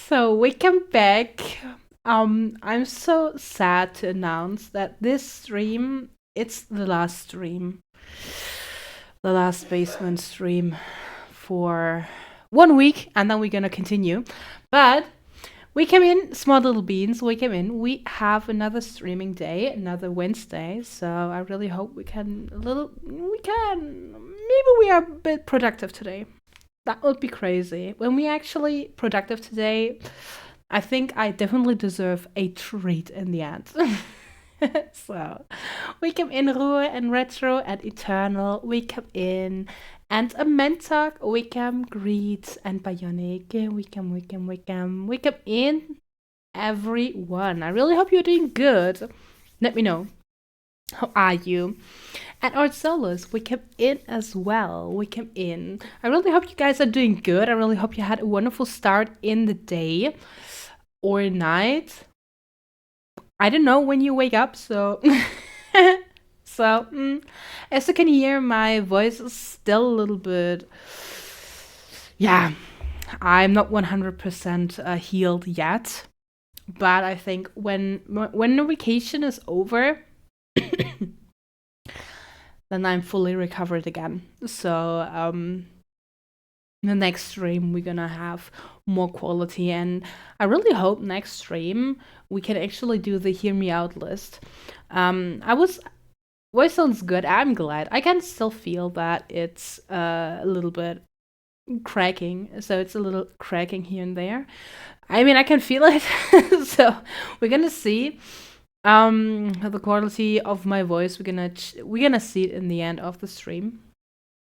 So we come back. I'm so sad to announce that this stream, it's the last stream, the last basement stream for 1 week, and then we're gonna continue. But we came in, small little beans. We came in. We have another streaming day, another Wednesday. So I really hope we can maybe we are a bit productive today. That would be crazy. When we actually productive today, I think I definitely deserve a treat in the end. So, we come in Ruhe and Retro and Eternal. We come in and a Mentok. We come Greet and Bionic. We come in everyone. I really hope you're doing good. Let me know. How are you? And our solos, we come in as well. We come in. I really hope you guys are doing good. I really hope you had a wonderful start in the day or night. I don't know when you wake up, so as you can hear, my voice is still a little bit. Yeah, I'm not 100% healed yet, but I think when the vacation is over, then I'm fully recovered again. So the next stream we're gonna have more quality, and I really hope next stream we can actually do the hear me out list. Voice sounds good. I'm glad. I can still feel that it's a little bit cracking, so it's a little cracking here and there. I mean, I can feel it. So we're gonna see the quality of my voice. We're gonna see it in the end of the stream.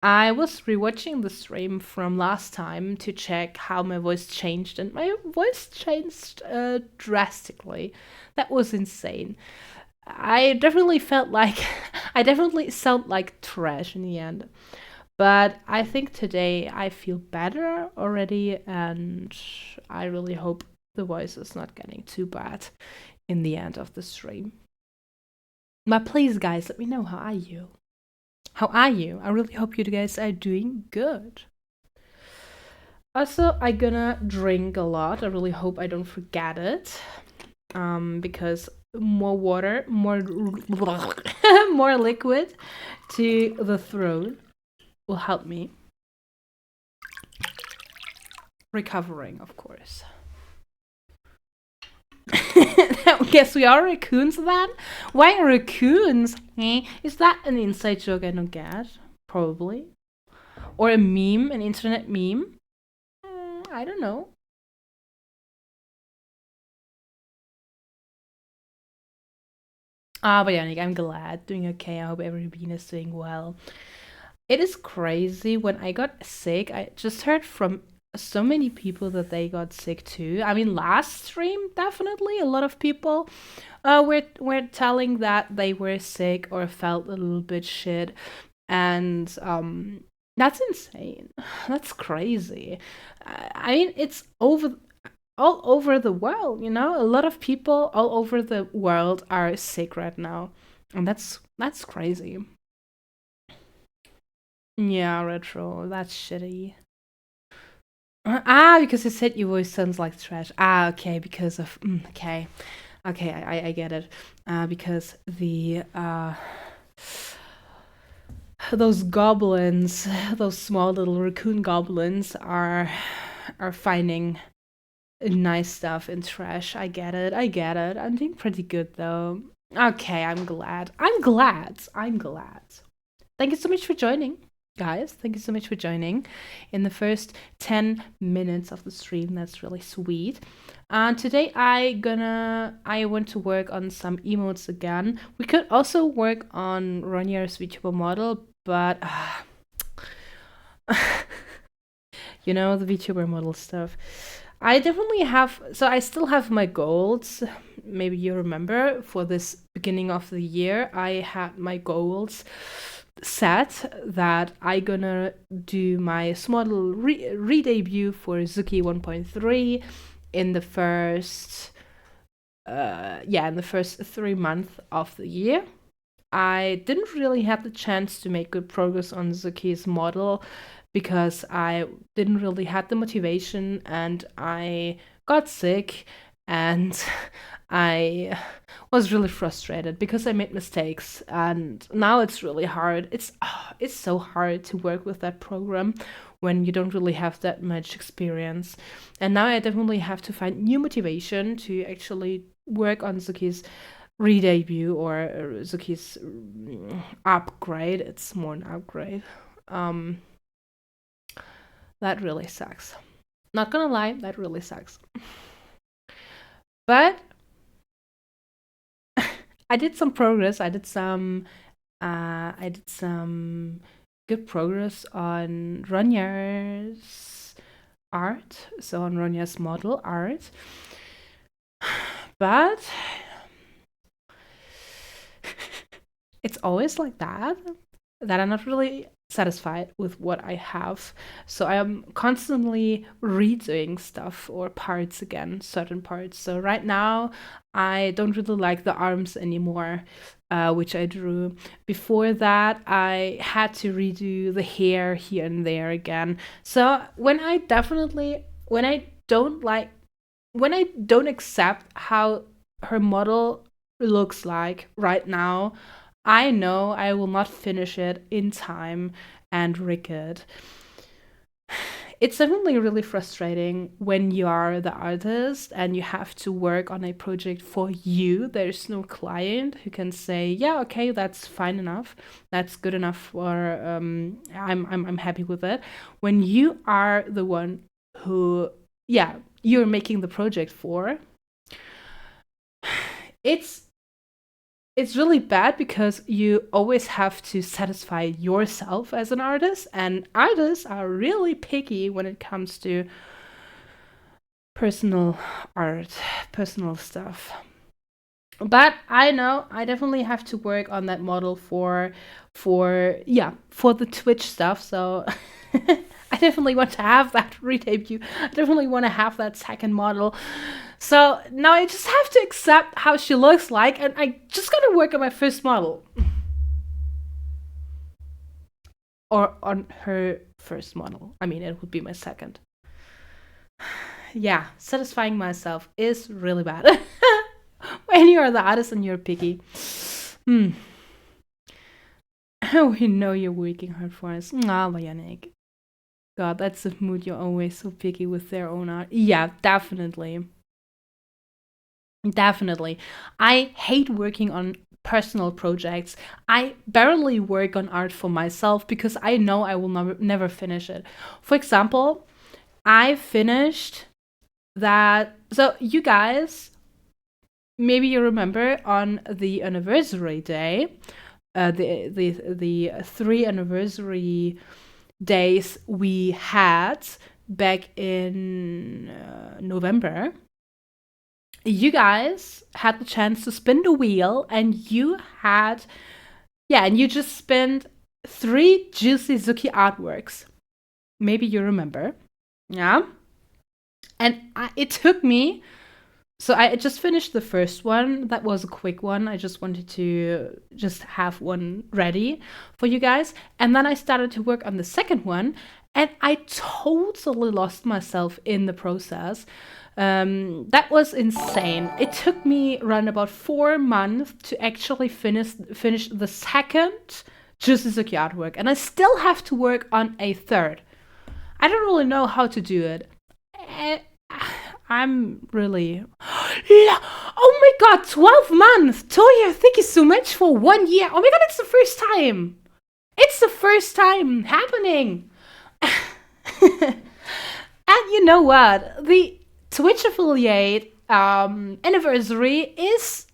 I was rewatching the stream from last time to check how my voice changed, and my voice changed drastically. That was insane. I definitely felt like I definitely sound like trash in the end. But I think today I feel better already, and I really hope the voice is not getting too bad in the end of the stream. But please, guys, let me know, how are you? How are you? I really hope you guys are doing good. Also, I'm gonna drink a lot. I really hope I don't forget it. Because more water, more more liquid to the throat will help me. Recovering, of course. Guess we are raccoons then? Why raccoons? Is that an inside joke I don't get? Probably. Or a meme, an internet meme? I don't know. But Yannick, I'm glad. Doing okay. I hope everybody is doing well. It is crazy. When I got sick, I just heard from so many people that they got sick too. I mean, last stream, definitely a lot of people were telling that they were sick or felt a little bit shit, and that's insane. That's crazy. I mean, it's all over the world. You know, a lot of people all over the world are sick right now, and that's crazy. Yeah, retro. That's shitty. Because you said your voice sounds like trash. Okay, because of okay, okay, I get it. Because the those goblins, those small little raccoon goblins, are finding nice stuff in trash. I get it. I get it. I'm doing pretty good though. Okay, I'm glad. I'm glad. I'm glad. Thank you so much for joining, guys. Thank you so much for joining in the first 10 minutes of the stream. That's really sweet. Today I want to work on some emotes again. We could also work on Ronyar's VTuber model, but you know, the VTuber model stuff. I definitely have, so I still have my goals. Maybe you remember for this beginning of the year, I had my goals set that I gonna do my small little re-debut for Succy 1.3 in the first in the first 3 months of the year. I didn't really have the chance to make good progress on Succy's model because I didn't really have the motivation, and I got sick, and I was really frustrated because I made mistakes, and now it's really hard. It's so hard to work with that program when you don't really have that much experience. And now I definitely have to find new motivation to actually work on Suki's re-debut or Suki's upgrade. It's more an upgrade. Um, that really sucks. Not gonna lie, that really sucks. But I did some progress. I did some good progress on Ronyar's art, so on Ronyar's model art. But it's always like that I'm not really satisfied with what I have. So I am constantly redoing stuff or parts again, certain parts. So right now, I don't really like the arms anymore, which I drew. Before that, I had to redo the hair here and there again. So when I don't accept how her model looks like right now, I know I will not finish it in time and rig it. It's definitely really frustrating when you are the artist and you have to work on a project for you. There's no client who can say, "Yeah, okay, that's fine enough. That's good enough for I'm happy with it." When you are the one who, yeah, you're making the project for, it's it's really bad because you always have to satisfy yourself as an artist, and artists are really picky when it comes to personal art, personal stuff. But I know I definitely have to work on that model for the Twitch stuff. So I definitely want to have that re-debut. I definitely want to have that second model. So now I just have to accept how she looks like, and I just gotta work on my first model. Or on her first model. I mean, it would be my second. Yeah, satisfying myself is really bad. When you are the artist and you're picky. Hmm. We know you're working hard for us. Ah, Yannick. God, that's the mood. You're always so picky with their own art. Yeah, definitely. Definitely. I hate working on personal projects. I barely work on art for myself because I know I will never finish it. For example, I finished that. So, you guys, maybe you remember on the anniversary day, the 3 anniversary days we had back in November. You guys had the chance to spin the wheel, and you just spent 3 juicy Zuki artworks. Maybe you remember. Yeah. And it took me. So I just finished the first one. That was a quick one. I just wanted to just have one ready for you guys. And then I started to work on the second one, and I totally lost myself in the process. That was insane. It took me around about 4 months to actually finish the second Suzuki artwork, and I still have to work on a third. I don't really know how to do it. I'm really. Oh my god, 12 months! Toya, thank you so much for 1 year. Oh my god, it's the first time! It's the first time happening! And you know what? The Twitch affiliate anniversary is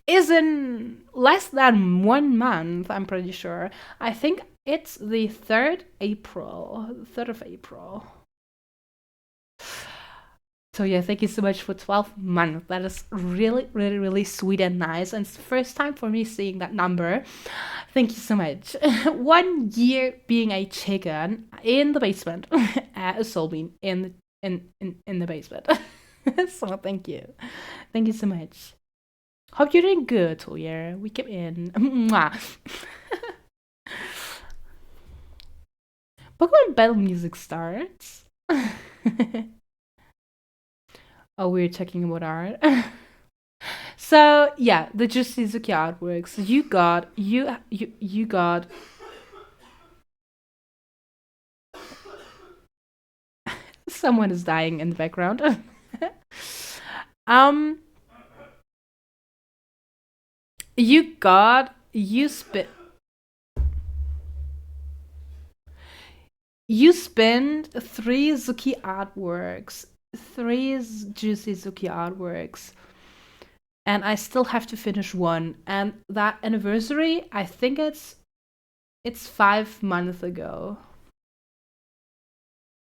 in less than 1 month, I'm pretty sure. I think it's the 3rd April. 3rd of April. So yeah, thank you so much for 12 months. That is really, really, really sweet and nice. And it's the first time for me seeing that number. Thank you so much. 1 year being a chicken in the basement. A soul bean in the basement. So thank you. Thank you so much. Hope you're doing good, Toya. We keep in. Pokemon battle music starts. Oh, we're talking about art. So yeah, the Justizuki artworks. You got someone is dying in the background. um, you got you spent three Zuki artworks, three Juicy Zuki artworks, and I still have to finish one. And that anniversary, I think it's 5 months ago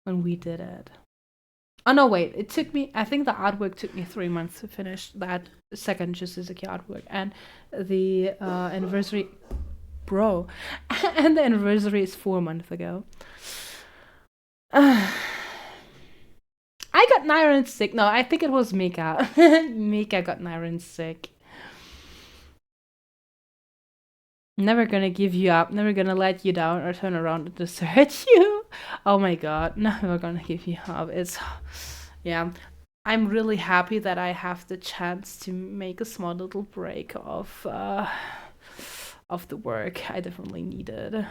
when we did it. Oh no, wait! It took me. I think the artwork took me 3 months to finish that second Suzuki artwork, and the anniversary, bro, and the anniversary is 4 months ago. I got Nyron sick. No, I think it was Mika. Mika got Nyron sick. Never gonna give you up. Never gonna let you down or turn around and desert you. Oh my god, never gonna give you up. It's, yeah. I'm really happy that I have the chance to make a small little break of the work I definitely needed.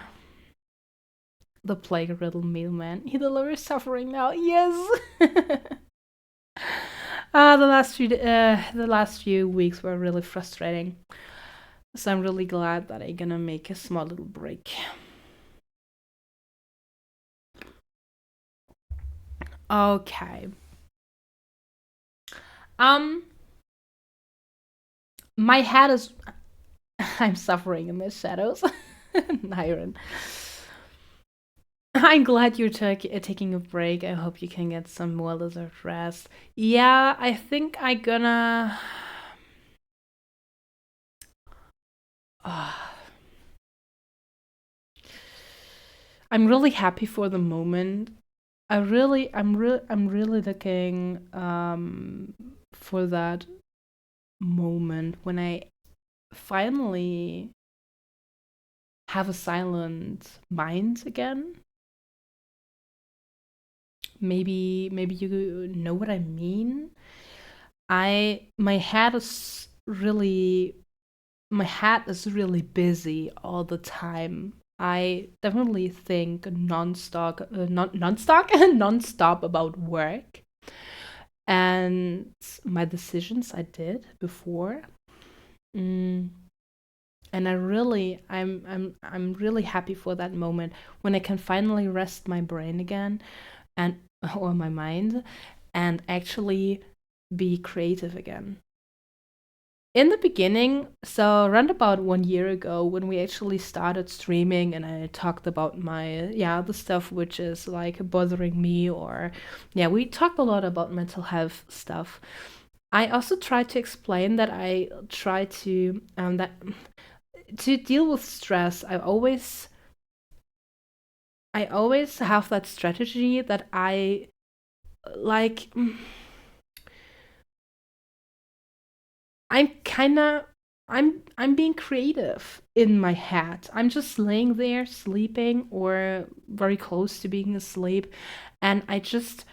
The plague-riddled mailman. He delivers suffering now. Yes. The last few weeks were really frustrating. So I'm really glad that I'm gonna make a small little break. Okay. My head is. I'm suffering in the shadows. Nyron. I'm glad you're taking a break. I hope you can get some well-deserved rest. Yeah, I think I'm gonna. I'm really happy for the moment. I'm really looking for that moment when I finally have a silent mind again. Maybe you know what I mean. My head is really busy all the time. I definitely think non-stop about work and my decisions I did before. And I'm really happy for that moment when I can finally rest my brain again and or my mind and actually be creative again. In the beginning, so around about 1 year ago, when we actually started streaming and I talked about the stuff which is like bothering me, or we talked a lot about mental health stuff. I also tried to explain that I try to that to deal with stress. I always have that strategy that I like. I'm kind of I'm being creative in my head. I'm just laying there sleeping or very close to being asleep, and I just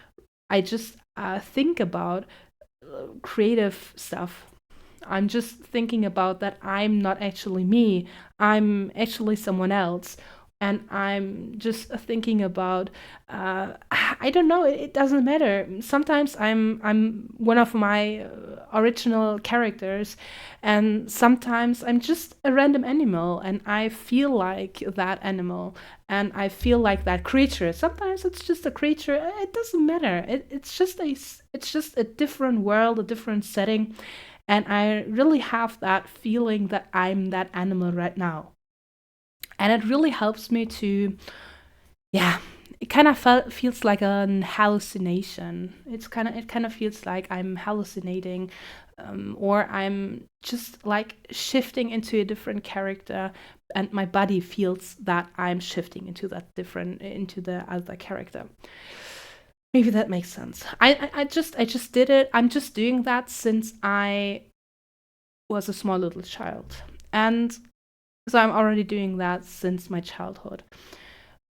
think about creative stuff. I'm just thinking about that I'm not actually me. I'm actually someone else. And I'm just thinking about I don't know. It doesn't matter. Sometimes I'm one of my original characters, and sometimes I'm just a random animal, and I feel like that animal, and I feel like that creature. Sometimes it's just a creature. It doesn't matter. It's just a different world, a different setting, and I really have that feeling that I'm that animal right now. And it really helps me to, yeah, it kind of feels like an hallucination. It kind of feels like I'm hallucinating, or I'm just like shifting into a different character, and my body feels that I'm shifting into into the other character. Maybe that makes sense. I just did it. I'm just doing that since I was a small little child, and so I'm already doing that since my childhood.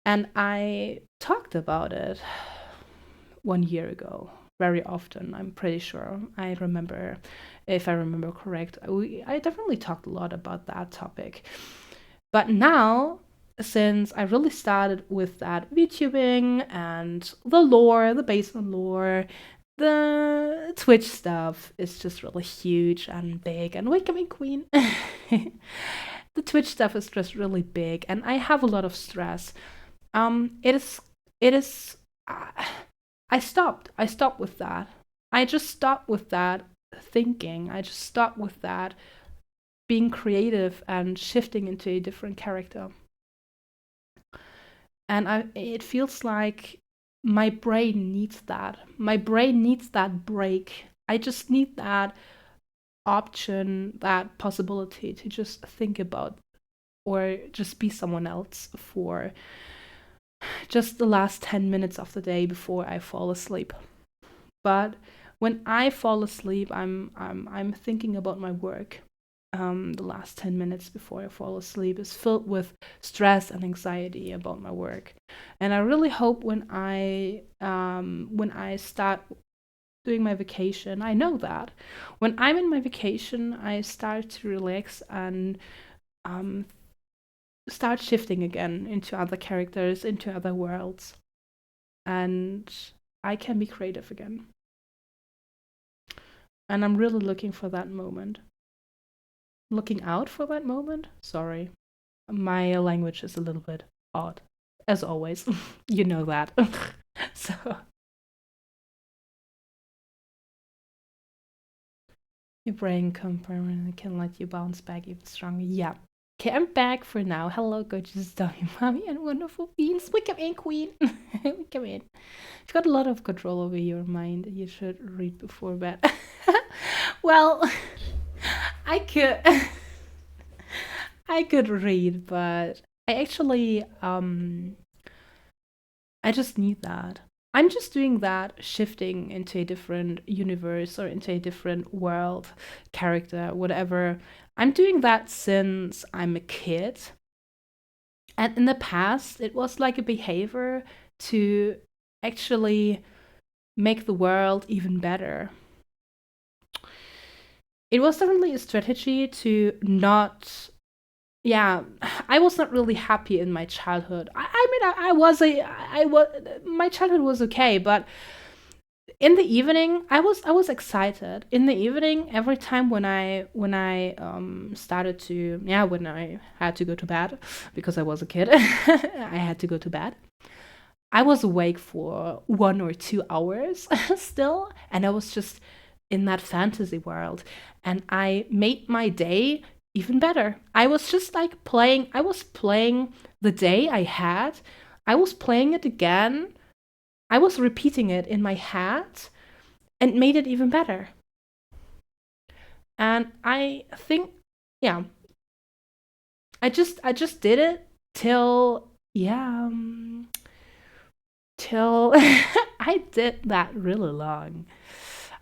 And I talked about it 1 year ago. very often. I'm pretty sure. I remember, if I remember correct, I definitely talked a lot about that topic. But now, since I really started with that VTubing and the lore, the basement lore, the Twitch stuff is just really huge and big. And wake up, queen. The Twitch stuff is just really big, and I have a lot of stress. It is. I stopped. I stopped with that. I just stopped with that thinking. I just stopped with that being creative and shifting into a different character. And it feels like my brain needs that. My brain needs that break. I just need that option, that possibility to just think about or just be someone else for just the last 10 minutes of the day before I fall asleep. But when I fall asleep, I'm thinking about my work. The last 10 minutes before I fall asleep is filled with stress and anxiety about my work. And I really hope when I start doing my vacation, I know that when I'm in my vacation, I start to relax and start shifting again into other characters, into other worlds, and I can be creative again. And I'm really looking for that moment. Looking out for that moment? Sorry. My language is a little bit odd. As always. You know that. So. Your brain compartment can let you bounce back even stronger. Yeah. Okay, I'm back for now. Hello, gorgeous dummy mommy and wonderful beans. We come in, queen. We come in. You've got a lot of control over your mind. You should read before bed. Well, I could read, but I actually I just need that. I'm just doing that, shifting into a different universe or into a different world, character, whatever. I'm doing that since I'm a kid. And in the past, it was like a behavior to actually make the world even better. It was definitely a strategy to not. Yeah, I was not really happy in my childhood. My childhood was okay, but in the evening, I was excited. In the evening, every time when I started to, yeah, when I had to go to bed because I was a kid, I had to go to bed. I was awake for 1 or 2 hours still, and I was just in that fantasy world, and I made my day even better. I was just like playing. I was playing the day I had. I was playing it again. I was repeating it in my head and made it even better. And I think, yeah, I just did it till, yeah, till I did that really long.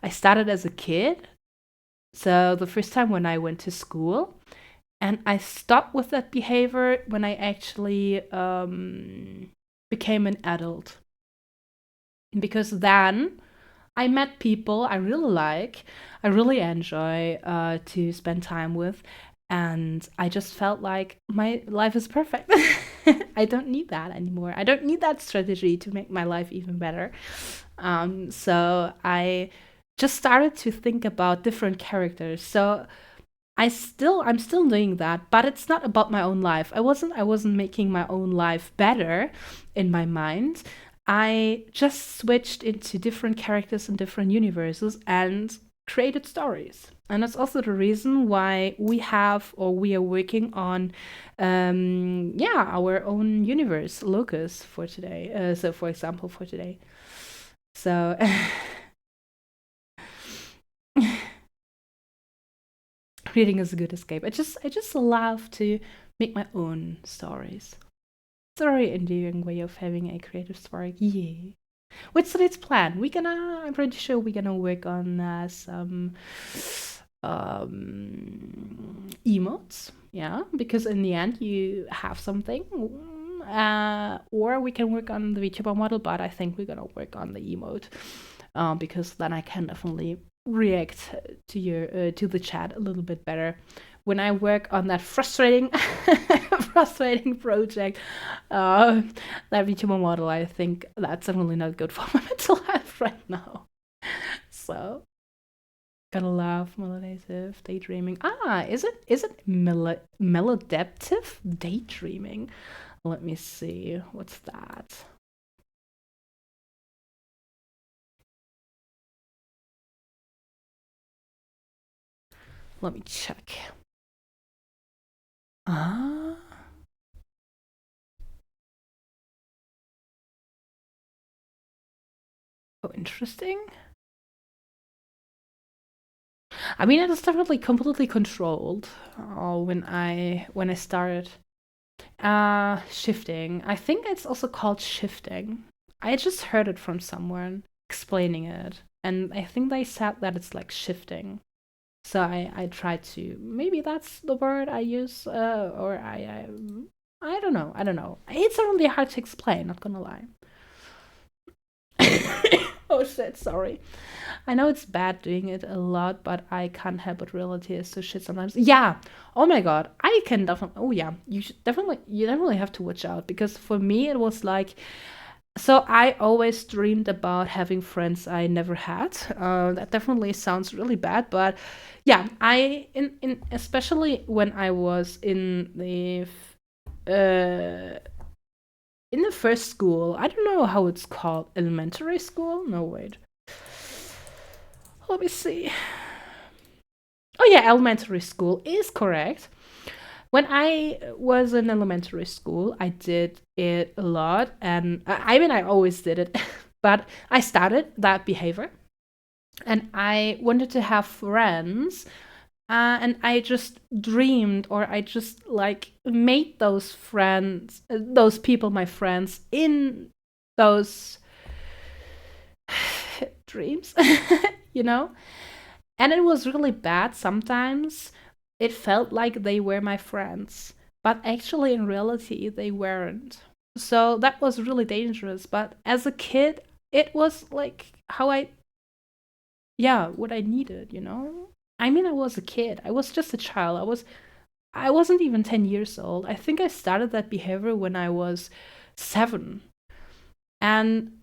I started as a kid, so the first time when I went to school, and I stopped with that behavior when I actually became an adult. Because then I met people I really like, I really enjoy to spend time with, and I just felt like my life is perfect. I don't need that anymore. I don't need that strategy to make my life even better. So I just started to think about different characters. So I'm still doing that, but it's not about my own life. I wasn't making my own life better in my mind. I just switched into different characters in different universes and created stories. And that's also the reason why we are working on, yeah, our own universe locus for today. So, for example, for today. So, reading is a good escape. I just love to make my own stories. It's a very endearing way of having a creative spark. Yeah. What's today's plan? I'm pretty sure we're gonna work on some emotes. Yeah, because in the end you have something. Or we can work on the VTuber model, but I think we're gonna work on the emote. because then I can definitely react to the chat a little bit better. When I work on that frustrating frustrating project, that VTuber model, I think that's definitely not good for my mental health right now. So gotta love maladaptive daydreaming. Is it maladaptive daydreaming? Let me see. What's that? Let me check. Ah. Oh, interesting. I mean, it is definitely completely controlled when I started shifting. I think it's also called shifting. I just heard it from someone explaining it, and I think they said that it's like shifting. So I tried to, maybe that's the word I use, or I don't know. I don't know. It's really hard to explain. Not gonna lie. Oh shit! Sorry. I know it's bad doing it a lot, but I can't help it. Reality is so shit sometimes. Yeah. Oh my god. I can definitely. Oh yeah. You definitely have to watch out, because for me it was like. So I always dreamed about having friends I never had. That definitely sounds really bad, but yeah, in especially when I was uh in the first school. I don't know how it's called. Elementary school? No, wait. Let me see. Oh yeah, elementary school is correct. When I was in elementary school, I did it a lot, and I mean, I always did it, but I started that behavior, and I wanted to have friends, and I just dreamed, or I just like made those friends, those people, my friends, in those dreams, you know? And it was really bad sometimes. It felt like they were my friends, but actually, in reality, they weren't. So that was really dangerous. But as a kid, it was like how yeah, what I needed, you know? I mean, I was a kid. I was just a child. I wasn't even 10 years old. I think I started that behavior when I was 7. And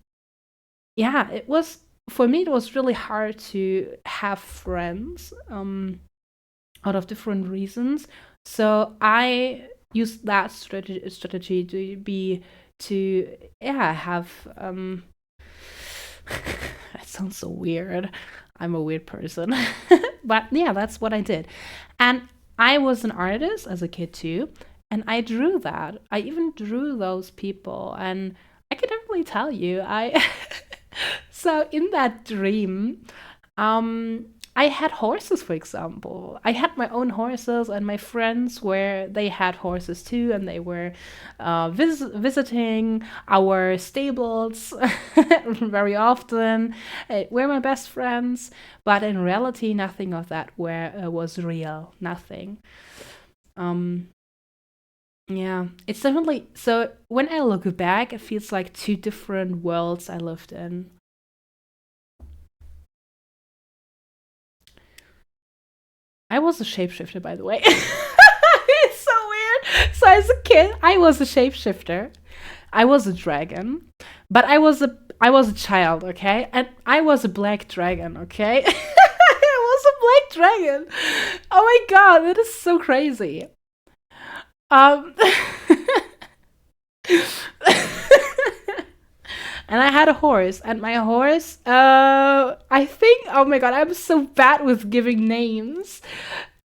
yeah, it was, for me, it was really hard to have friends, out of different reasons. So I used that strategy to be to yeah have that sounds so weird. I'm a weird person. But yeah, that's what I did. And I was an artist as a kid too, and I drew that. I even drew those people, and I can definitely tell you, I so in that dream, I had horses, for example. I had my own horses, and my friends were they had horses too, and they were visiting our stables very often. We're my best friends, but in reality, nothing of that was real. Nothing. Um, yeah, it's definitely so. When I look back, it feels like two different worlds I lived in. I was a shapeshifter, by the way. It's so weird. So as a kid, I was a shapeshifter. I was a dragon, but I was a child, okay, and I was a black dragon, okay. I was a black dragon. Oh my god, that is so crazy. Um, and I had a horse, and my horse, I think, oh my god, I'm so bad with giving names.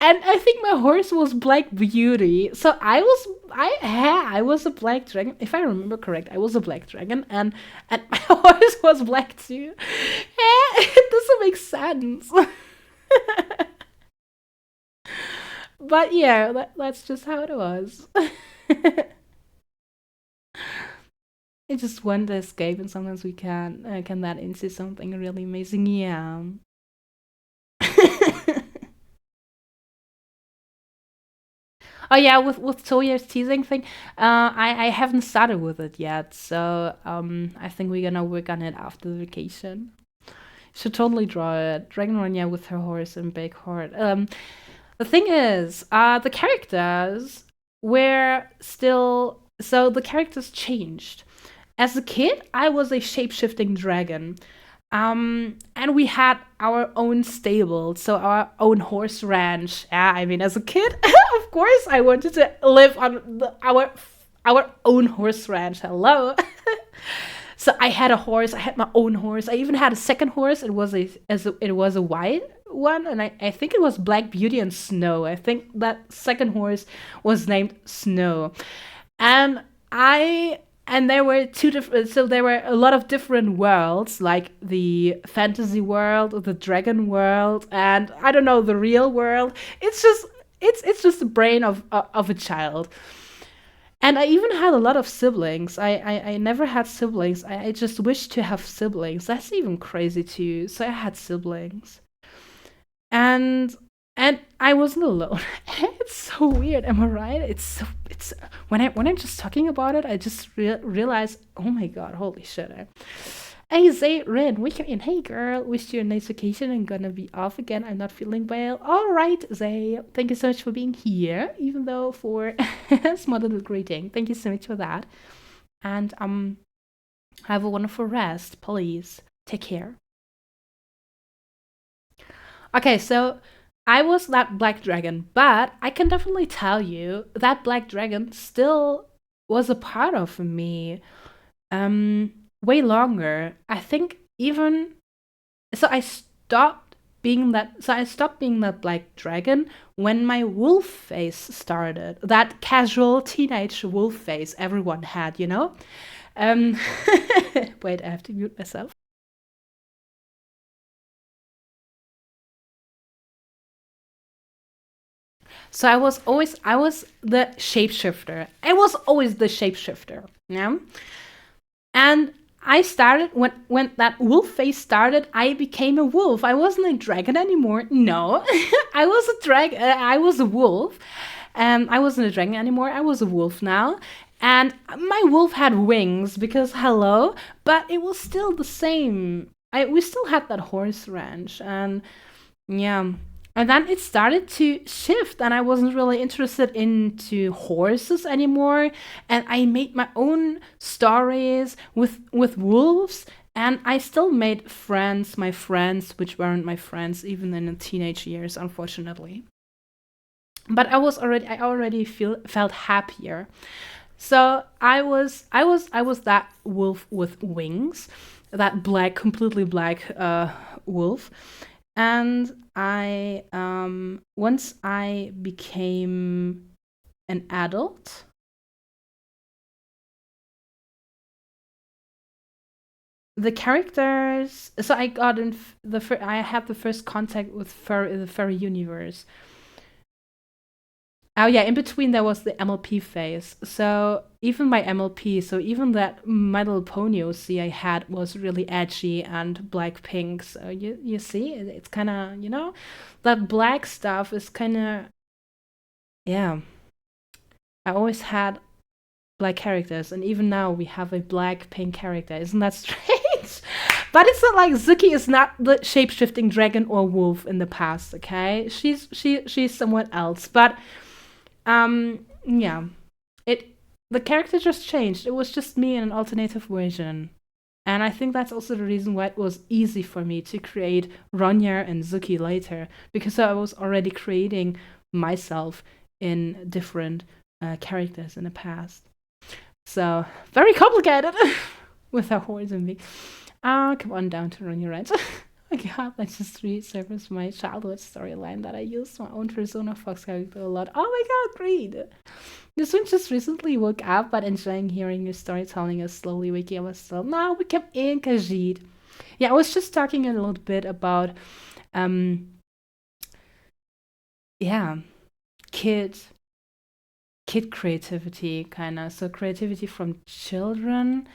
And I think my horse was Black Beauty. So I was a black dragon. If I remember correct, I was a black dragon, and my horse was black too. It doesn't make sense. But yeah, that's just how it was. It's just one to escape, and sometimes we can that into something really amazing. Yeah. Oh yeah, with Toya's teasing thing, I haven't started with it yet, so I think we're gonna work on it after the vacation. Should totally draw it. Dragon Ronya with her horse and big heart. The thing is, the characters were still. So the characters changed. As a kid, I was a shape shifting dragon. And we had our own stable, so our own horse ranch. Yeah, I mean, as a kid, of course, I wanted to live on our own horse ranch. Hello. So I had a horse. I had my own horse. I even had a second horse. It was a white one, and I think it was Black Beauty and Snow. I think that second horse was named Snow, and I and there were two different. So there were a lot of different worlds, like the fantasy world, the dragon world, and I don't know, the real world. It's just the brain of a child. And I even had a lot of siblings. I never had siblings. I just wished to have siblings. That's even crazy too. So I had siblings. And and I wasn't alone. It's so weird, am I right? It's when I'm just talking about it, I just realize, oh my god, holy shit. Hey Zay Rin, wake up in. Hey girl, wish you a nice vacation. I'm gonna be off again. I'm not feeling well. All right, Zay. Thank you so much for being here, even though for a small little greeting. Thank you so much for that. And have a wonderful rest, please. Take care. Okay, so I was that black dragon, but I can definitely tell you that black dragon still was a part of me. Um, way longer. I think even so I stopped being that black dragon when my wolf face started. That casual teenage wolf face everyone had, you know? Um wait, I have to mute myself. So I was the shapeshifter. I was always the shapeshifter. Yeah. And I started when that wolf face started. I became a wolf. I wasn't a dragon anymore. No, I was a dragon. I was a wolf. I wasn't a dragon anymore. I was a wolf now. And my wolf had wings because hello, but it was still the same. We still had that horse ranch, and yeah. And then it started to shift, and I wasn't really interested into horses anymore. And I made my own stories with wolves, and I still made friends, my friends, which weren't my friends even in the teenage years, unfortunately. But I already felt happier. So I was that wolf with wings, that black, completely black wolf, and I once I became an adult, the characters. So I got in I had the first contact with the furry universe. Oh yeah, in between there was the MLP phase. So even my MLP, so even that My Little Pony OC I had was really edgy and black pink. So you see, it's kind of, that black stuff is kind of, yeah. I always had black characters, and even now we have a black pink character. Isn't that strange? But it's not like Suki is not the shape shifting dragon or wolf in the past. Okay, she's someone else, but yeah, it the character just changed. It was just me in an alternative version. And I think that's also the reason why it was easy for me to create Ronyar and Zuki later, because I was already creating myself in different characters in the past. So, very complicated with our horse and me. Come on down to Ronyar Red. Oh my god, let's just resurface my childhood storyline that I used my own Persona Fox character a lot. Oh my god, great! This one just recently woke up, but enjoying hearing your storytelling is slowly waking up myself. Now we kept in Kajit. Yeah, I was just talking a little bit about, um, yeah, kid, kid creativity, kind of. So creativity from children,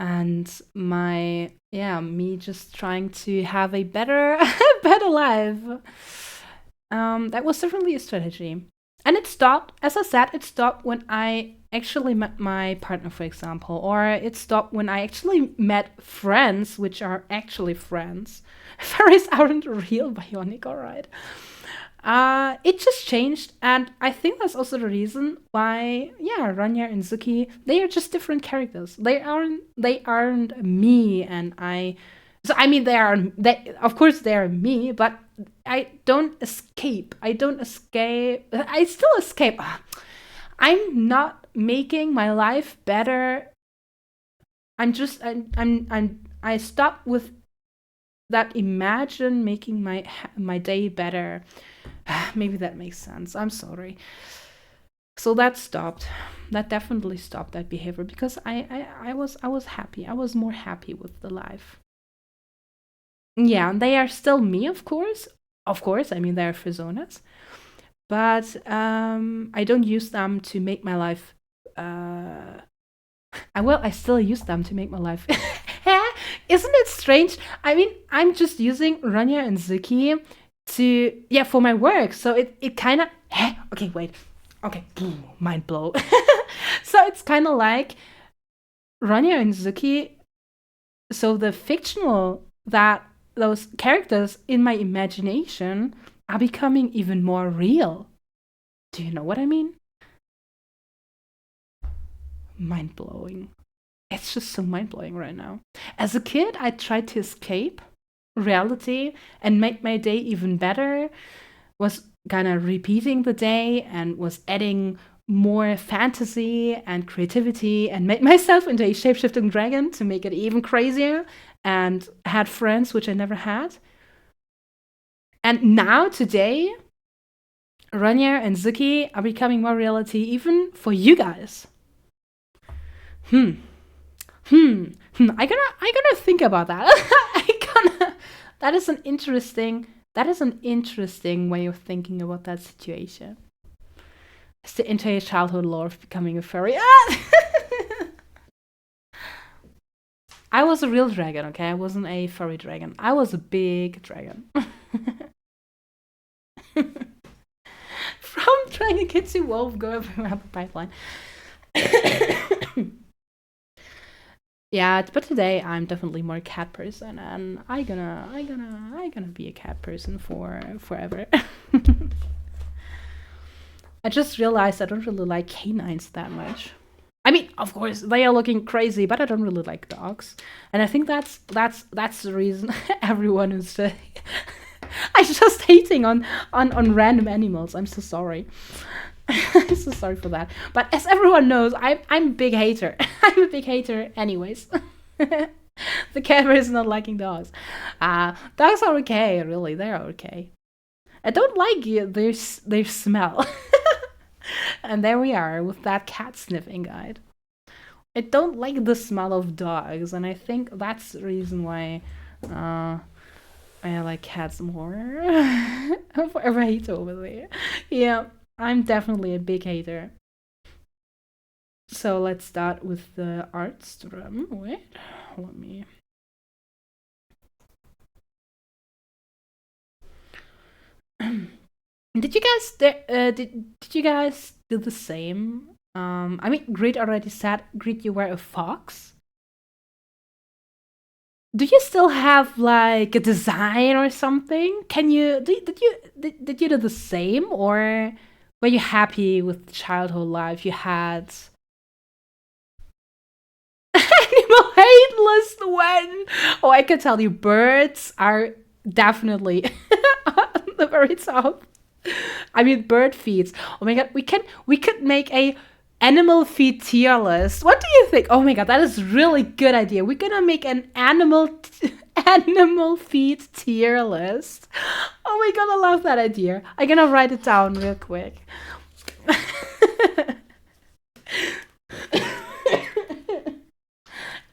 and me just trying to have a better better life. That was definitely a strategy, and it stopped, as I said, it stopped when I actually met my partner, for example, or it stopped when I actually met friends, which are actually friends. Furries aren't real bionic, alright. It just changed, and I think that's also the reason why, yeah, Ronyar and Succy, they are just different characters. They aren't me, and I. So I mean, they of course they are me, but I don't escape. I don't escape. I still escape. I'm not making my life better. I stop with that. Imagine making my day better. Maybe that makes sense. I'm sorry. So that stopped. That definitely stopped that behavior because I was happy. I was more happy with the life. Yeah, they are still me, of course. Of course, I mean they are personas, but I don't use them to make my life. I still use them to make my life. Isn't it strange? I mean, I'm just using Ranya and Succy to, yeah, for my work. So it kind of okay, wait, okay, mind blow. So it's kind of like Ranya and Succy. So the fictional that those characters in my imagination are becoming even more real. Do you know what I mean? Mind blowing. It's just so mind blowing right now. As a kid, I tried to escape reality and make my day even better, was kind of repeating the day and was adding more fantasy and creativity and made myself into a shapeshifting dragon to make it even crazier and had friends which I never had. And now, today, Ronyar and Succy are becoming more reality even for you guys. Hmm. I gotta think about that. I gonna. That is an interesting way of thinking about that situation. It's the entire childhood lore of becoming a furry. I was a real dragon, okay? I wasn't a furry dragon. I was a big dragon. From Dragon Kids to Wolf, go around the pipeline. Yeah, but today I'm definitely more cat person, and I gonna be a cat person for forever. I just realized I don't really like canines that much. I mean, of course, they are looking crazy, but I don't really like dogs, and I think that's the reason everyone is. I'm just hating on random animals. I'm so sorry. I'm so sorry for that. But as everyone knows, I'm a big hater. I'm a big hater, anyways. The camera is not liking dogs. Dogs are okay, really. They're okay. I don't like their smell. And there we are with that cat sniffing guide. I don't like the smell of dogs, and I think that's the reason why I like cats more. Forever hater over there. Yeah, I'm definitely a big hater. So let's start with the art strum. Wait, let me. Did you guys did you guys do the same? I mean, Grid already said, Grid, you were a fox. Do you still have like a design or something? Can you did you do the same, or were you happy with the childhood life you had? Animal hate list when? Oh, I can tell you, birds are definitely on the very top. I mean, bird feeds. Oh my god, we could make a animal feed tier list. What do you think? Oh my god, that is really good idea. We're gonna make an animal feed tier list. Oh my god, I love that idea. I'm gonna write it down real quick.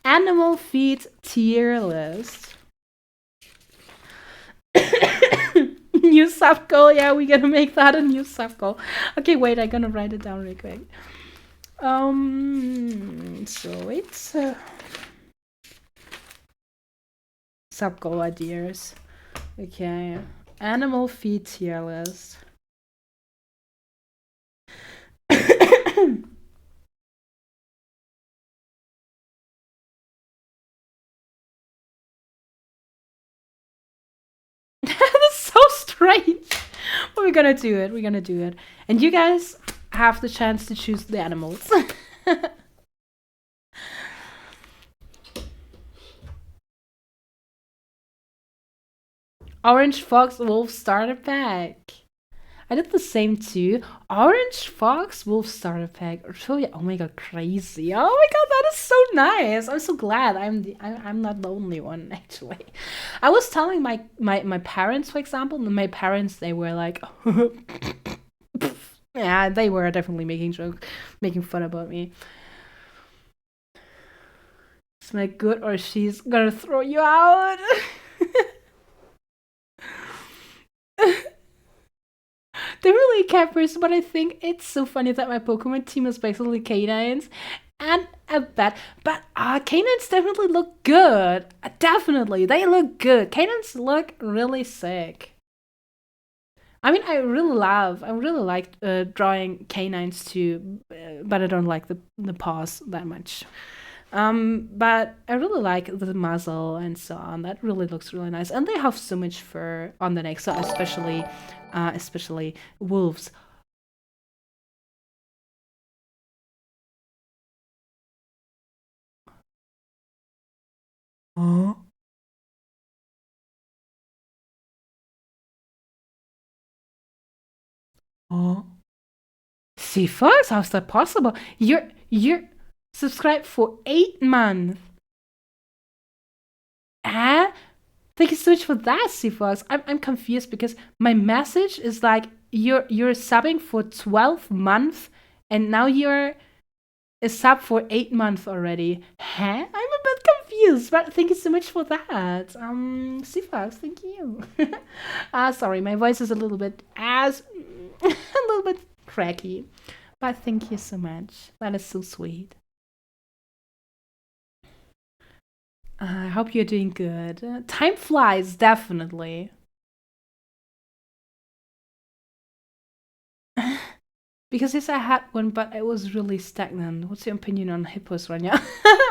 Animal feed tier list. New sub goal. Yeah, we're gonna make that a new sub goal. Okay, wait, I'm gonna write it down real quick. So it's sub goal ideas. Okay, animal feed tier list. strange. But we're gonna do it. We're gonna do it. And you guys have the chance to choose the animals. Orange Fox Wolf Starter Pack. I did the same too. Orange Fox Wolf Starter Pack. Oh my god, crazy! Oh my god, that is so nice. I'm so glad I'm not the only one actually. I was telling my parents, for example, and my parents they were like, yeah, they were definitely making fun about me. Smell good or she's gonna throw you out. They're really campers, but I think it's so funny that my Pokemon team is basically canines. And a bet, but canines definitely look good. Definitely, they look good. Canines look really sick. I mean, I really like drawing canines too, but I don't like the paws that much. But I really like the muzzle and so on. That really looks really nice, and they have so much fur on the neck. So especially wolves. Oh, oh. See, folks, how's that possible? You're subscribed for 8 months. Ah, thank you so much for that, Seafox. I'm confused because my message is like you're subbing for 12 months and now you're a sub for 8 months already. Huh? I'm a bit confused, but thank you so much for that. Seafox, thank you. Sorry, my voice is a little bit as a little bit cracky. But thank you so much. That is so sweet. I hope you're doing good. Time flies, definitely. Because yes, I had one, but it was really stagnant. What's your opinion on hippos, Ronya?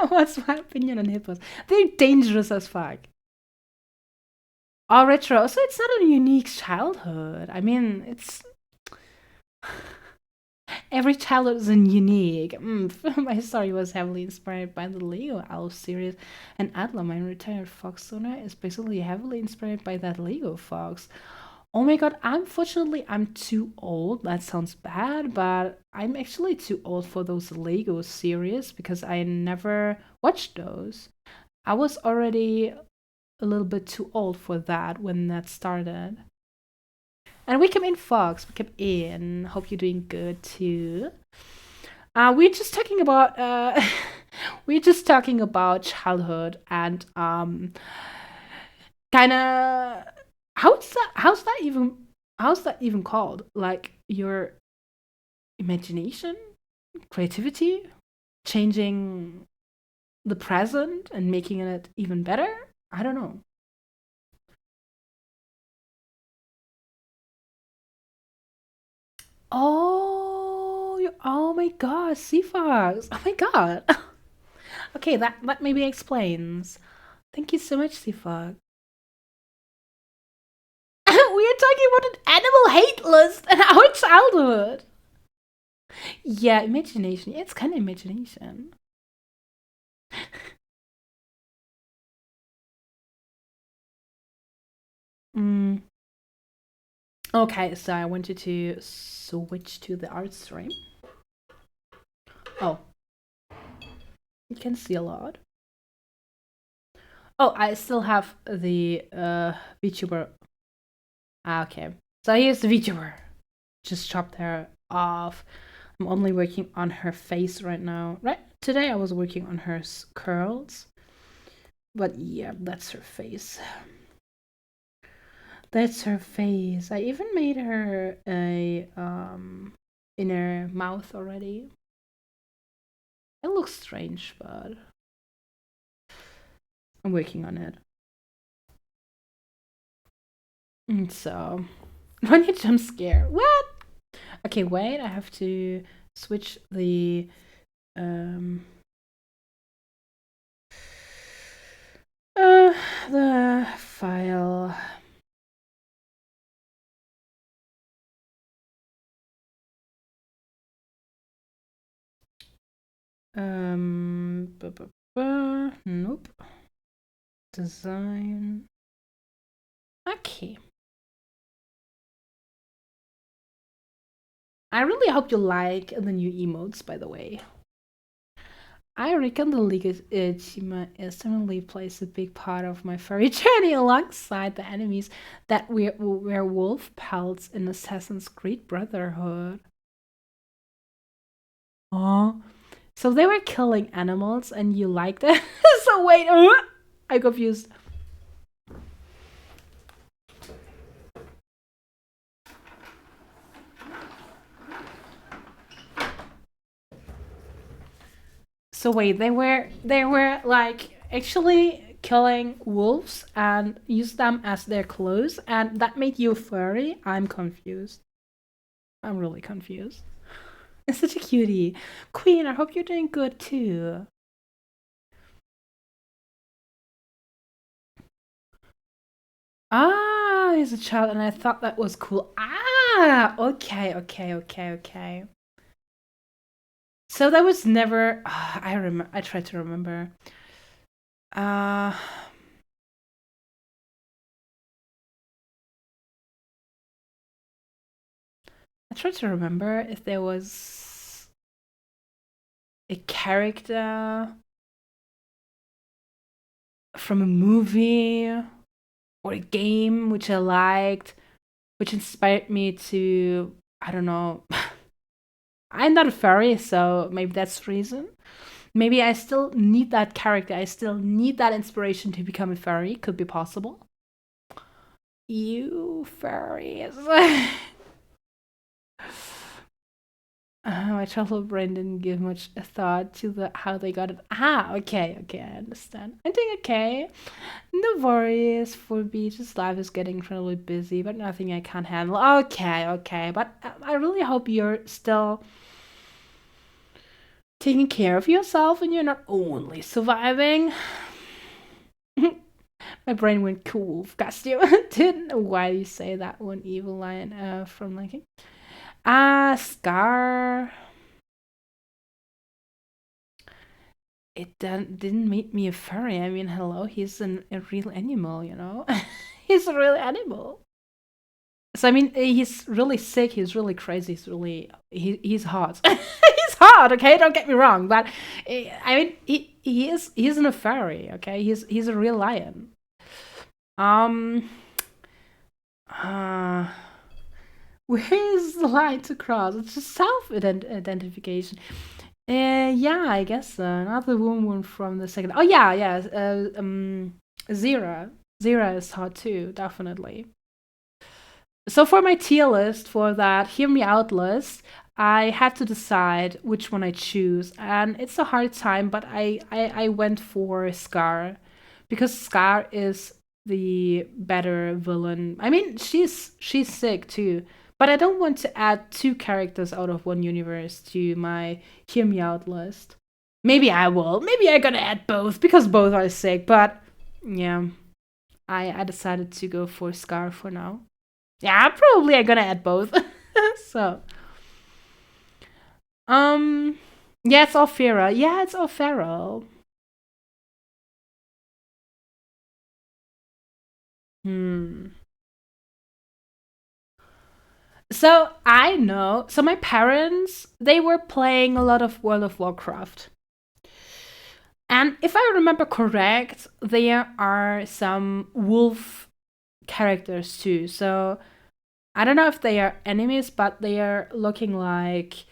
What's my opinion on hippos? They're dangerous as fuck. Oh, retro. So it's not a unique childhood. I mean, it's every childhood is unique. My story was heavily inspired by the Lego Elf series, and Adla, my retired fox owner, is basically heavily inspired by that Lego fox. Oh my god, unfortunately, I'm too old. That sounds bad, but I'm actually too old for those Lego series because I never watched those. I was already a little bit too old for that when that started. And we came in, Fox. We came in. Hope you're doing good too. We're just talking about we're just talking about childhood and kind of how's that even called? Like your imagination, creativity, changing the present and making it even better. I don't know. Oh my god, Seafox. Oh my god. Okay, that maybe explains. Thank you so much, Seafox. We are talking about an animal hate list and our childhood. Yeah, imagination. Yeah, it's kind of imagination. Mm. Okay, so I wanted to switch to the art stream. Oh, you can see a lot. Oh, I still have the VTuber. Okay, so here's the VTuber. Just chopped her off. I'm only working on her face right now. Right today, I was working on her curls, but yeah, that's her face. That's her face. I even made her a inner mouth already. It looks strange, but I'm working on it. And so, when you jump scare, what? Okay, wait. I have to switch um uh the file. Nope. Design. Okay. I really hope you like the new emotes, by the way. I reckon the League of definitely plays a big part of my furry journey alongside the enemies that wear wolf pelts in Assassin's Creed Brotherhood. Oh, so they were killing animals and you liked it? So wait, I'm confused. So wait, they were like actually killing wolves and use them as their clothes, and that made you furry? I'm confused. I'm really confused. It's such a cutie. Queen, I hope you're doing good too. Ah, he's a child, and I thought that was cool. Ah, okay, okay, okay, okay. So that was never. I remember. I tried to remember. Uh, I tried to remember if there was a character from a movie or a game which I liked, which inspired me to. I don't know. I'm not a furry, so maybe that's the reason. Maybe I still need that character. I still need that inspiration to become a furry. Could be possible. You furries. My childhood brain didn't give much thought to how they got it. Ah, okay, okay, I understand. I think okay. No worries for Beach's life is getting incredibly busy, but nothing I can't handle. Okay, okay, but I really hope you're still taking care of yourself and you're not only surviving. My brain went cool costume. Didn't know why you say that one evil line from Linkin. Scar. It didn't make me a furry. I mean, hello, he's a real animal, you know? He's a real animal. So I mean, he's really sick. He's really crazy. He's hot. He's hot. Okay, don't get me wrong, but I mean, he isn't a furry. Okay, he's a real lion. Um, uh, where is the line to cross? It's just self identification. Yeah, I guess so. Another woman from the second. Oh yeah, yeah. Zira. Zira is hot too, definitely. So for my tier list, for that hear me out list, I had to decide which one I choose, and it's a hard time. But I went for Scar because Scar is the better villain. I mean, she's sick too, but I don't want to add two characters out of one universe to my hear me out list. Maybe I will. Maybe I'm gonna add both because both are sick. But yeah, I decided to go for Scar for now. Yeah, probably I'm gonna add both. So, um, yeah, it's all feral. Yeah, it's all feral. Hmm. So I know. So my parents, they were playing a lot of World of Warcraft, and if I remember correct, there are some wolf characters too. So I don't know if they are enemies, but they are looking like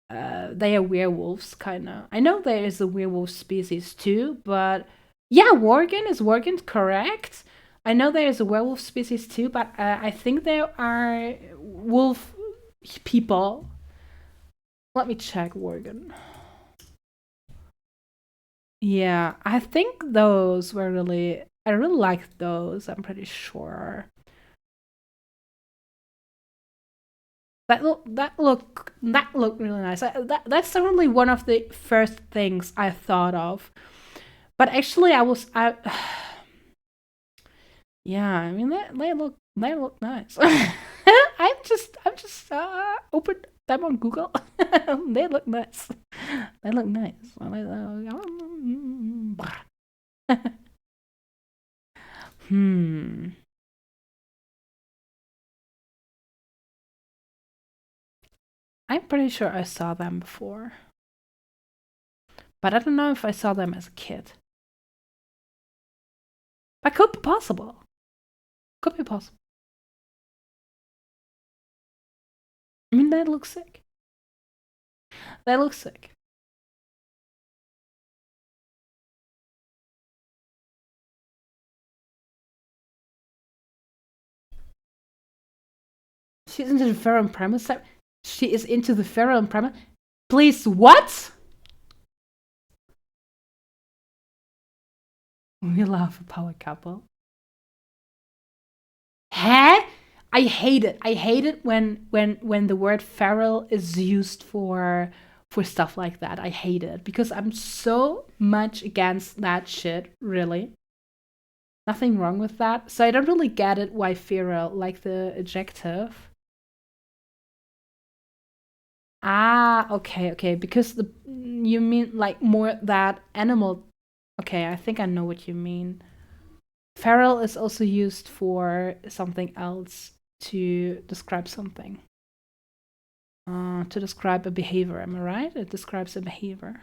they are werewolves, kind of. I know there is a werewolf species too, but yeah, Worgen is Worgen correct? I know there is a werewolf species too, but I think there are wolf people. Let me check Worgen. Yeah, I think those were really. I really liked those. I'm pretty sure. That look really nice. That's certainly one of the first things I thought of. But actually, I yeah. I mean, they look nice. I'm just opened them on Google. They look nice. They look nice. Hmm. I'm pretty sure I saw them before. But I don't know if I saw them as a kid. That could be possible. Could be possible. I mean, they look sick. They look sick. She's into the Pharaoh and Primus. She is into the Pharaoh and Primus. Please, what? We love a power couple. Huh? I hate it. I hate it when the word feral is used for stuff like that. I hate it because I'm so much against that shit, really. Nothing wrong with that. So I don't really get it why feral, like the adjective. Ah, okay, okay. Because you mean like more that animal. Okay, I think I know what you mean. Feral is also used for something else to describe something. To describe a behavior, am I right? It describes a behavior.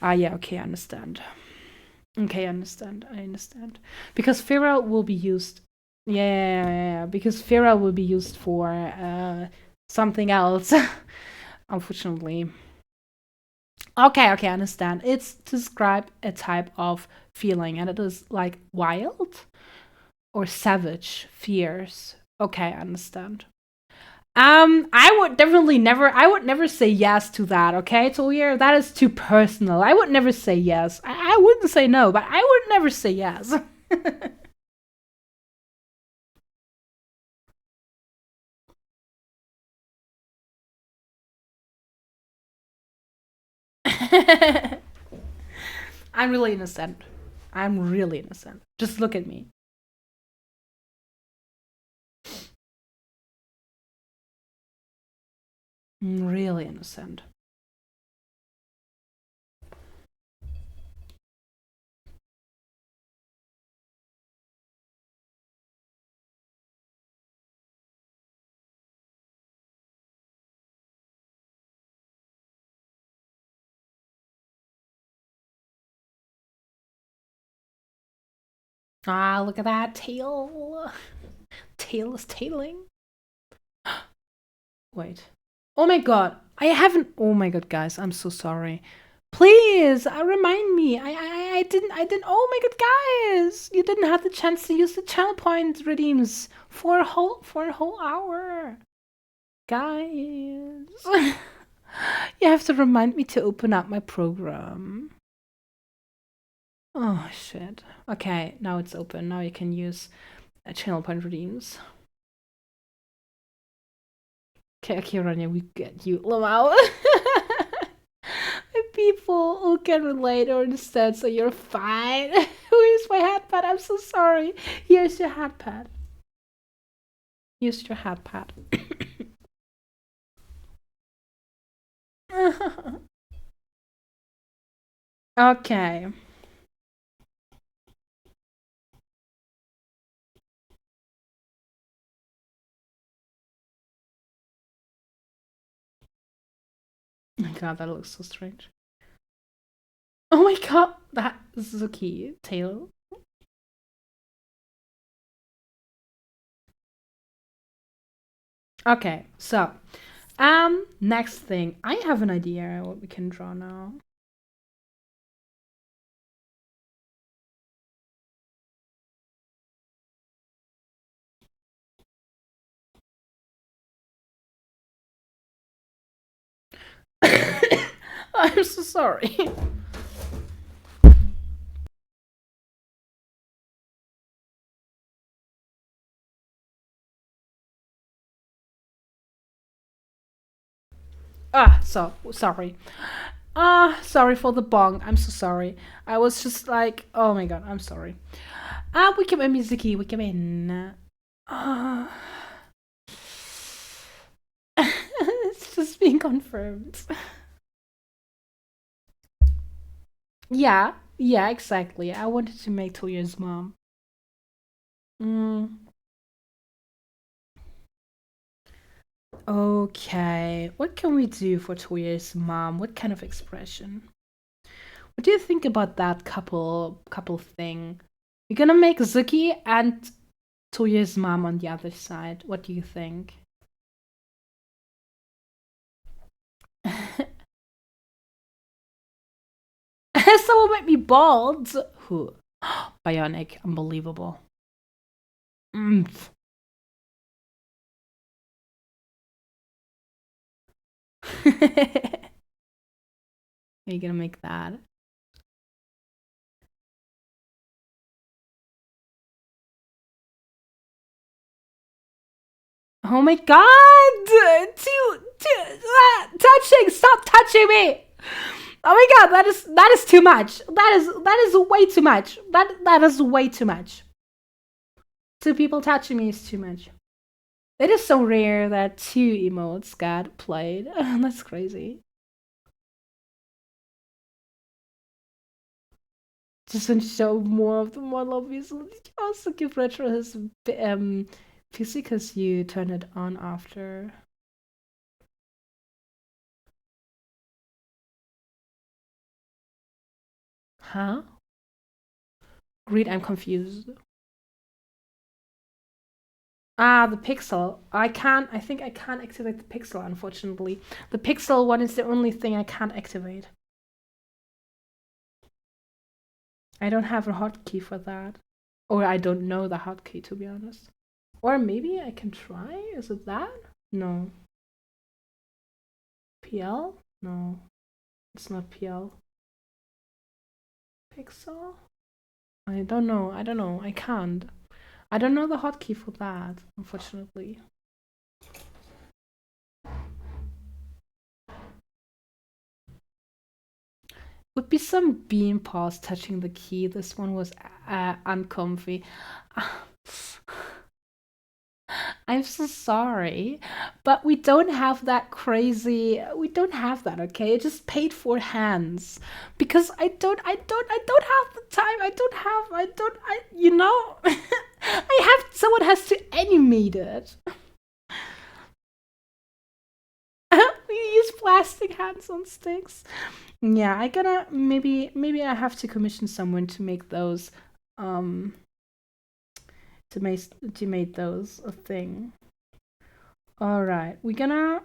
Ah, yeah, okay, I understand. Okay, I understand. Because feral will be used. Yeah, because feral will be used for something else. Unfortunately. Okay, I understand. It's to describe a type of feeling, and it is like wild or savage, fierce. Okay, I understand. I would definitely never. I would never say yes to that. Okay, so weird. That is too personal. I would never say yes. I wouldn't say no, but I would never say yes. I'm really innocent. I'm really innocent. Just look at me. I'm really innocent. Ah, look at that tail. Tail is tailing. Wait. Oh my god. I haven't. Oh my god, guys. I'm so sorry. Please, remind me. I didn't. Oh my god, guys. You didn't have the chance to use the channel point redeems for a whole hour. Guys. You have to remind me to open up my program. Oh shit. Okay, now it's open. Now you can use channel point redeems. Okay, Ronya, we get you. Lamau. People who can relate or understand, so you're fine. Where's my hat pad? I'm so sorry. Here's your hat pad. Use your hat pad. Okay. Oh my god, that looks so strange. Oh my god, that is a key tail. Okay, so next thing. I have an idea what we can draw now. I'm so sorry. So sorry. Sorry for the bong. I'm so sorry. I was just like, oh my god, I'm sorry. We come in, Mizuki. We come in. It's just being confirmed. Yeah, yeah, exactly. I wanted to make Toya's mom. Mm, okay, what can we do for Toya's mom? What kind of expression? What do you think about that couple thing? We're gonna make Zuki and Toya's mom on the other side. What do you think? Someone might be bald. Who? Bionic. Unbelievable. Mm. Are you gonna make that? Oh my god! Touching! Stop touching me! Oh my god, that is too much. That is way too much. That is way too much. Two people touching me is too much. It is so rare that two emotes got played. That's crazy. Just want to show more of the model, obviously. Did you also give Retro his PC because you turn it on after? Huh? Great, I'm confused. Ah, the pixel. I think I can't activate the pixel, unfortunately. The pixel one is the only thing I can't activate. I don't have a hotkey for that. Or I don't know the hotkey, to be honest. Or maybe I can try? Is it that? No. PL? No. It's not PL. Pixel? I don't know. I don't know. I can't. I don't know the hotkey for that, unfortunately. Would be some bean paws touching the key. This one was uncomfy. I'm so sorry, but we don't have that crazy. We don't have that. Okay, I just paid for hands because I don't have the time. You know, I have. Someone has to animate it. We use plastic hands on sticks. Yeah, I gotta maybe I have to commission someone to make those um to make those a thing. All right, we're gonna.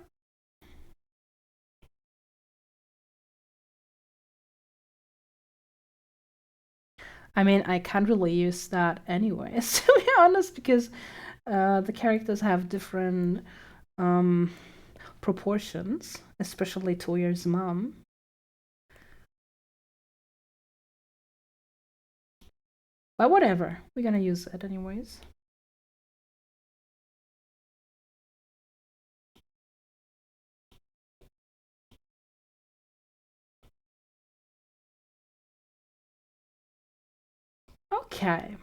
I mean, I can't really use that anyways, to be honest, because the characters have different um proportions, especially Toya's mom. But whatever, we're gonna use it anyways. Okay.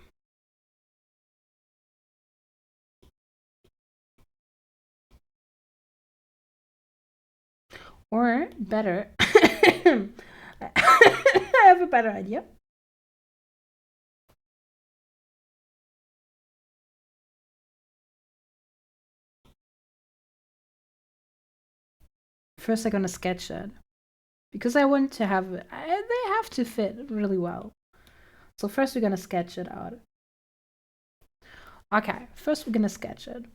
Or better, I have a better idea. First, I'm gonna sketch it because I want to have they have to fit really well. So first, we're gonna sketch it out. Okay, first we're gonna sketch it,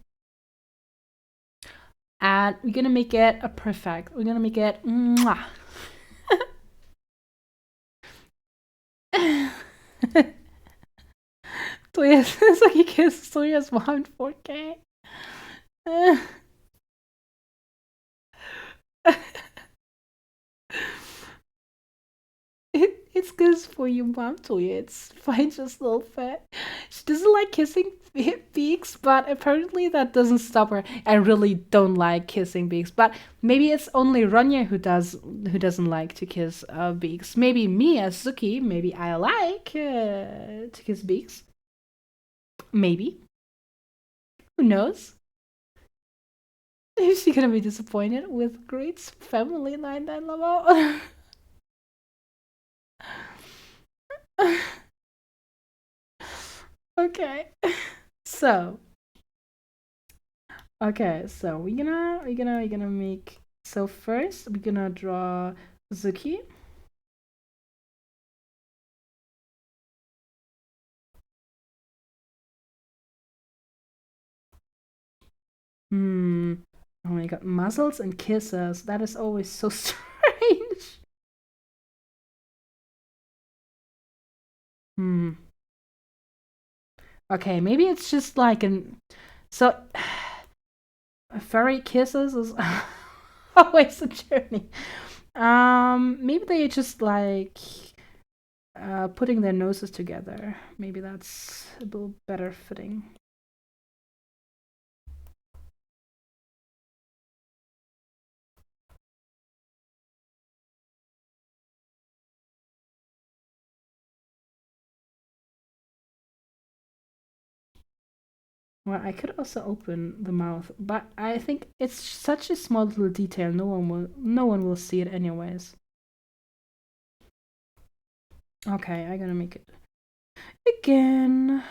and we're gonna make it a perfect. We're gonna make it. Mwah. Toya's it's like you kiss Toya's mom in 4K. It's good for your mom, Toya. It's fine, just a little fat. She doesn't like kissing beaks, but apparently that doesn't stop her. I really don't like kissing beaks, but maybe it's only Ronya who doesn't like to kiss beaks. Maybe me as Suki, maybe I like to kiss beaks. Maybe. Who knows? Is she gonna be disappointed with Great's family 99 level? Okay. So, okay, so we're gonna make, so first we're gonna draw Zuki. Hmm. Oh my god, muzzles and kisses. That is always so strange. Hmm. Okay, maybe it's just like an, so furry kisses is always a journey. Maybe they just like putting their noses together. Maybe that's a little better fitting. Well, I could also open the mouth, but I think it's such a small little detail. No one will see it anyways. Okay, I'm gonna make it again.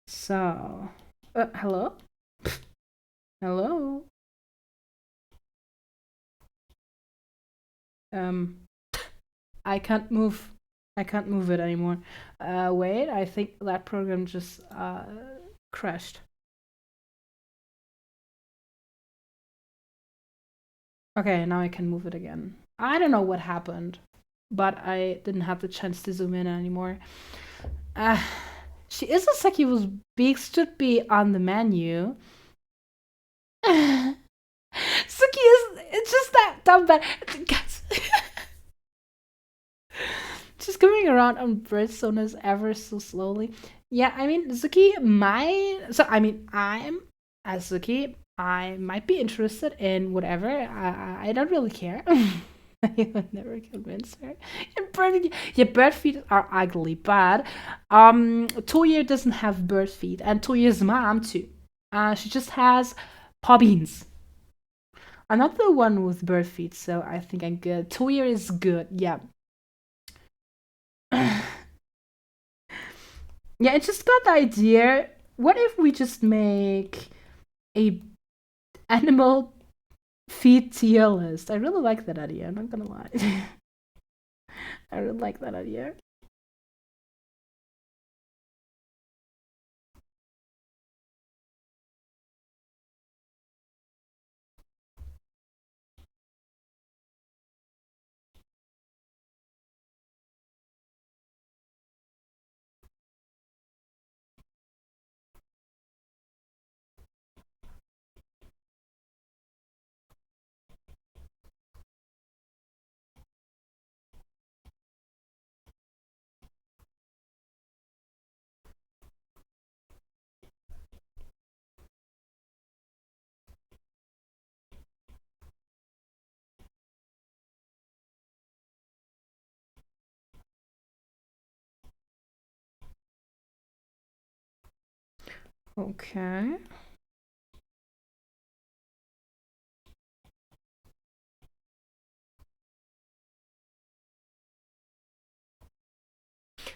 So, hello, hello. Um, I can't move. I can't move it anymore. Wait, I think that program just crashed. Okay, now I can move it again. I don't know what happened, but I didn't have the chance to zoom in anymore. Uh, she is a succubus beak should be on the menu. Suki is, it's just that dumb bad. She's coming around on birdsoners ever so slowly. Yeah, I mean Zuki might, so I mean I'm as Zuki, I might be interested in whatever. I don't really care. I would never convince her. Your bird feet are ugly, but Toya doesn't have bird feet, and Toya's mom too. She just has paw beans. I'm not the one with bird feet, so I think I'm good. Toya is good, yeah. Yeah, I just got the idea. What if we just make a animal feet tier list? I really like that idea. I'm not gonna lie. I really like that idea. Okay.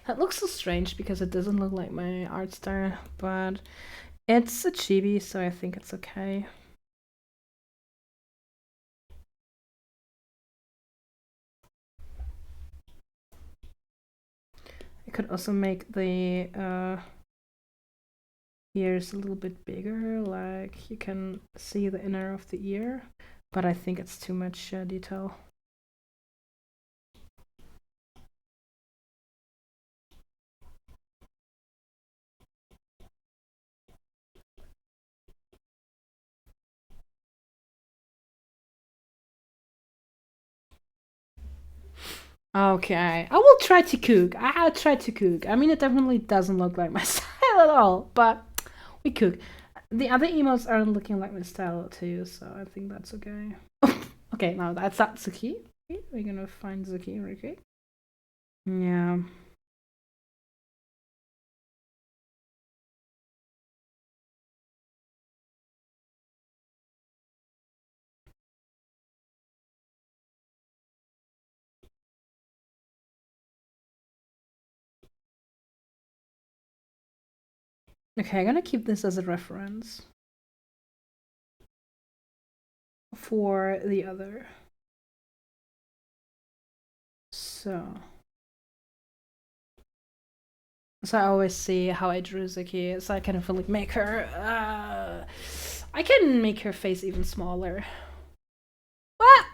That looks so strange because it doesn't look like my art style, but it's a chibi, so I think it's okay. I could also make the ears a little bit bigger, like you can see the inner of the ear, but I think it's too much detail. Okay, I will try to cook. I'll try to cook. I mean, it definitely doesn't look like my style at all, but we cook. The other emotes aren't looking like my style too, so I think that's okay. Okay, now that's Satsuki. We're gonna find Zuki real quick. Yeah. Okay, I'm gonna keep this as a reference for the other. So I always see how I drew Succy, so I kind of like make her. I can make her face even smaller. What?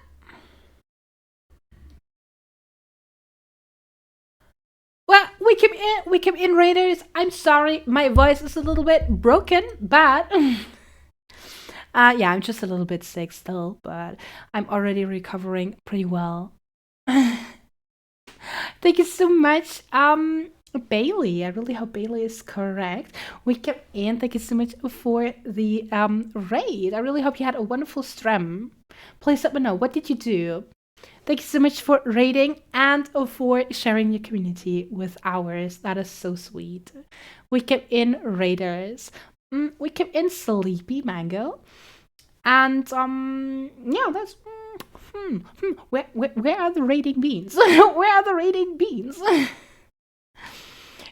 Well, we came in, Raiders. I'm sorry, my voice is a little bit broken, but yeah, I'm just a little bit sick still, but I'm already recovering pretty well. Thank you so much, Bailey. I really hope Bailey is correct. We came in. Thank you so much for the raid. I really hope you had a wonderful stream. Please let me know, what did you do? Thank you so much for rating and for sharing your community with ours. That is so sweet. We kept in Raiders. We kept in Sleepy Mango. And yeah, that's where are the rating beans? Where are the rating beans?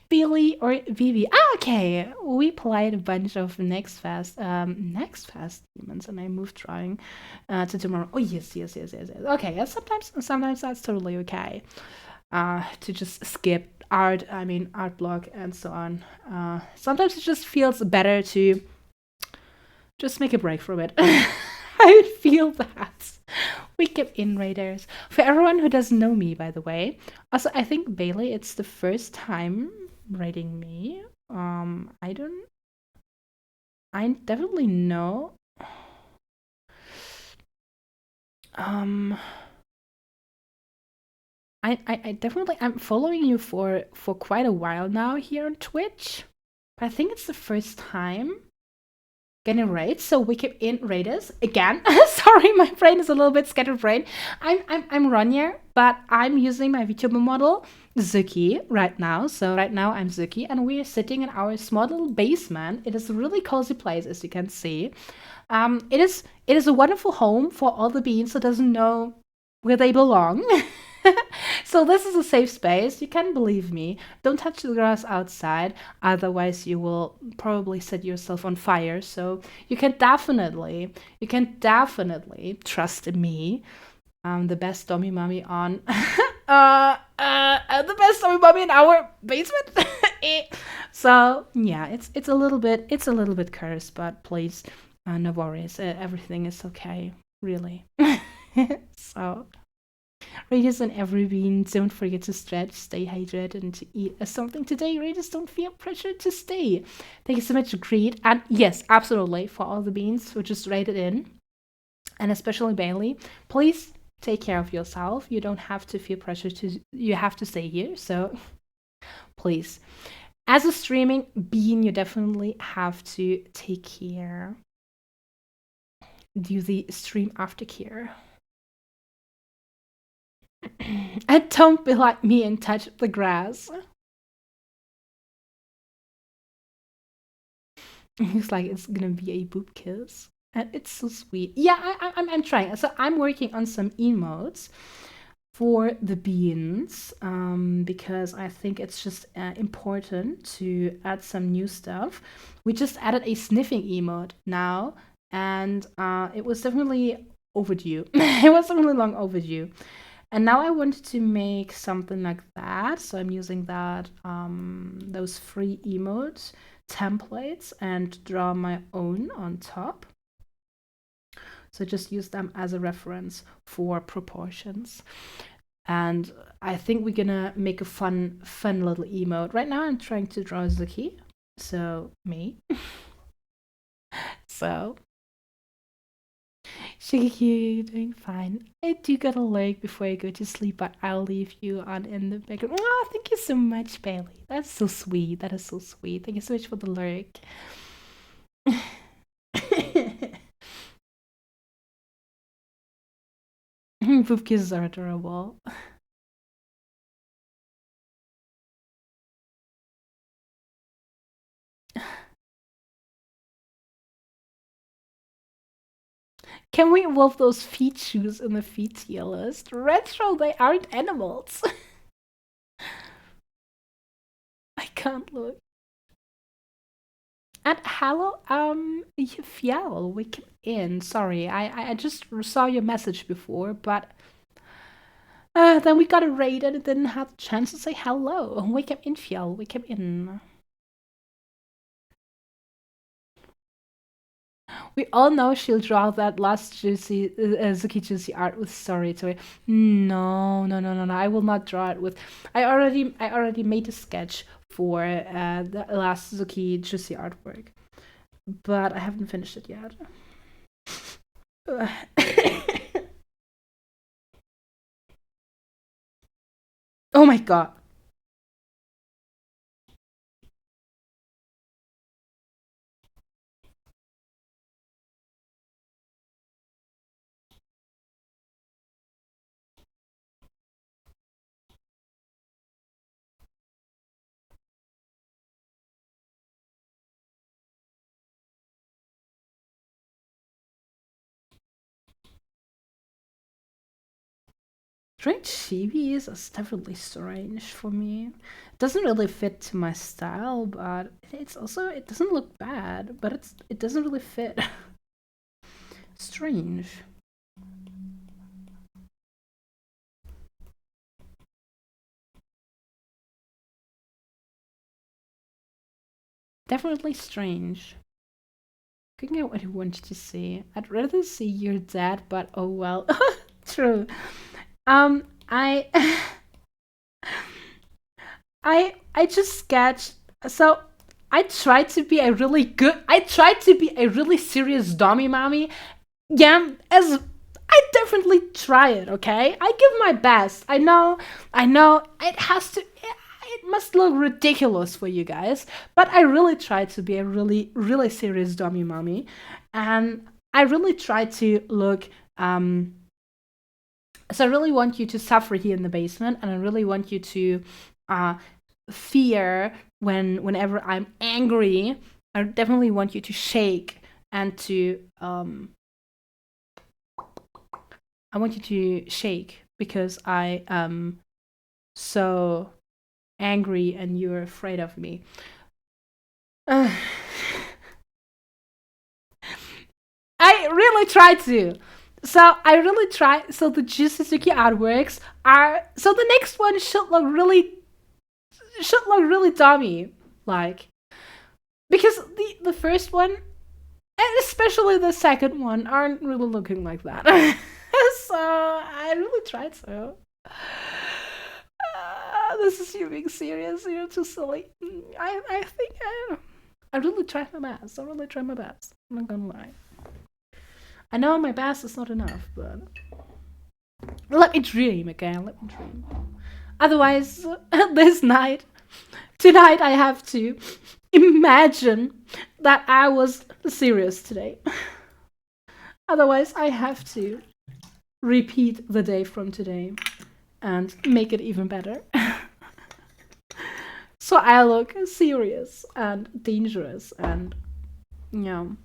Billy or Vivi. Ah, okay. We played a bunch of Next Fast demons, and I moved drawing to tomorrow. Oh yes. Okay, yeah, sometimes that's totally okay. To just skip art block and so on. Sometimes it just feels better to just make a break from it. I would feel that. We keep in Raiders. For everyone who doesn't know me, by the way, also I think Bailey, it's the first time rating me. I definitely know. Um, I definitely I'm following you for quite a while now here on Twitch. But I think it's the first time getting raids, so we keep in raiders again. Sorry, my brain is a little bit scattered brain. I'm Ronyar, but I'm using my VTuber model Succy right now. So right now I'm Succy, and we are sitting in our small little basement. It is a really cozy place, as you can see. It is a wonderful home for all the beans that doesn't know where they belong. So this is a safe space. You can believe me. Don't touch the grass outside, otherwise you will probably set yourself on fire. So you can definitely trust me. The best dummy mommy on the best dummy mommy in our basement. So yeah, it's a little bit cursed, but please, no worries. Everything is okay, really. So Raiders on every bean. Don't forget to stretch, stay hydrated, and to eat something today. Raiders, don't feel pressure to stay. Thank you so much, Greed. And yes, absolutely, for all the beans who just raided in, and especially Bailey, please take care of yourself. You don't have to feel pressure to, you have to stay here. So please. As a streaming bean, you definitely have to take care. Do the stream aftercare. And don't be like me and touch the grass. He's like, it's gonna be a boob kiss. And it's so sweet. Yeah, I'm trying. So I'm working on some emotes for the beans because I think it's just important to add some new stuff. We just added a sniffing emote now, and it was definitely overdue. It was definitely long overdue. And now I wanted to make something like that. So I'm using that those free emote templates and draw my own on top. So just use them as a reference for proportions. And I think we're gonna make a fun little emote. Right now I'm trying to draw Succy. So me. So Shiki, you're doing fine. I do gotta lurk before I go to sleep, but I'll leave you on in the background. Oh, thank you so much, Bailey. That's so sweet. That is so sweet. Thank you so much for the lurk. Boob kisses are adorable. Can we involve those feet shoes in the feet tier list? Retro, they aren't animals. I can't look. And hello, Fiel, welcome in. Sorry, I just saw your message before, but then we got a raid and it didn't have a chance to say hello. Welcome in, Fiel, welcome in. We all know she'll draw that last juicy, Zuki juicy art with story to it. No, no, no, no, no. I will not draw it with. I already made a sketch for the last Zuki juicy artwork, but I haven't finished it yet. Oh my god. Strange chibis is definitely strange for me. It doesn't really fit to my style, but it's also it doesn't look bad, but it doesn't really fit. Strange. Definitely strange. Looking at what I wanted to see. I'd rather see your dad, but oh well. True. I I just sketched. So I tried to be a really serious dummy mommy. Yeah, as I definitely try it, okay? I give my best. I know it has to it must look ridiculous for you guys, but I really try to be a really serious dummy mommy. And I really try to look so I really want you to suffer here in the basement, and I really want you to uh, fear whenever I'm angry. I definitely want you to shake and to I want you to shake because I am so angry and you're afraid of me. I really try to. So I really try. So the Suzuki artworks are. So the next one should look really dummy, like because the first one and especially the second one aren't really looking like that. So I really tried to. This is you being serious. You're too silly. I think I really tried my best. I really tried my best. I'm not gonna lie. I know my best is not enough, but let me dream again. Let me dream. Otherwise, this night, tonight, I have to imagine that I was serious today. Otherwise, I have to repeat the day from today and make it even better. So I look serious and dangerous and, you know.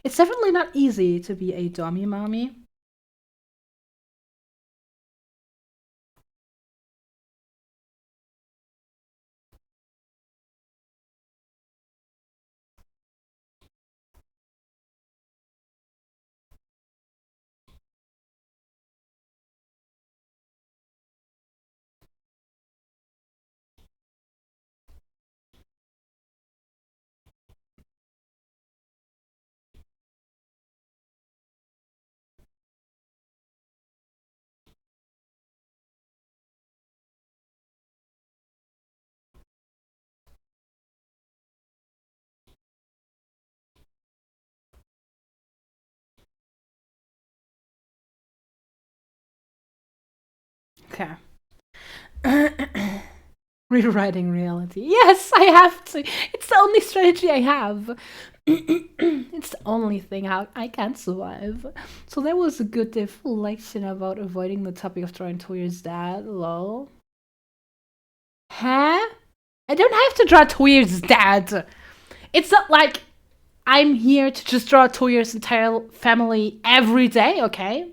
It's definitely not easy to be a dummy mommy. Okay. Rewriting reality. Yes, I have to. It's the only strategy I have. It's the only thing how I can survive. So that was a good deflection about avoiding the topic of drawing Toyer's dad. Lol. Huh? I don't have to draw Toyer's dad. It's not like I'm here to just draw Toya's entire family every day, okay?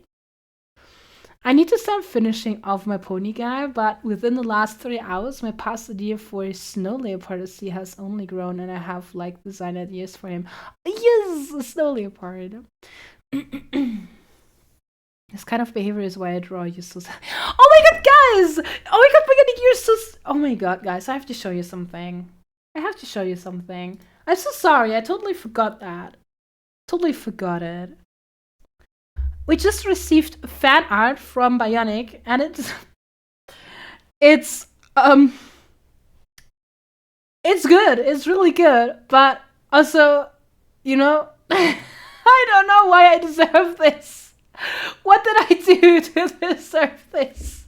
I need to start finishing off my pony guy, but within the last 3 hours, my past idea for a snow leopard has only grown, and I have like design ideas for him. Yes, a snow leopard. This kind of behavior is why I draw you so. Oh my god, guys! Oh my god, you're so. Oh my god, guys! I have to show you something. I have to show you something. I'm so sorry. I totally forgot that. Totally forgot it. We just received fan art from Bionic, and it's it's good. It's really good, but also, you know, I don't know why I deserve this. What did I do to deserve this?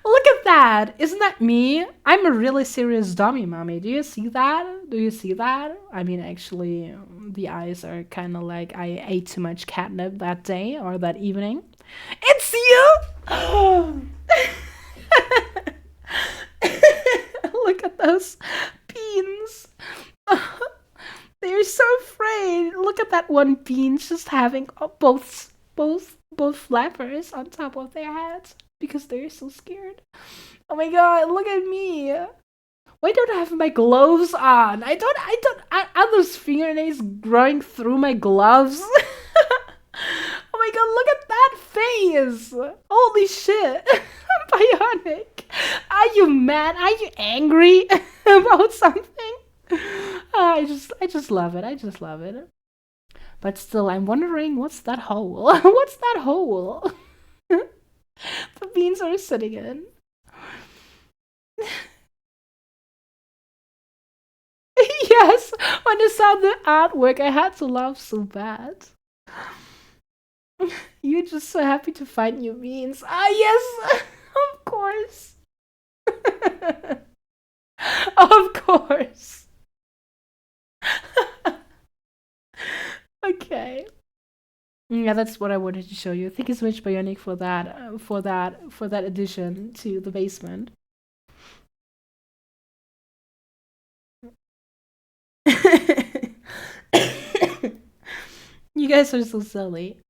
Look at that. Isn't that me? I'm a really serious dummy, mommy. Do you see that? Do you see that? I mean, actually, the eyes are kind of like I ate too much catnip that day or that evening. It's you! Look at those beans. They're so afraid. Look at that one bean just having both flappers on top of their heads because they're so scared. Oh my god, look at me. Why don't I have my gloves on? Are those fingernails growing through my gloves? Oh my god, look at that face. Holy shit. Bionic. Are you mad? Are you angry about something? I just love it. I just love it. But still, I'm wondering, what's that hole? What's that hole? The beans are sitting in. Yes, when I saw the artwork, I had to laugh so bad. You're just so happy to find new beans. Ah, yes, of course. Of course. Okay. Yeah, that's what I wanted to show you. Thank you so much, Bionic, for that addition to the basement. You guys are so silly.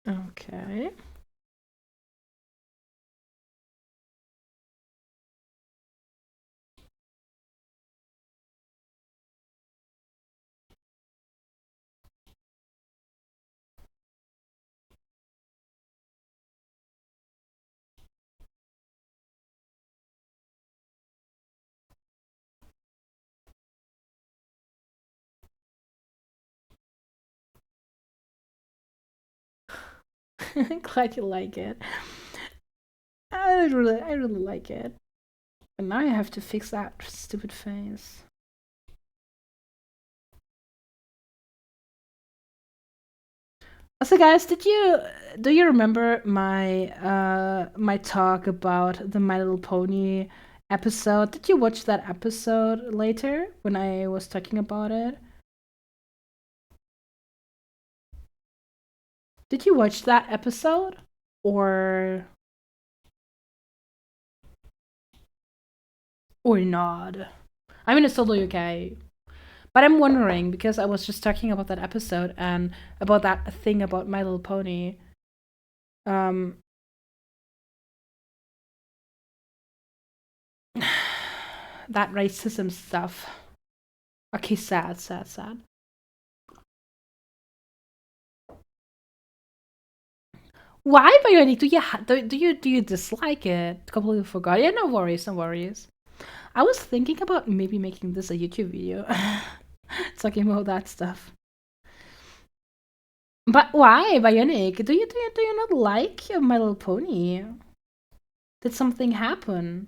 Okay. Glad you like it. I really like it. And now I have to fix that stupid face. Also, guys, do you remember my talk about the My Little Pony episode? Did you watch that episode later when I was talking about it? Did you watch that episode or not? I mean, it's totally okay. But I'm wondering because I was just talking about that episode and about that thing about My Little Pony. Um, that racism stuff. Okay, sad. Why, Bionic? Do you dislike it? Completely forgot. Yeah, no worries, no worries. I was thinking about maybe making this a YouTube video, talking about that stuff. But why, Bionic? Do you not like your My Little Pony? Did something happen?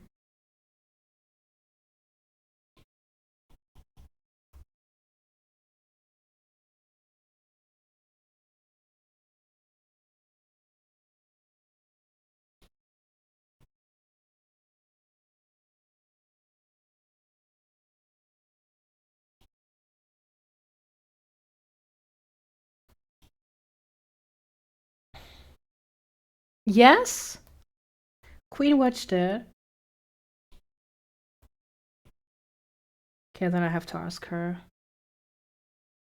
Yes? Queen watched it. Okay, then I have to ask her.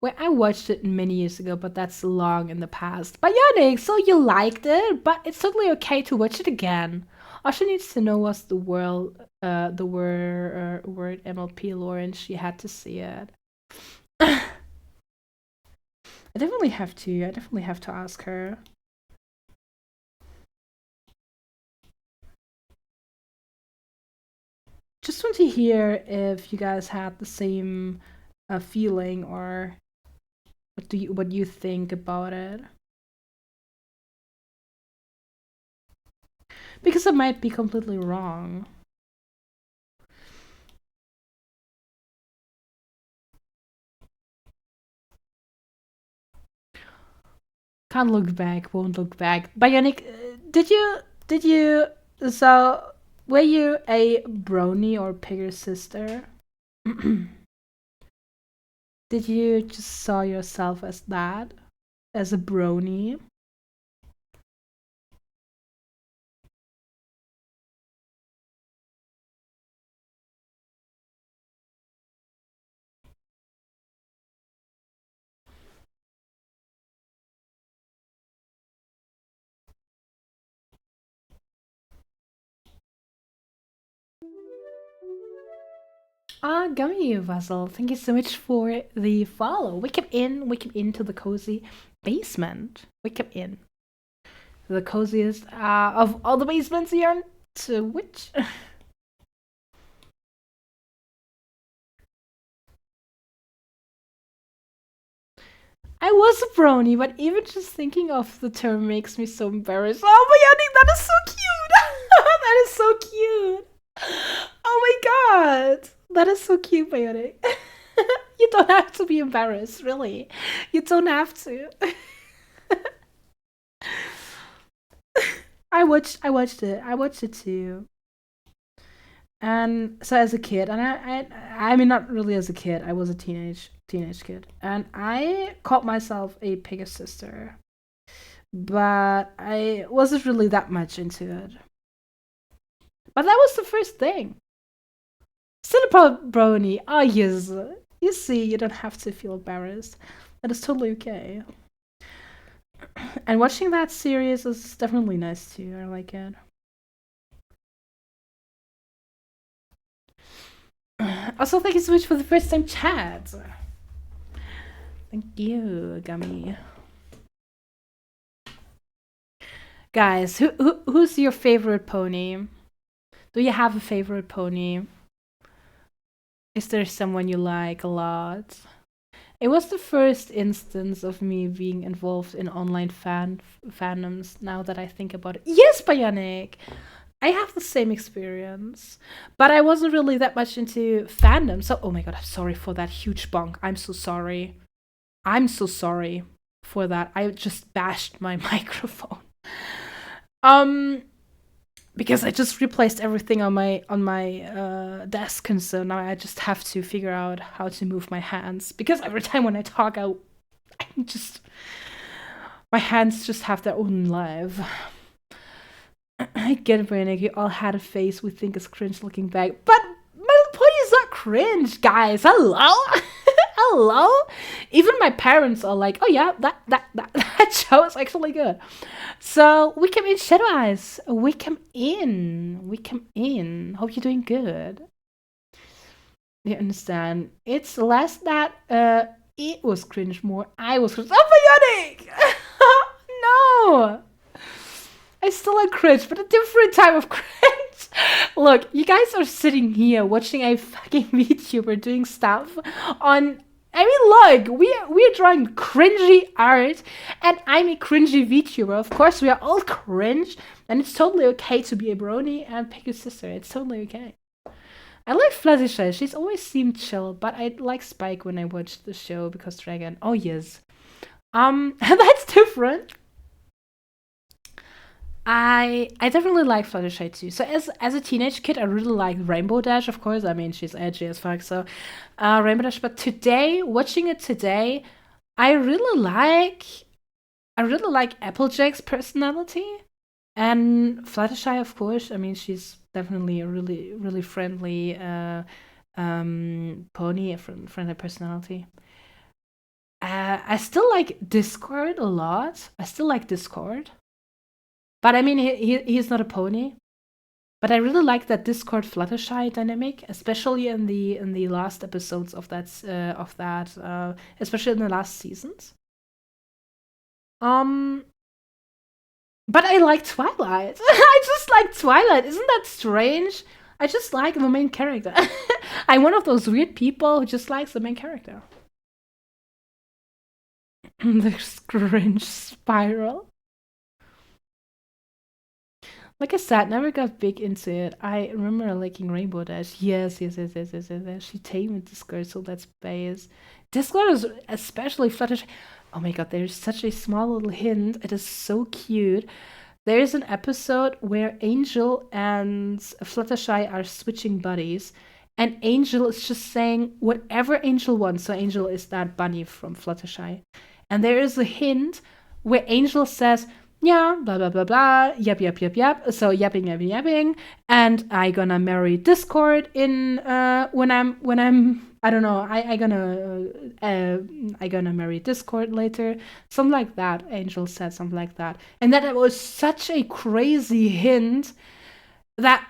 Well, I watched it many years ago, but that's long in the past. Bionic, so you liked it, but it's totally okay to watch it again. All she needs to know was the word MLP lore, and she had to see it. I definitely have to. I definitely have to ask her. Just want to hear if you guys had the same feeling, or what you think about it. Because I might be completely wrong. Can't look back, won't look back. Bionic, did you so were you a brony or bigger sister? Did you just saw yourself as that? As a brony? Ah, Gummy Vessel, thank you so much for the follow. We came into the cozy basement. We came in. The coziest of all the basements here on Twitch. I was a brony, but even just thinking of the term makes me so embarrassed. Oh my god, that is so cute! That is so cute! Oh my god! That is so cute, Bionic. You don't have to be embarrassed, really. You don't have to. I watched it too. And so as a kid, and I mean not really as a kid, I was a teenage kid, and I called myself a Pegasus sister, but I wasn't really that much into it. But that was the first thing. Cinnamon brony. Oh yes, you see, you don't have to feel embarrassed. That is totally okay. And watching that series is definitely nice too. I like it. Also, thank you so much for the first time chat. Thank you, Gummy. Guys, who's your favorite pony? Do you have a favorite pony? Is there someone you like a lot? It was the first instance of me being involved in online fandoms. Now that I think about it, yes, Bionic. I have the same experience, but I wasn't really that much into fandom. So, oh my god, I'm sorry for that huge bonk. I'm so sorry. I'm so sorry for that. I just bashed my microphone. Um, because I just replaced everything on my desk, and so now I just have to figure out how to move my hands. Because every time when I talk, I'm just my hands just have their own life. I get it, Brannick. You all had a face we think is cringe looking back, but My Little Pony is not cringe, guys. Hello. Hello. Even my parents are like, oh yeah, that show is actually good. So we came in, Shadow Eyes. We came in. We came in. Hope you're doing good. You understand? It's less that it was cringe, more I was cringe. Oh my god! No. I still like cringe, but a different type of cringe. Look, you guys are sitting here watching a fucking VTuber doing stuff on I mean, look, we're drawing cringy art, and I'm a cringy VTuber. Of course, we are all cringe, and it's totally okay to be a brony and pick your sister. It's totally okay. I like Fluttershy. She's always seemed chill, but I like Spike when I watched the show because Dragon. Oh yes, that's different. I definitely like Fluttershy too. So as a teenage kid, I really liked Rainbow Dash. Of course, I mean she's edgy as fuck. So Rainbow Dash. But today, watching it today, I really like Applejack's personality and Fluttershy. Of course, I mean she's definitely a really friendly pony, a friendly personality. I still like Discord a lot. I still like Discord. But I mean, he's not a pony. But I really like that Discord Fluttershy dynamic, especially in the last episodes of especially in the last seasons. But I like Twilight. I just like Twilight. Isn't that strange? I just like the main character. I'm one of those weird people who just likes the main character. The cringe spiral. Like I said, never got big into it. I remember liking Rainbow Dash. Yes. She tamed Discord, so that's base. Discord is especially Fluttershy. Oh my god, there's such a small little hint. It is so cute. There's an episode where Angel and Fluttershy are switching buddies, and Angel is just saying whatever Angel wants. So Angel is that bunny from Fluttershy. And there is a hint where Angel says, yeah, blah blah blah blah, yep. So yapping, and I gonna marry Discord in when I'm I don't know, I gonna marry Discord later, something like that. Angel said something like that, and that was such a crazy hint that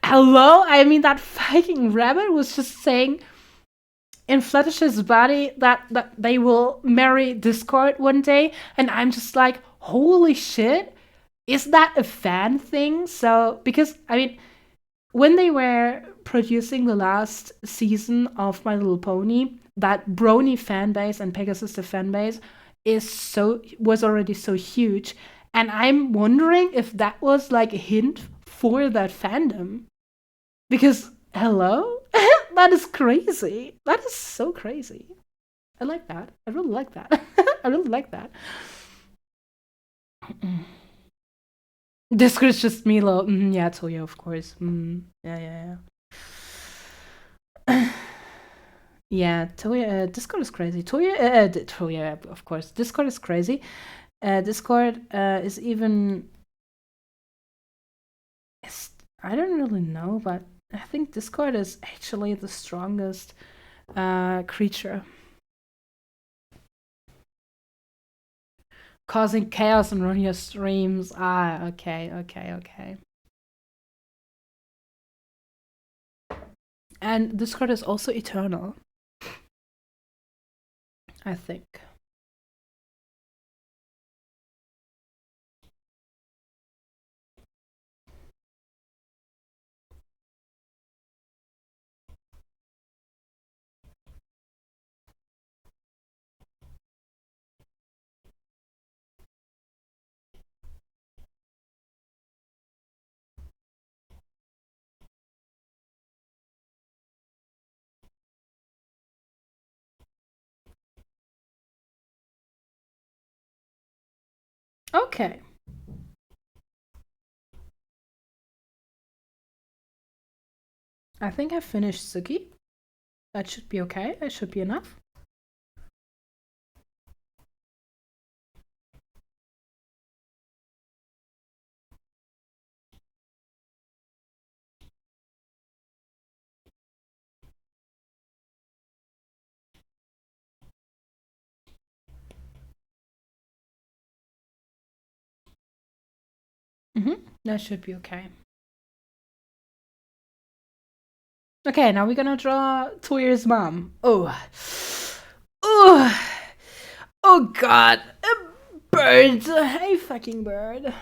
hello, I mean that fucking rabbit was just saying in Fluttershy's body that they will marry Discord one day, and I'm just like, holy shit, is that a fan thing? So because I mean, when they were producing the last season of My Little Pony, that Brony fan base and Pegasus the fan base was already so huge, and I'm wondering if that was like a hint for that fandom, because hello. That is crazy. That is so crazy. I like that. I really like that. I really like that. Discord is just Milo. Yeah, Toya, of course. Yeah. Yeah, Toya. Discord is crazy. Toya, of course. Discord is crazy. Discord is even. I don't really know, but I think Discord is actually the strongest creature. Causing chaos on Ronya streams. Okay. And Discord is also eternal, I think. Okay. I think I finished Suki. That should be okay. That should be enough. That should be okay. Okay, now we're gonna draw Toya's mom. Oh god, a bird, a fucking bird.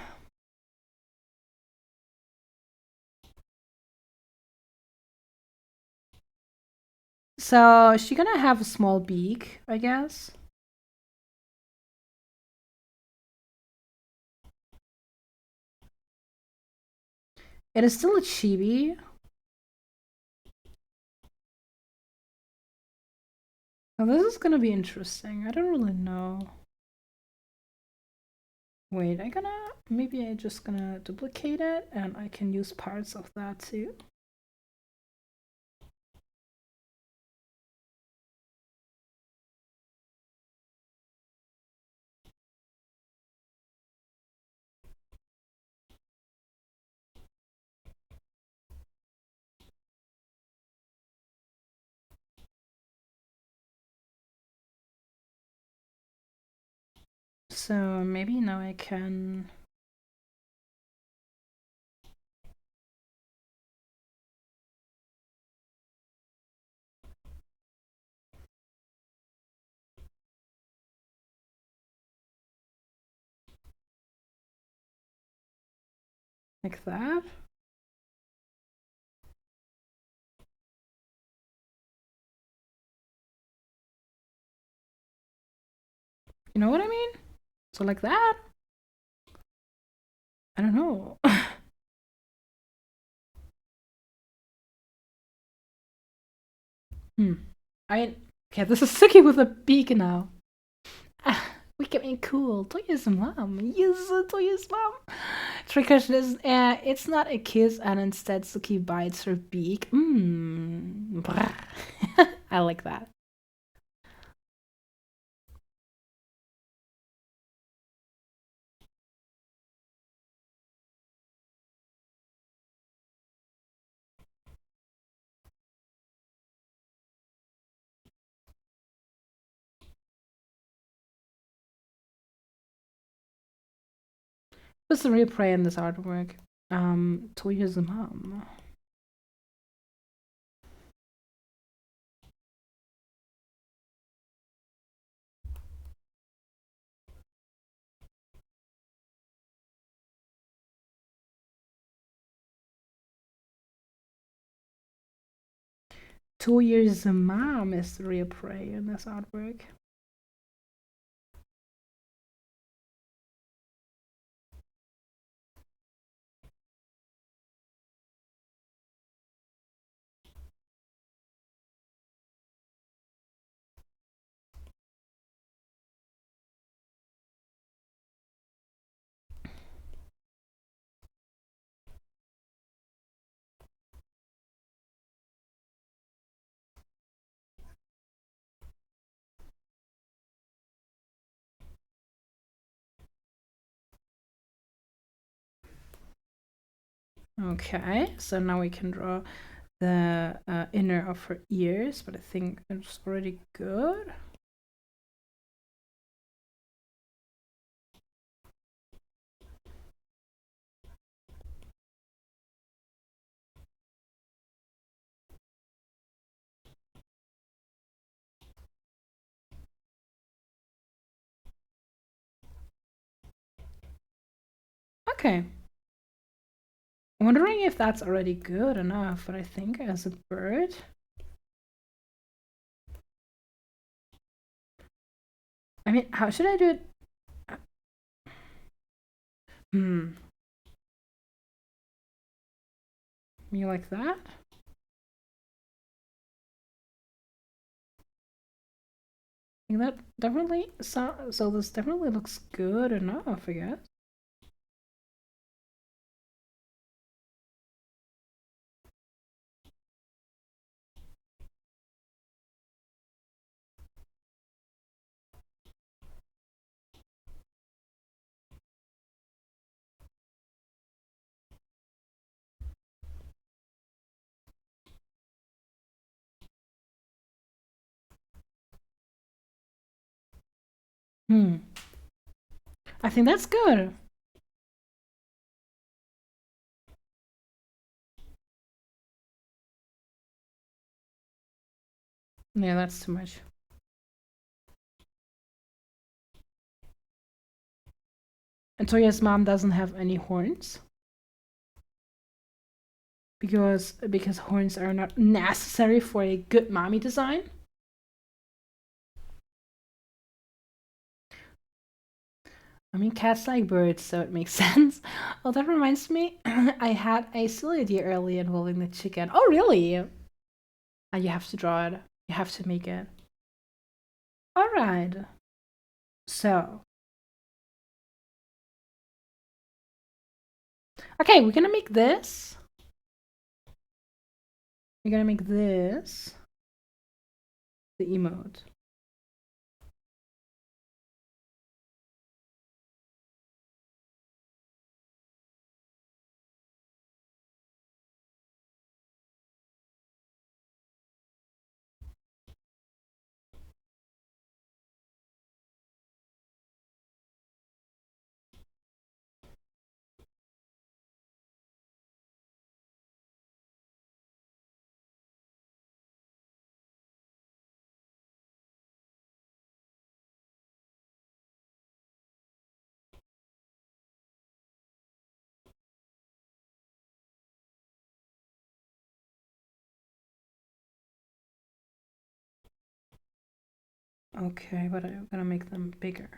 So she's gonna have a small beak, I guess. It is still a chibi. Now this is gonna be interesting. I don't really know. Wait, maybe I just gonna duplicate it and I can use parts of that too. So maybe now I can... like that. You know what I mean? So like that. I don't know. Okay, this is Suki with a beak now. We getting cool. Toya's mom. Yes, Toya's mom. Trick question is, it's not a kiss, and instead Suki bites her beak. I like that. What's the real prey in this artwork? Toya's mom. Toya's mom is the real prey in this artwork. Okay, so now we can draw the inner of her ears, but I think it's already good. Okay. I'm wondering if that's already good enough, but I think as a bird... I mean, how should I do it? You like that? I think that definitely... So this definitely looks good enough, I guess. I think that's good. Yeah, that's too much. And Toya's mom doesn't have any horns. because horns are not necessary for a good mommy design. I mean, cats like birds, so it makes sense. Oh, that reminds me, I had a silly idea earlier involving the chicken. Oh, really? You have to draw it. You have to make it. All right. So, okay, we're gonna make this. We're gonna make this the emote. Okay, but I'm gonna make them bigger.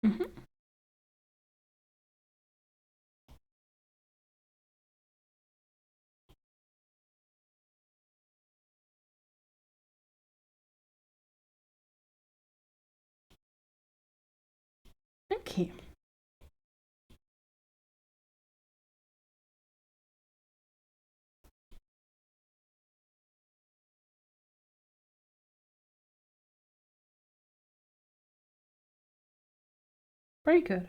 Mm-hmm. Okay. Very good.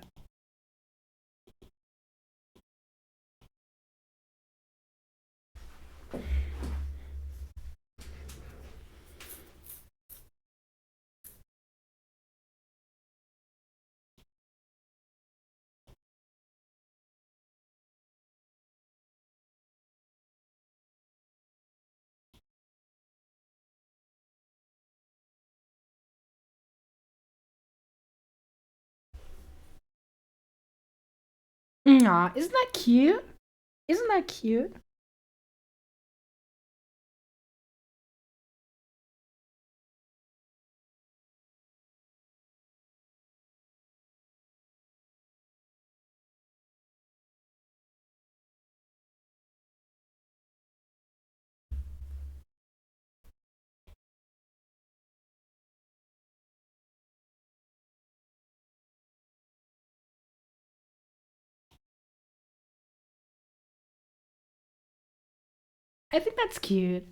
Aw, isn't that cute? Isn't that cute? I think that's cute.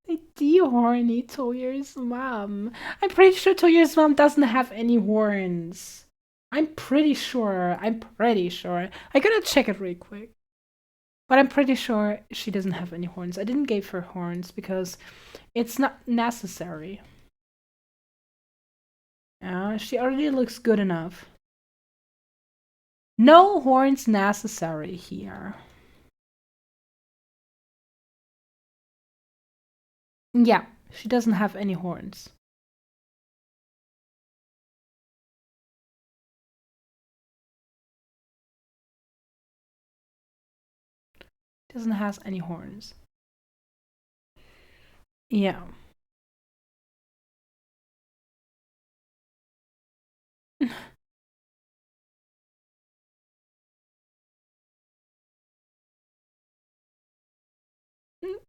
They dehorny Toyer's mom. I'm pretty sure Toyer's mom doesn't have any horns. I'm pretty sure. I'm pretty sure. I gotta check it real quick. But I'm pretty sure she doesn't have any horns. I didn't give her horns because it's not necessary. She already looks good enough. No horns necessary here. Yeah, she doesn't have any horns. Doesn't have any horns. Yeah.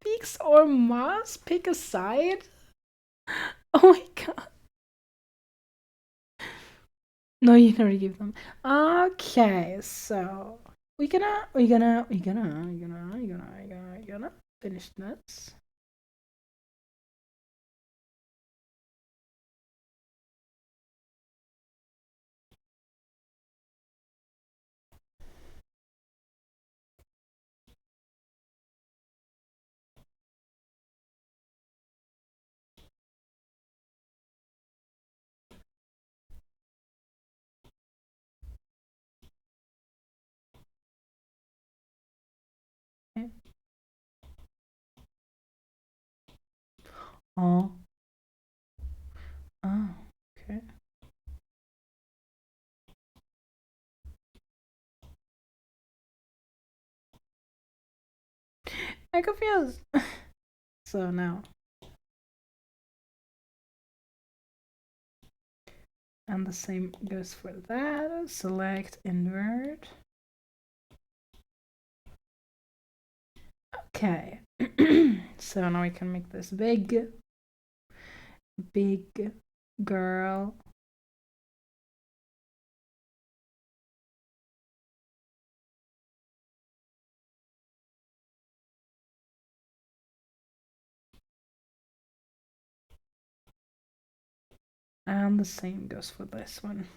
Beaks or moss? Pick a side? Oh my god. No, you can already give them. Okay, so we gonna finish this. Oh. Oh. Okay. I'm confused. So now. And the same goes for that. Select invert. Okay. So now we can make this big girl. And the same goes for this one.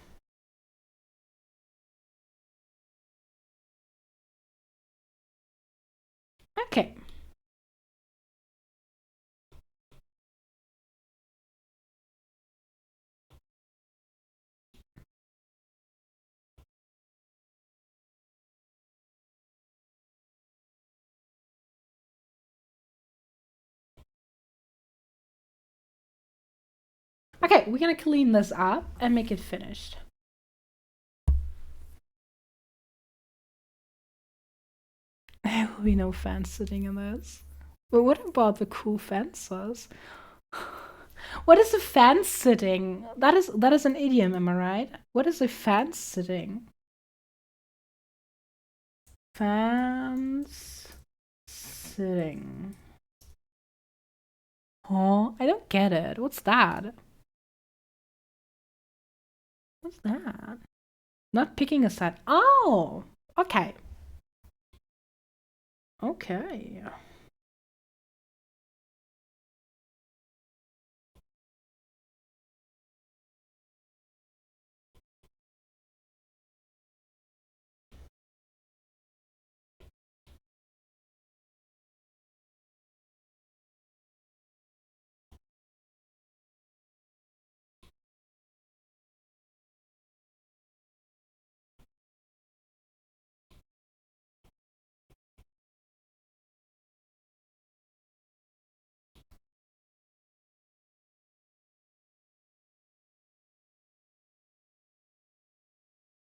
Okay. Okay, we're gonna clean this up and make it finished. There will be no fans sitting in this. But what about the cool fences? What is a fence sitting? That is an idiom, am I right? What is a fence sitting? Fence sitting. Oh, I don't get it. What's that? What's that? Not picking a side. Oh, okay. Okay.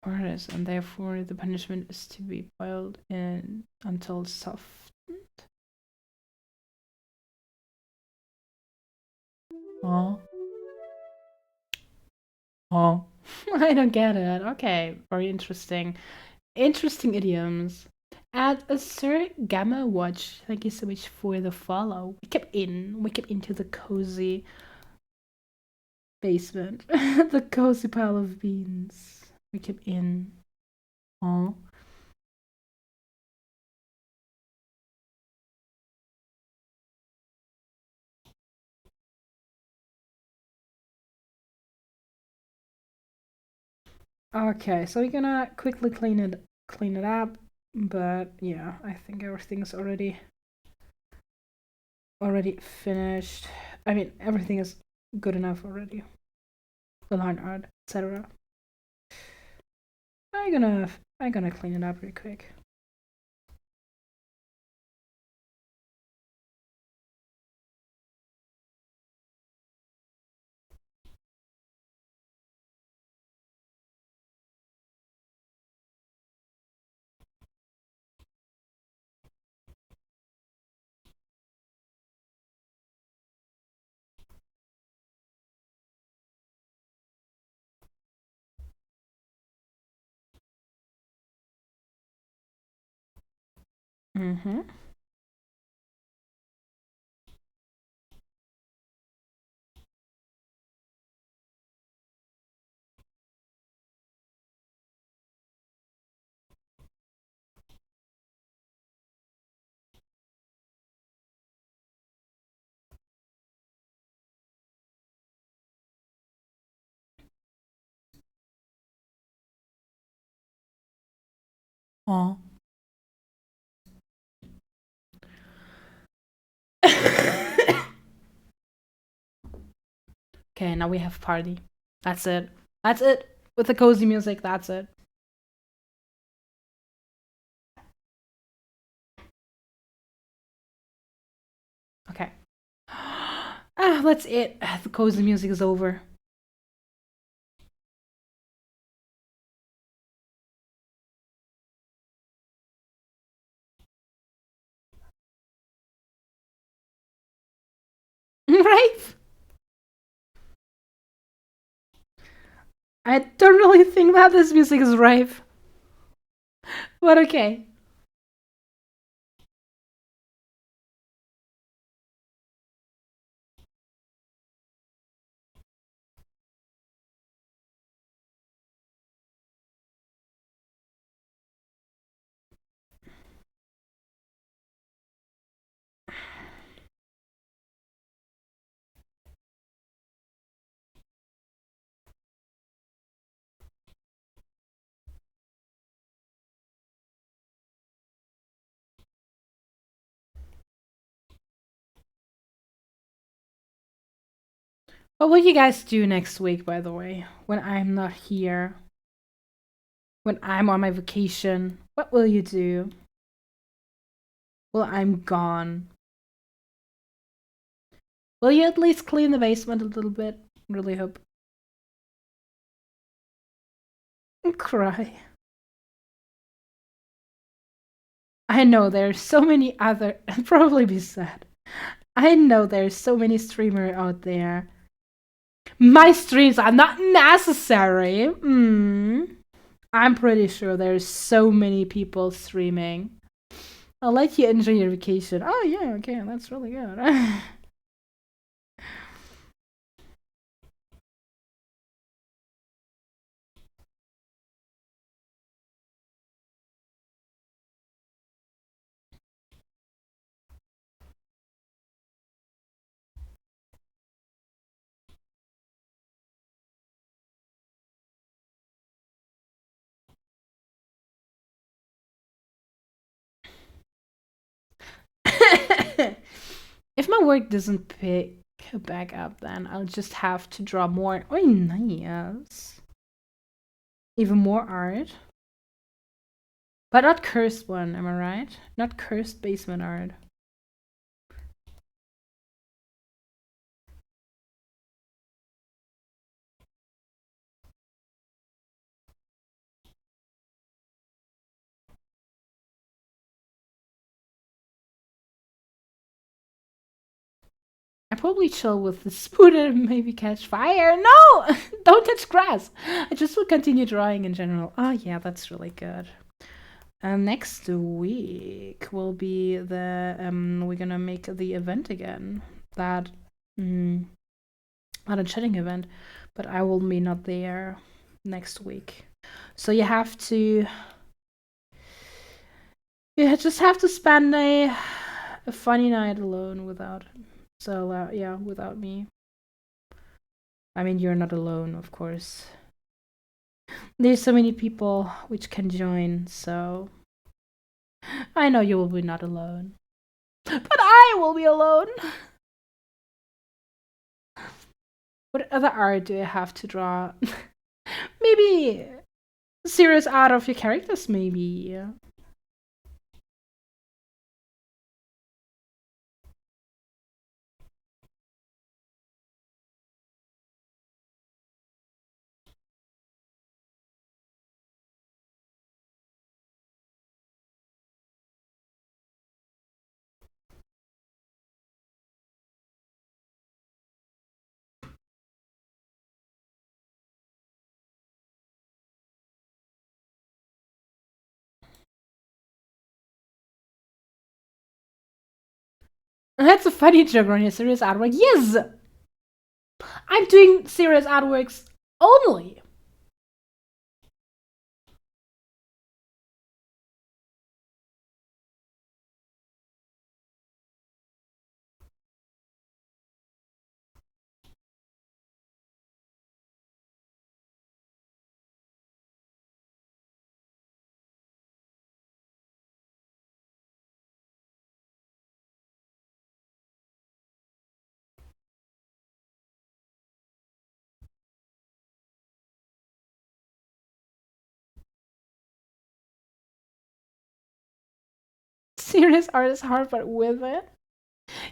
Artist, and therefore the punishment is to be boiled in until soft. Oh. Oh. I don't get it. Okay, very interesting. Interesting idioms. At a Sir Gamma Watch, thank you so much for the follow. We kept into the cozy basement. The cozy pile of beans. We kept in. Oh. Okay, so we're gonna quickly clean it up, but yeah, I think everything's already finished. I mean, everything is good enough already. The line art, etc. I'm gonna clean it up real quick. Mm-hmm. Oh. Okay, now we have party. That's it. That's it. With the cozy music, that's it. Okay. That's it. The cozy music is over. Right? I don't really think that this music is ripe. But okay. What will you guys do next week, by the way, when I'm not here? When I'm on my vacation? What will you do? Well, I'm gone. Will you at least clean the basement a little bit? Really hope. Cry. I know there's so many other. Probably be sad. I know there's so many streamers out there. My streams are not necessary. I'm pretty sure there's so many people streaming. I'll let you enjoy your vacation. Oh yeah, okay, that's really good. If my work doesn't pick back up, then I'll just have to draw more. Oh, nice. Even more art. But not cursed one, am I right? Not cursed basement art. I probably chill with the spoon and maybe catch fire. No! Don't touch grass! I just will continue drawing in general. Oh, yeah, that's really good. Next week will be the we're gonna make the event again. That not a chatting event, but I will be not there next week. So you just have to spend a funny night alone without. So yeah, without me. I mean, you're not alone, of course. There's so many people which can join, so I know you will be not alone. But I will be alone. What other art do I have to draw? Maybe serious art of your characters, maybe. That's a funny joke on your serious artwork. Yes! I'm doing serious artworks only. Serious art is hard, but with it.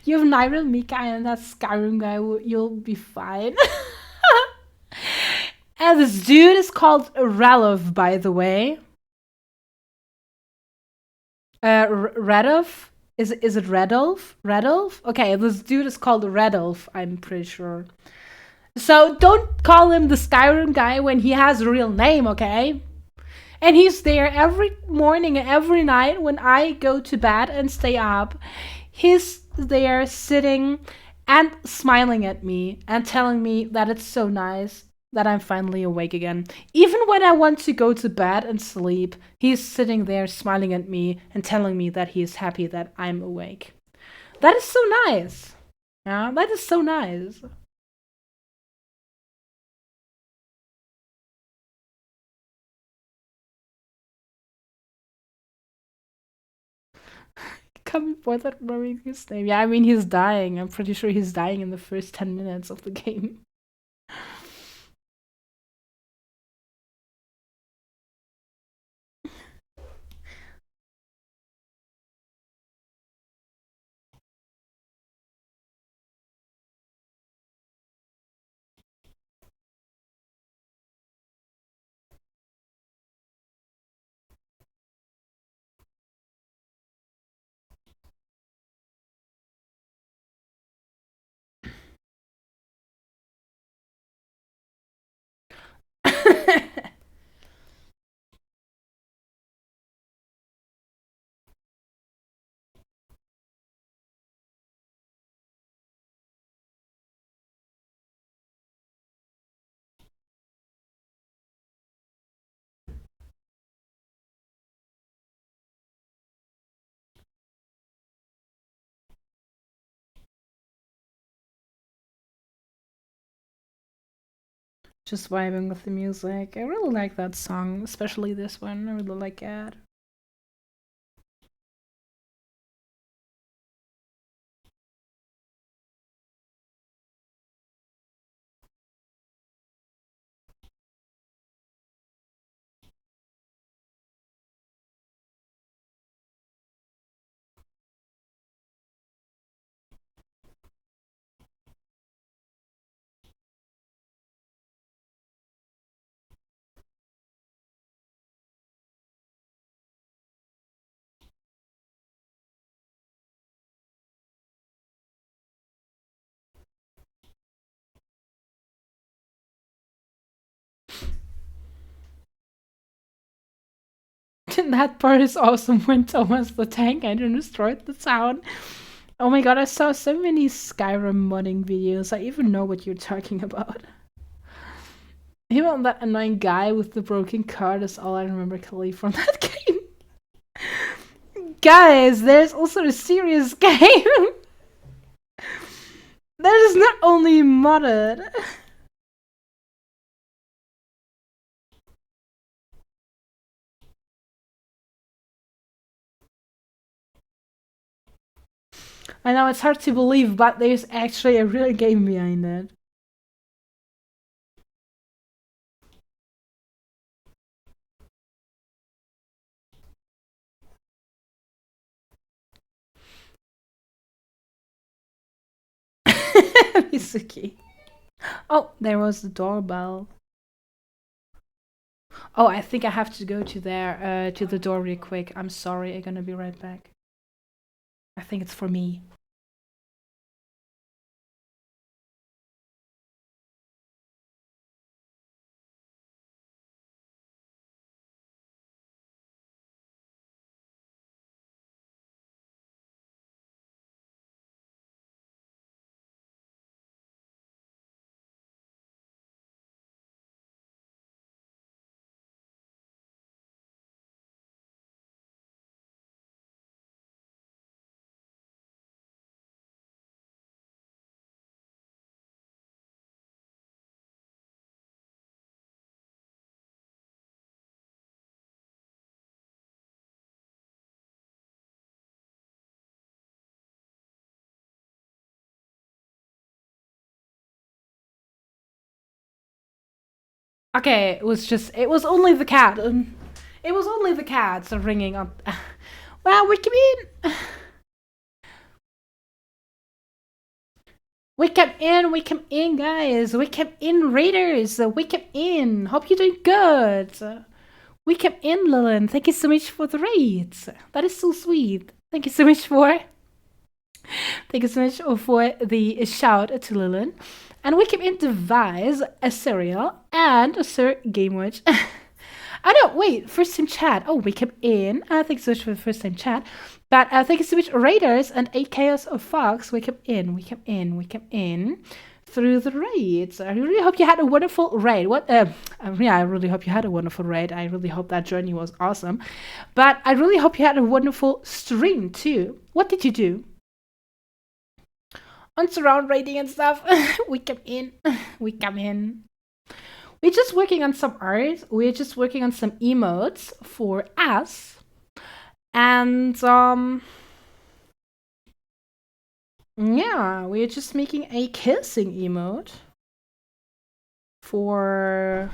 You have Nyril, Mika, and that Skyrim guy. You'll be fine. And this dude is called Ralov, by the way. Radolf? Is it Radolf? Radolf? Okay, this dude is called Radolf, I'm pretty sure. So don't call him the Skyrim guy when he has a real name, okay? And he's there every morning and every night when I go to bed and stay up. He's there sitting and smiling at me and telling me that it's so nice that I'm finally awake again. Even when I want to go to bed and sleep, he's sitting there smiling at me and telling me that he's happy that I'm awake. That is so nice. Yeah, that is so nice. Can't be bothered remembering his name. Yeah, I mean, he's dying. I'm pretty sure he's dying in the first 10 minutes of the game. Just vibing with the music. I really like that song, especially this one. I really like it. That part is awesome when Thomas the Tank Engine destroyed the town. Oh my god, I saw so many Skyrim modding videos. I even know what you're talking about. Even that annoying guy with the broken card is all I remember clearly from that game. Guys, there's also a serious game that is not only modded. I know it's hard to believe, but there's actually a real game behind it. Misuki. Oh, there was the doorbell. Oh, I think I have to go to the door real quick. I'm sorry, I'm gonna be right back. I think it's for me. Okay, it was only the cat. It was only the cats ringing up. Well, what do you mean? We come in, guys. We come in, Raiders. We come in. Hope you're doing good. We come in, Lillian. Thank you so much for the raids. That is so sweet. Thank you so much for the shout to Lillian. And we came in Devise, a Serial, and a Sir Gamewitch. Oh no, wait, first time chat. Oh, we came in. Thanks so much for the first time chat. But thank you so much, Raiders and 8 Chaos of Fox. We came in through the raids. I really hope you had a wonderful raid. Yeah, I really hope you had a wonderful raid. I really hope that journey was awesome. But I really hope you had a wonderful stream too. What did you do? On surround raiding and stuff. we come in. We're just working on some art. We're just working on some emotes for us. And yeah, we're just making a kissing emote for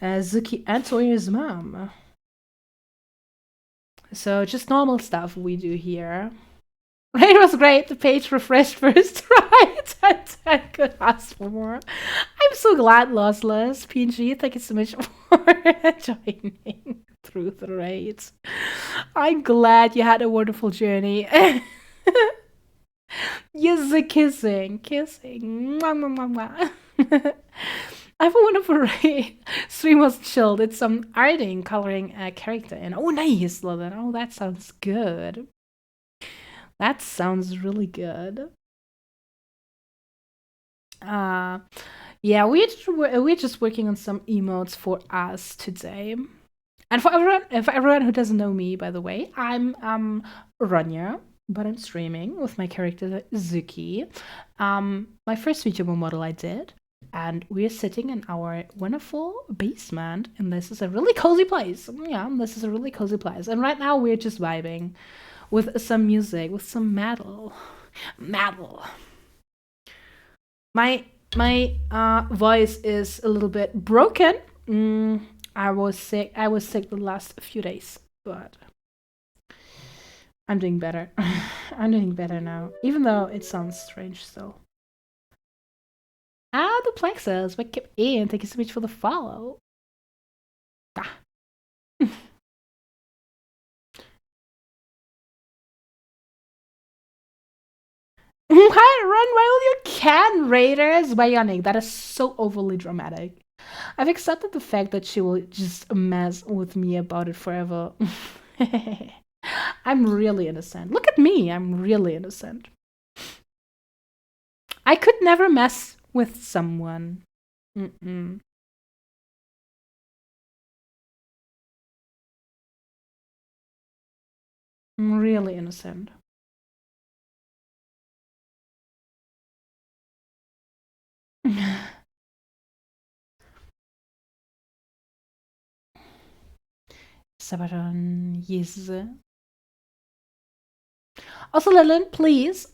Zuki and Toya's mom. So just normal stuff we do here. Right, it was great. The page refreshed first, right? I could ask for more. I'm so glad, Lossless. PNG, thank you so much for joining through the raids. I'm glad you had a wonderful journey. Yes, kissing. Mwah, mwah, mwah, mwah. I have a wonderful raid. Stream was chilled. It's some arting coloring a character in. Oh, nice, Logan. Oh, that sounds good. That sounds really good. Yeah, we're just working on some emotes for us today. And for everyone who doesn't know me, by the way, I'm Ronyar, but I'm streaming with my character Succy. My first VTuber model I did, and we're sitting in our wonderful basement, and this is a really cozy place. Yeah, this is a really cozy place. And right now we're just vibing with some music, with some metal. My voice is a little bit broken. I was sick the last few days, but I'm doing better. I'm doing better now, even though it sounds strange still. The Plexus, wake up in. Thank you so much for the follow. Run while you can, Raiders! Bionic, that is so overly dramatic. I've accepted the fact that she will just mess with me about it forever. I'm really innocent. Look at me, I'm really innocent. I could never mess with someone. I'm really innocent. Sabaton, yes. Also, Lillian, please,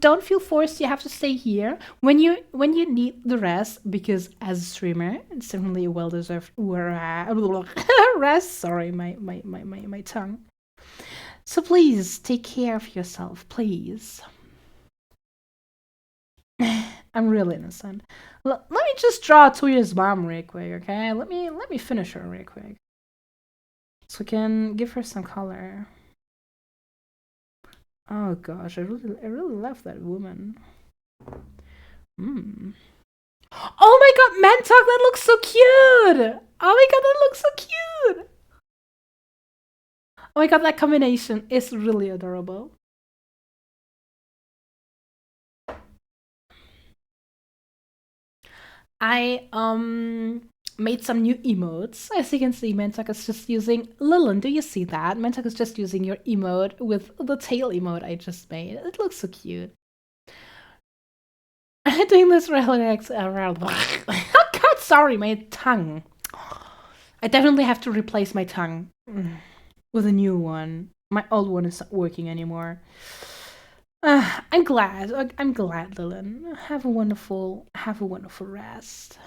don't feel forced. You have to stay here when you need the rest, because as a streamer, it's certainly a well-deserved rest. Sorry, my tongue. So please take care of yourself, please. I'm really innocent. Let me just draw Toya's mom real quick, okay? Let me finish her real quick, so we can give her some color. Oh gosh, I really love that woman. Oh my god, Mantalk, that looks so cute! Oh my god, that looks so cute! Oh my god, that combination is really adorable. I made some new emotes. As you can see, Mantalk is just using Lillian. Do you see that? Mantalk is just using your emote with the tail emote I just made. It looks so cute. I'm doing this relax around. Oh god, sorry, my tongue. I definitely have to replace my tongue with a new one. My old one is not working anymore. I'm glad, Lillian. Have a wonderful rest.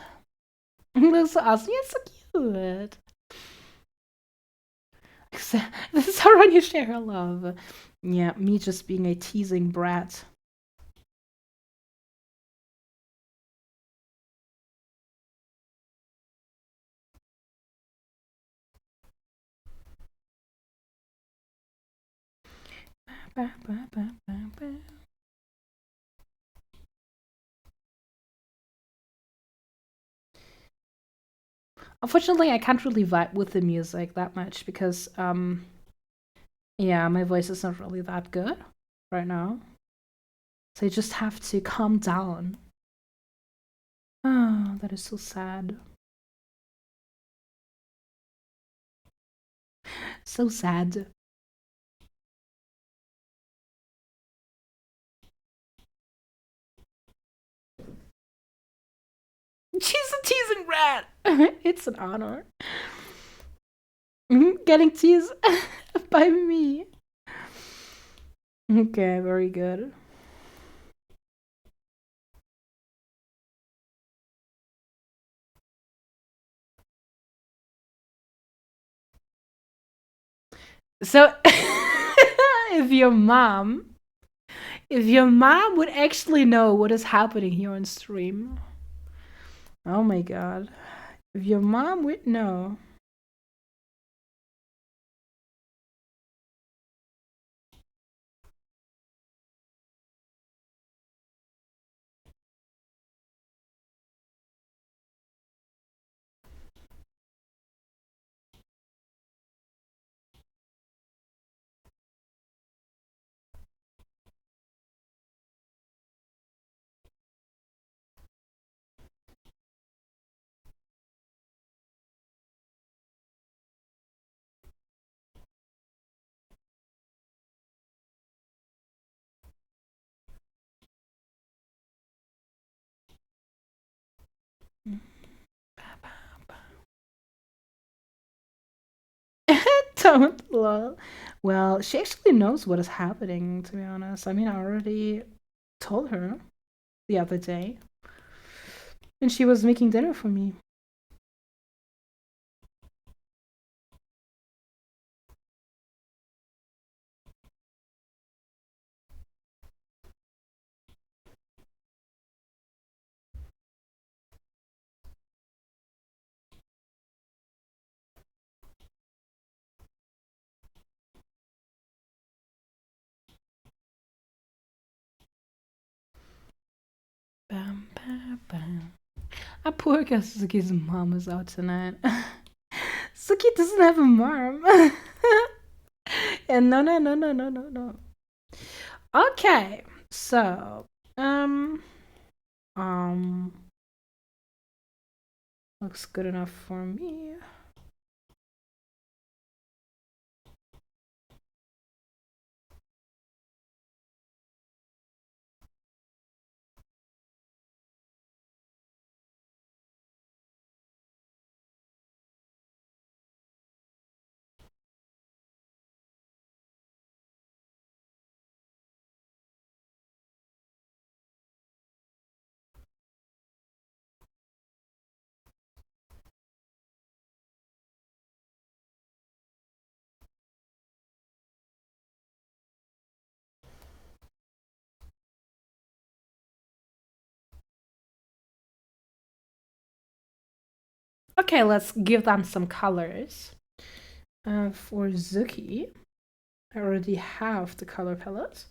Looks so awesome. You're so cute. This is how you share her love. Yeah, me just being a teasing brat. Unfortunately, I can't really vibe with the music that much because, yeah, my voice is not really that good right now. So I just have to calm down. Oh, that is so sad. So sad. She's a teasing rat. It's an honor. Getting teased by me. Okay, very good. So, if your mom would actually know what is happening here on stream, oh my god, if your mom would know. Don't lol. Well, she actually knows what is happening, to be honest. I mean, I already told her the other day. And she was making dinner for me. Bam, bam, bam. Ah, poor guess Suki's mom is out tonight. Suki doesn't have a mom. And no, no, no, no, no, no, no. Okay, so um, looks good enough for me. Okay, let's give them some colors. For Zuki, I already have the color palette.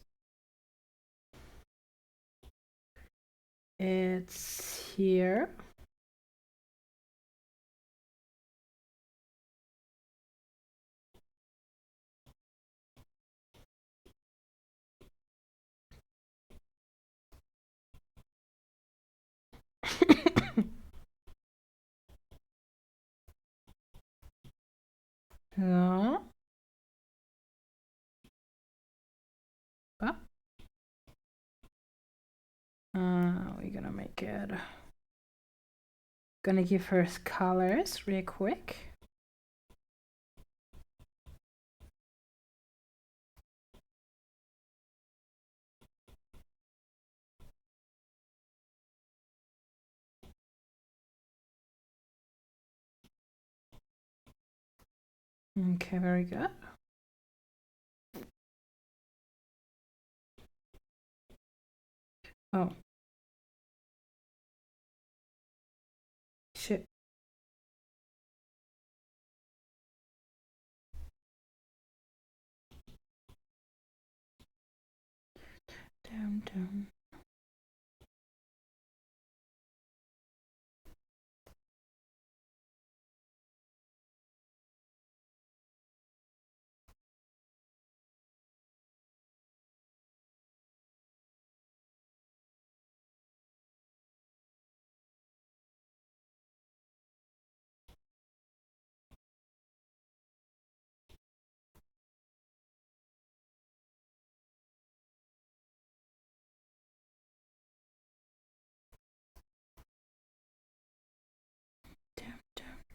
It's here. Yeah. We're gonna make it. Gonna give her colors real quick. Okay, very good. Oh. Shit. Dum, dum.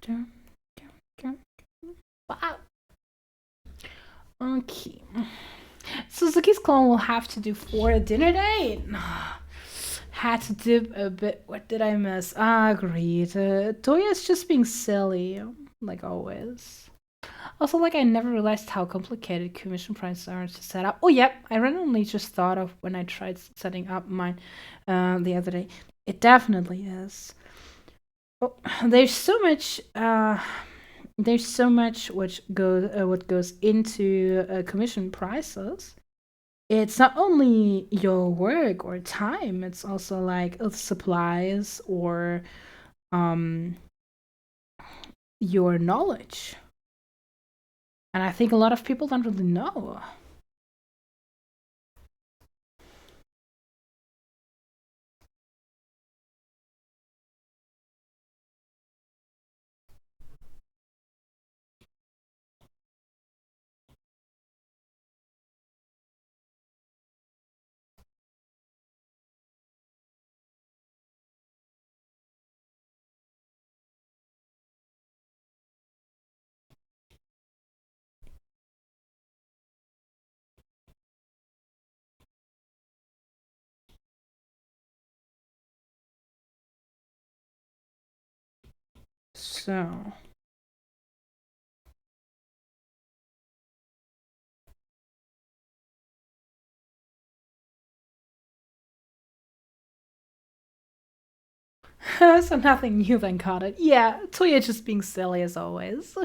Dum, dum, dum. Wow. Okay. Suzuki's clone will have to do for a dinner date. Had to dip a bit. What did I miss? Ah, agreed. Toya's just being silly, like always. Also, like, I never realized how complicated commission prices are to set up. Oh, yep. I randomly just thought of when I tried setting up mine the other day. It definitely is. Oh, there's so much. There's so much what goes into commission prices. It's not only your work or time; it's also like supplies or um your knowledge. And I think a lot of people don't really know. So so nothing new then caught it. Yeah, Toya just being silly as always.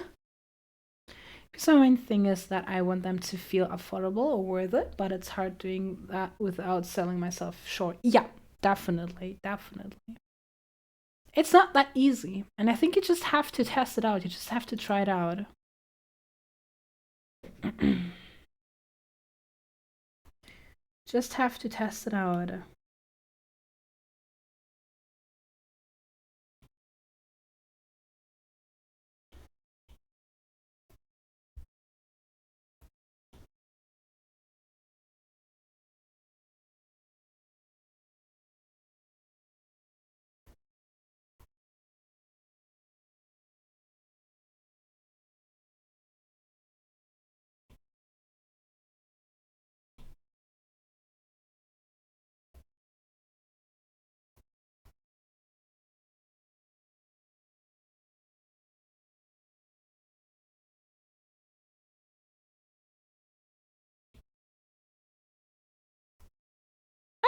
So main thing is that I want them to feel affordable or worth it, but it's hard doing that without selling myself short. Yeah, definitely, definitely. It's not that easy, and I think you just have to test it out. You just have to try it out. Just have to test it out.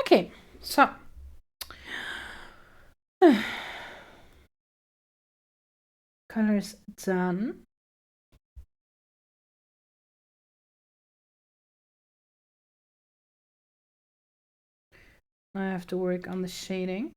Okay, so colors done. I have to work on the shading.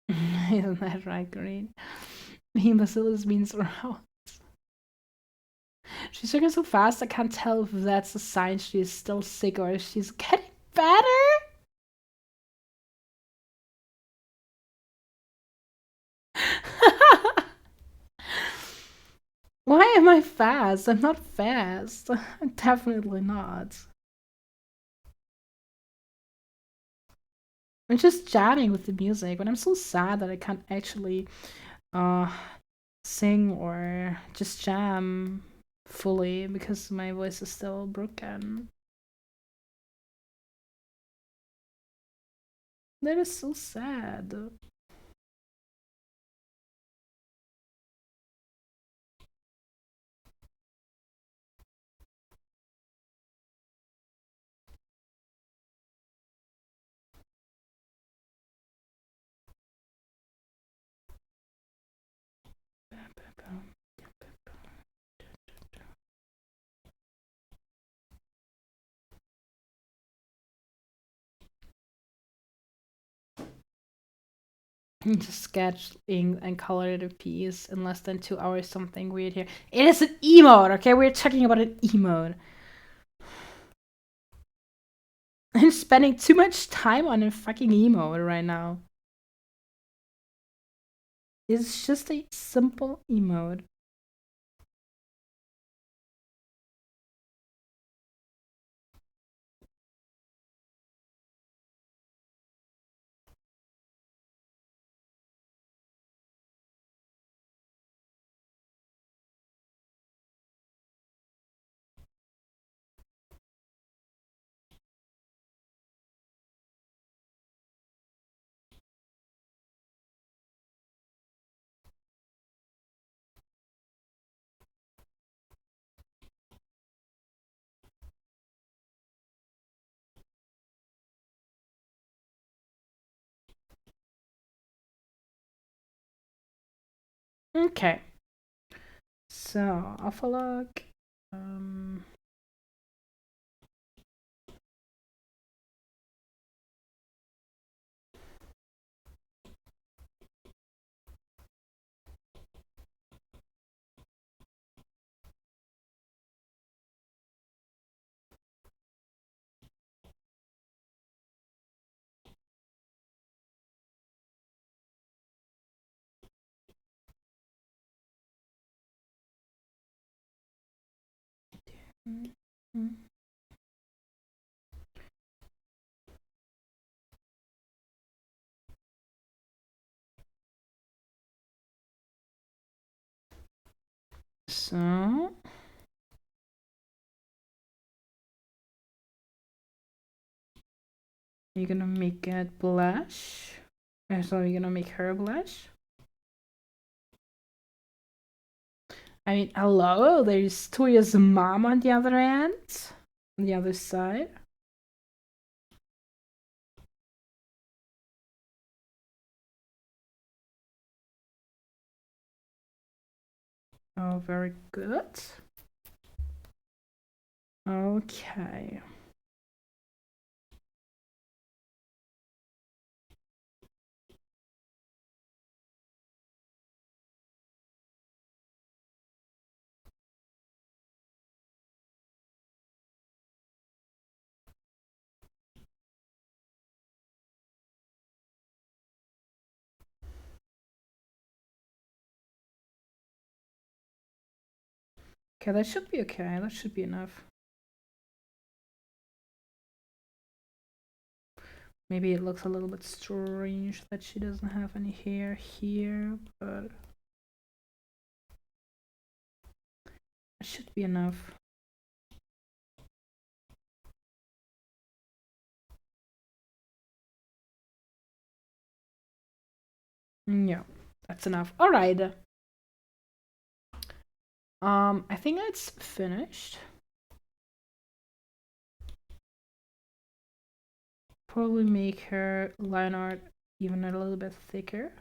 Isn't that right, Green? Bacillus means around. She's working so fast, I can't tell if that's a sign she's still sick or if she's getting better. Why am I fast? I'm not fast. I'm definitely not. I'm just jamming with the music, but I'm so sad that I can't actually uh sing or just jam fully because my voice is still broken. That is so sad. Just sketching and colored a piece in less than 2 hours. Something weird here. It is an emote, okay? We're talking about an emote. I'm spending too much time on a fucking emote right now. It's just a simple emote. Okay. So, off a look. So, you're gonna make it blush. So you're gonna make her blush. I mean, hello, there's Toya's mom on the other end, on the other side. Oh, very good. Okay. Okay, that should be okay. That should be enough. Maybe it looks a little bit strange that she doesn't have any hair here, but it should be enough. Yeah, that's enough. All right. I think it's finished. Probably make her line art even a little bit thicker.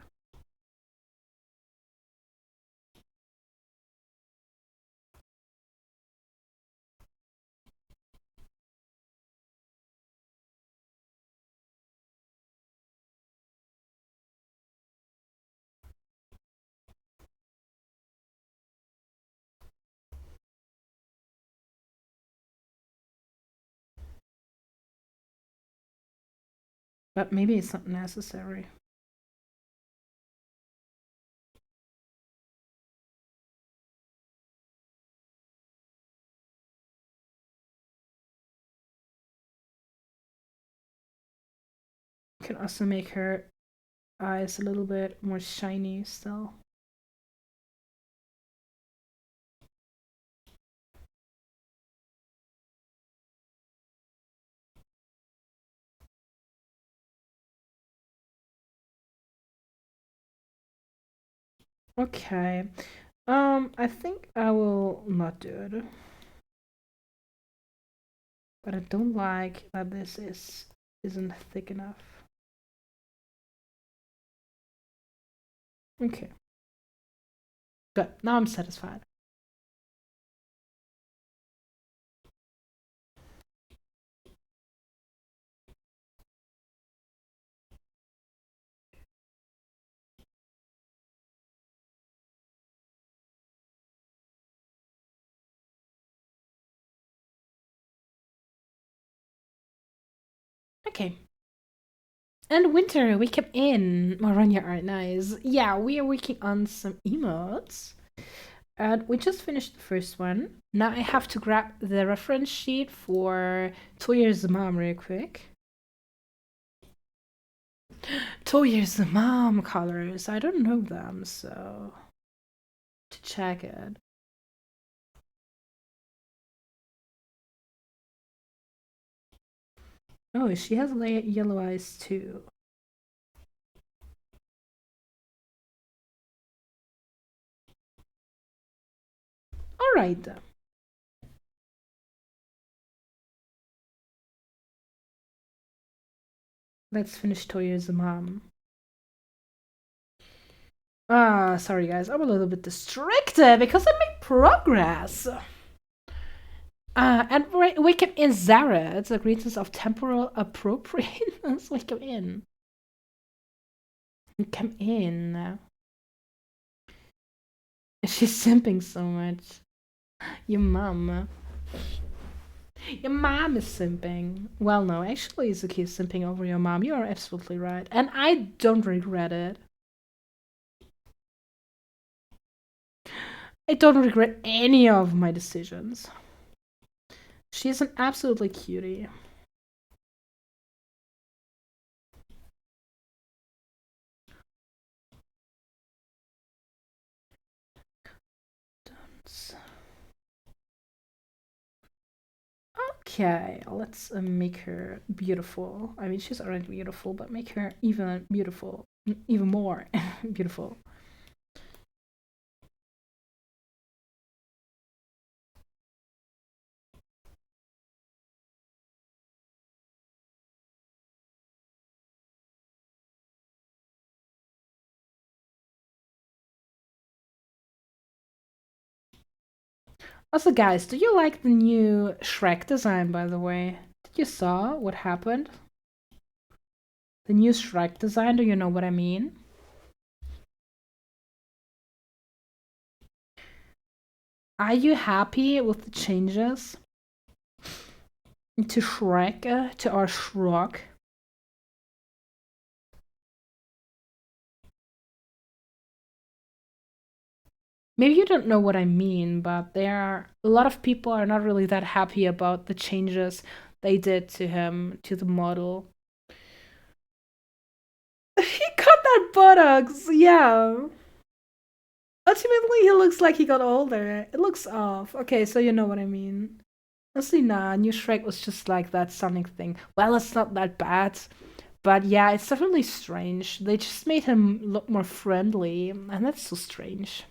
But maybe it's not necessary. You can also make her eyes a little bit more shiny still. Okay. I think I will not do it. But I don't like that this isn't thick enough. Okay. Good. Now I'm satisfied. Okay. And winter, we come in. Ronyar are nice. Yeah, we are working on some emotes. And we just finished the first one. Now I have to grab the reference sheet for Toyer's mom real quick. Toyer's mom colors. I don't know them, so to check it. Oh, she has yellow eyes too. All right. Let's finish Toyer's mom. Ah, sorry guys, I'm a little bit distracted because I make progress. And we came in Zara. It's a greatness of temporal appropriateness. We come in. We come in. She's simping so much. Your mom. Your mom is simping. Well, no, actually, Izuki is simping over your mom. You are absolutely right. And I don't regret it. I don't regret any of my decisions. She's an absolutely cutie. Okay, let's make her beautiful. I mean, she's already beautiful, but make her even beautiful, even more beautiful. Also, guys, do you like the new Shrek design, by the way? Did you saw what happened? The new Shrek design, do you know what I mean? Are you happy with the changes to Shrek, to our Shrek? Maybe you don't know what I mean, but there are a lot of people are not really that happy about the changes they did to him, to the model. He got that buttocks, yeah. Ultimately, he looks like he got older. It looks off. Okay, so you know what I mean. Honestly, nah, New Shrek was just like that Sonic thing. Well, it's not that bad. But yeah, it's definitely strange. They just made him look more friendly, and that's so strange.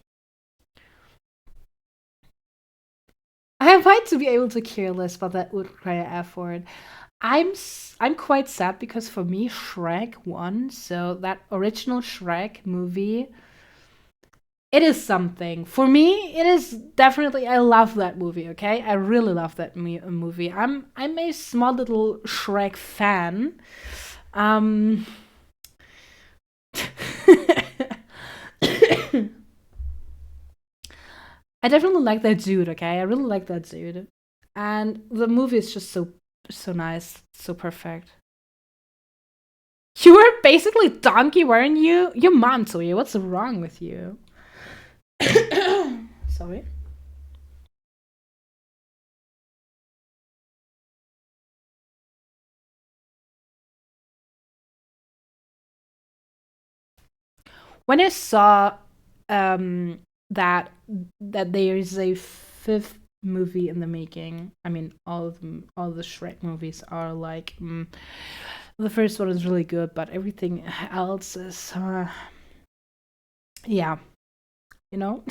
I might to be able to care less, but that would require effort. I'm quite sad because for me Shrek won, so that original Shrek movie, it is something. For me, it is definitely I love that movie, okay? I really love that movie. I'm a small little Shrek fan. Um I definitely like that dude, okay? I really like that dude. And the movie is just so nice, so perfect. You were basically donkey, weren't you? Your mom told you. What's wrong with you? Sorry. When I saw um, that there is a fifth movie in the making, I mean, all of them, all the Shrek movies are like the first one is really good, but everything else is yeah. you know?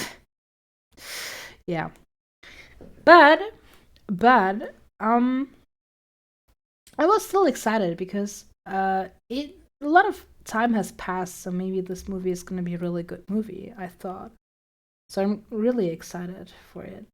Yeah. But I was still excited because it a lot of time has passed, so maybe this movie is gonna be a really good movie, I thought. So I'm really excited for it.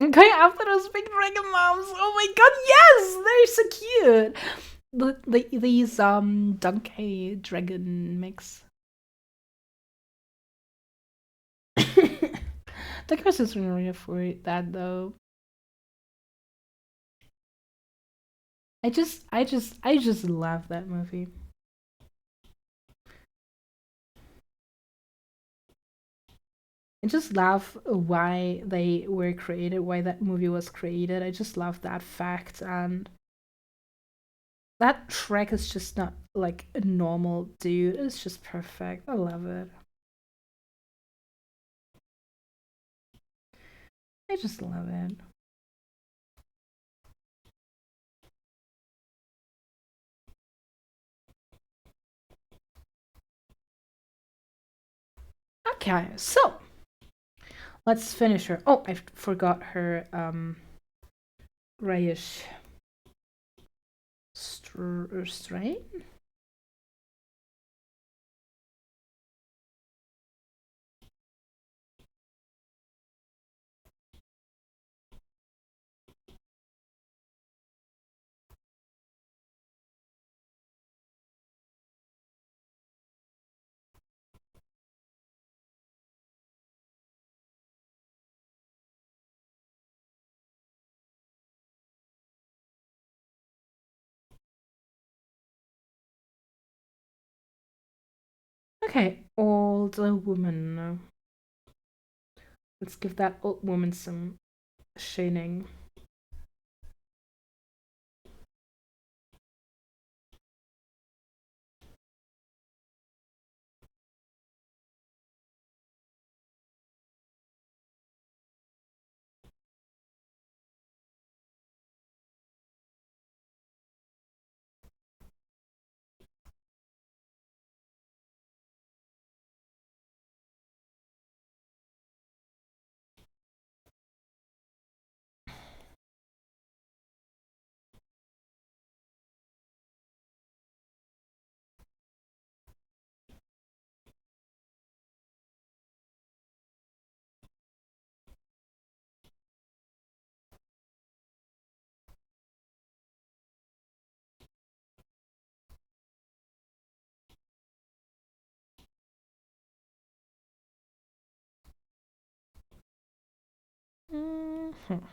Okay, after those big dragon moms. Oh my god, yes! They're so cute. These donkey dragon mix. The curse is really for that though. I just love that movie. I just love why they were created, why that movie was created. I just love that fact, and that Shrek is just not like a normal dude. It's just perfect. I love it. I just love it. Okay, so let's finish her. Oh, I forgot her grayish strain. Okay, old woman. Let's give that old woman some shining. Mhm.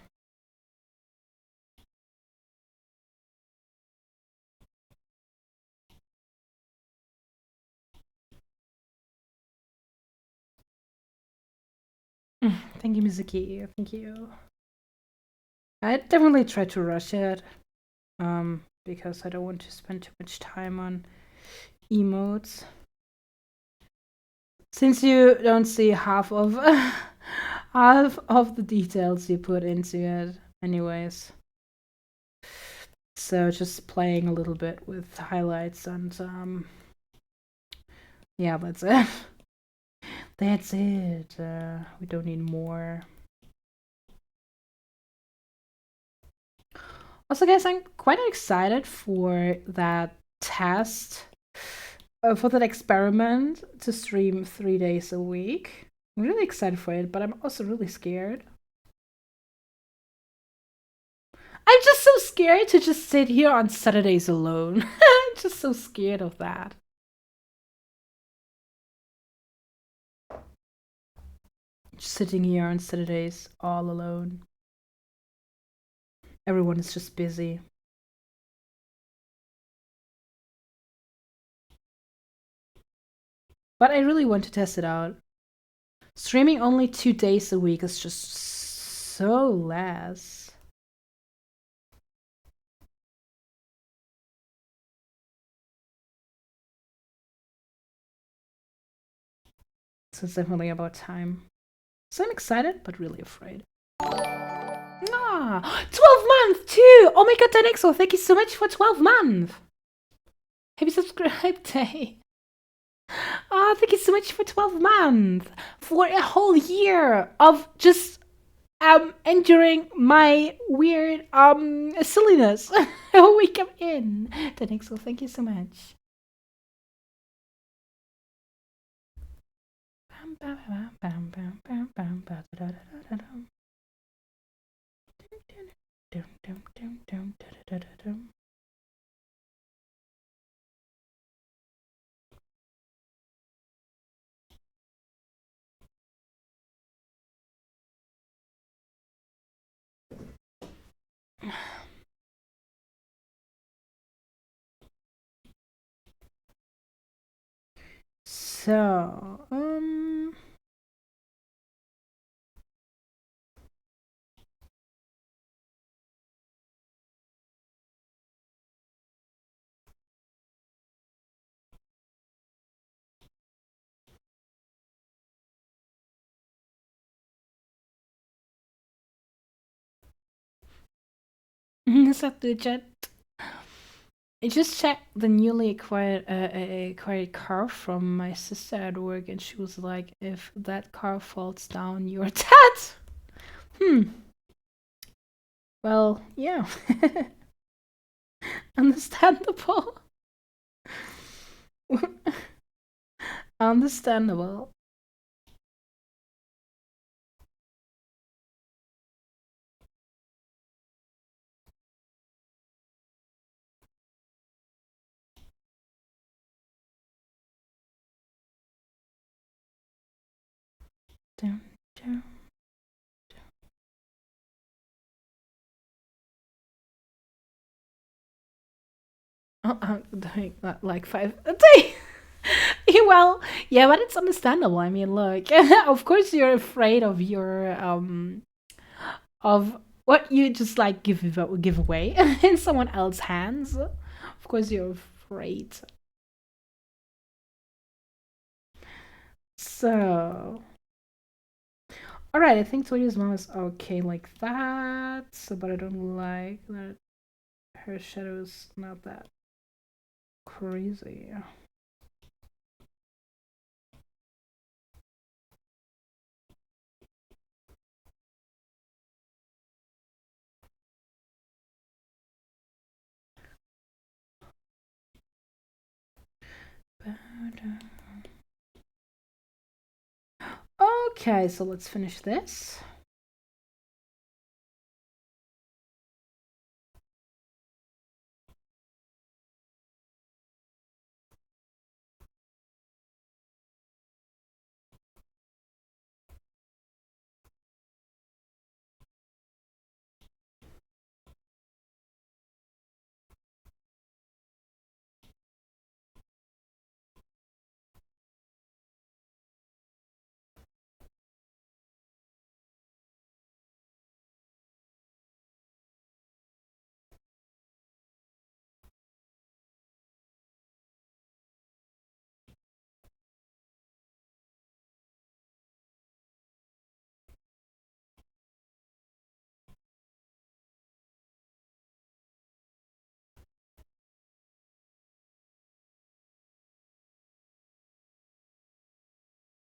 Thank you, Mizuki. Thank you. I definitely try to rush it, because I don't want to spend too much time on emotes. Since you don't see half of half of the details you put into it, anyways. So just playing a little bit with highlights and yeah, that's it. That's it. We don't need more. Also, guys, I'm quite excited for that test, for that experiment to stream 3 days a week. I'm really excited for it, but I'm also really scared. I'm just so scared to just sit here on Saturdays alone. I'm just so scared of that. Just sitting here on Saturdays all alone. Everyone is just busy. But I really want to test it out. Streaming only 2 days a week is just so less. So it's definitely about time. So I'm excited, but really afraid. Ah, 12 months too! Oh my god, Danexo, thank you so much for 12 months! Happy subscribe day! Ah, thank you so much for 12 months! For a whole year of just enduring my weird silliness. We come in. Danexo, thank you so much. So, chat. I just checked the newly acquired car from my sister at work, and she was like, "If that car falls down, you're dead." Well, yeah. Understandable. Understandable. Dun, dun. I'm doing that like 5 a day. Well, yeah, but it's understandable. I mean, look, of course you're afraid of your of what you just like give away in someone else's hands. Of course you're afraid. So, all right, I think Toya's mom is okay like that. So, but I don't like that her shadow is not that crazy. Okay, so let's finish this.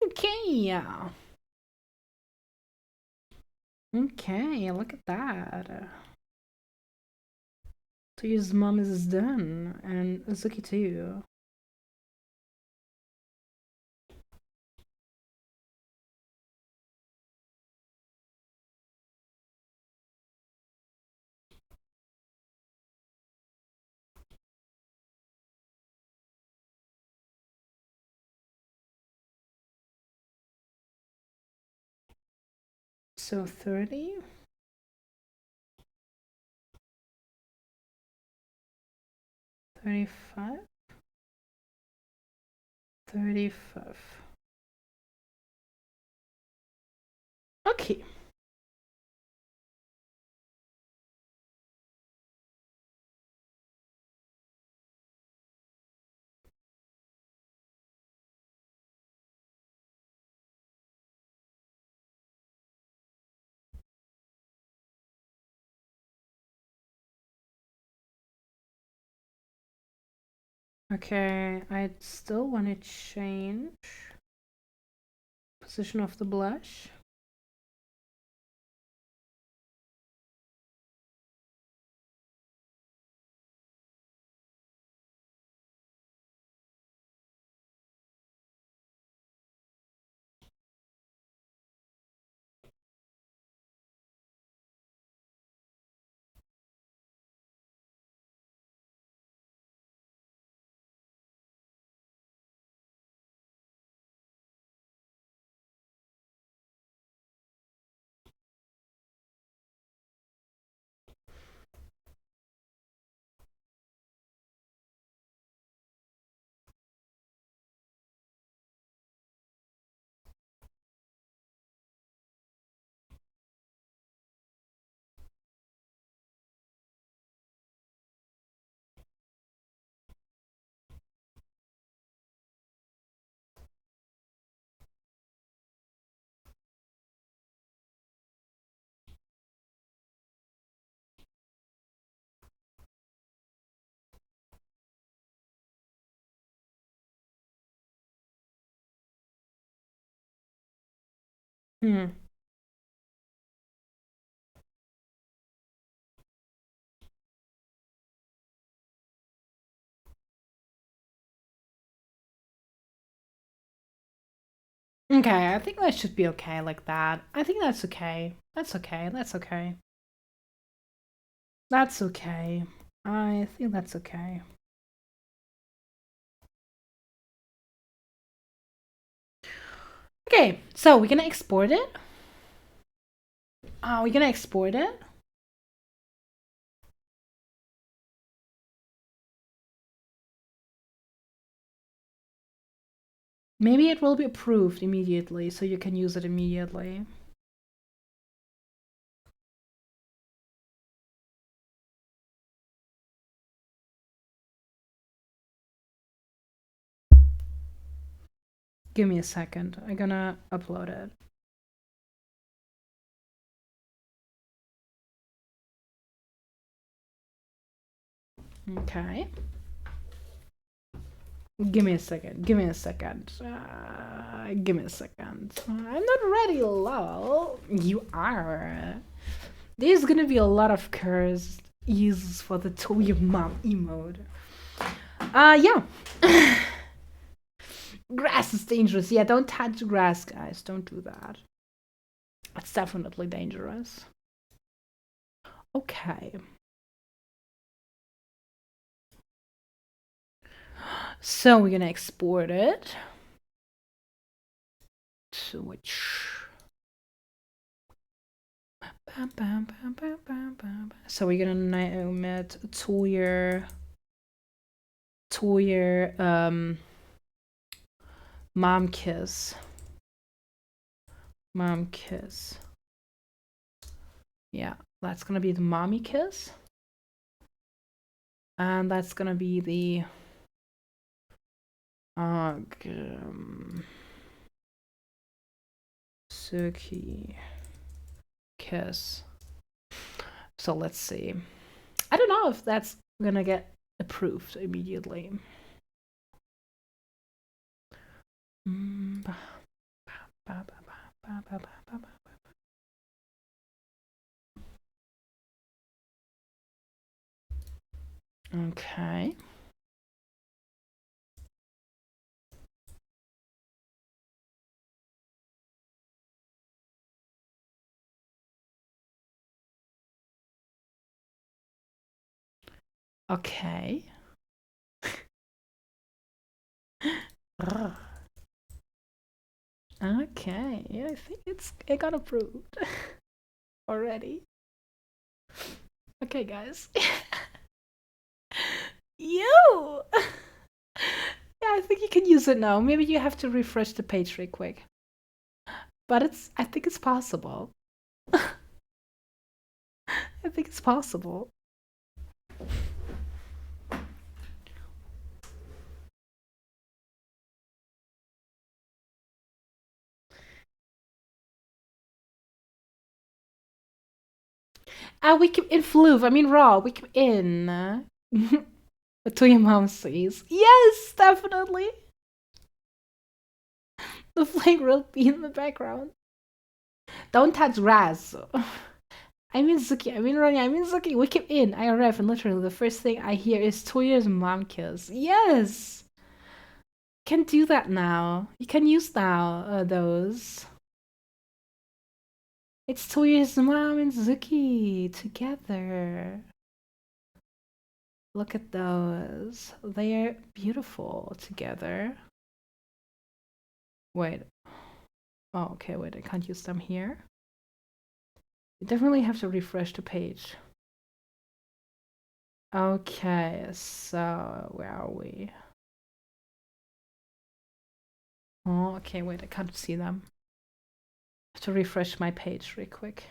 Okay, yeah. Okay, look at that. Toya's mom is done, and Azuki too. So 30, 35, 35. Okay. Okay, I still want to change position of the blush. Hmm. Okay, I think that should be okay like that. I think that's okay. That's okay. That's okay. That's okay. I think that's okay. Okay, so we're gonna export it. We're gonna export it. Maybe it will be approved immediately, so you can use it immediately. Give me a second. I'm gonna upload it. Okay. Give me a second. Give me a second. Give me a second. I'm not ready, lol. You are. There's gonna be a lot of cursed uses for the "toy your mom" emote. Yeah. Grass is dangerous. Yeah, don't touch grass, guys. Don't do that. It's definitely dangerous. Okay. So we're gonna export it. Switch. So we're gonna name it Toyer Mom Kiss. Mom Kiss. Yeah, that's gonna be the mommy kiss. And that's gonna be the succy kiss. So let's see. I don't know if that's gonna get approved immediately. Okay. Okay. Okay. Yeah, I think it got approved already. Okay, guys. You. Yeah, I think you can use it now. Maybe you have to refresh the page real quick. But I think it's possible. I think it's possible. We keep in Floof. I mean raw. We keep in. Until your mom sees. Yes, definitely. The flame will be in the background. Don't touch grass. I mean Suki, I mean Ronya, I mean Suki. We keep in. I arrive and literally the first thing I hear is Toya's mom kiss. Yes! You can do that now. You can use now those. It's Toya's mom and Suki together. Look at those. They're beautiful together. Wait. Oh, okay, wait, I can't use them here. You definitely have to refresh the page. Okay, so where are we? Oh, okay, wait, I can't see them. I have to refresh my page real quick.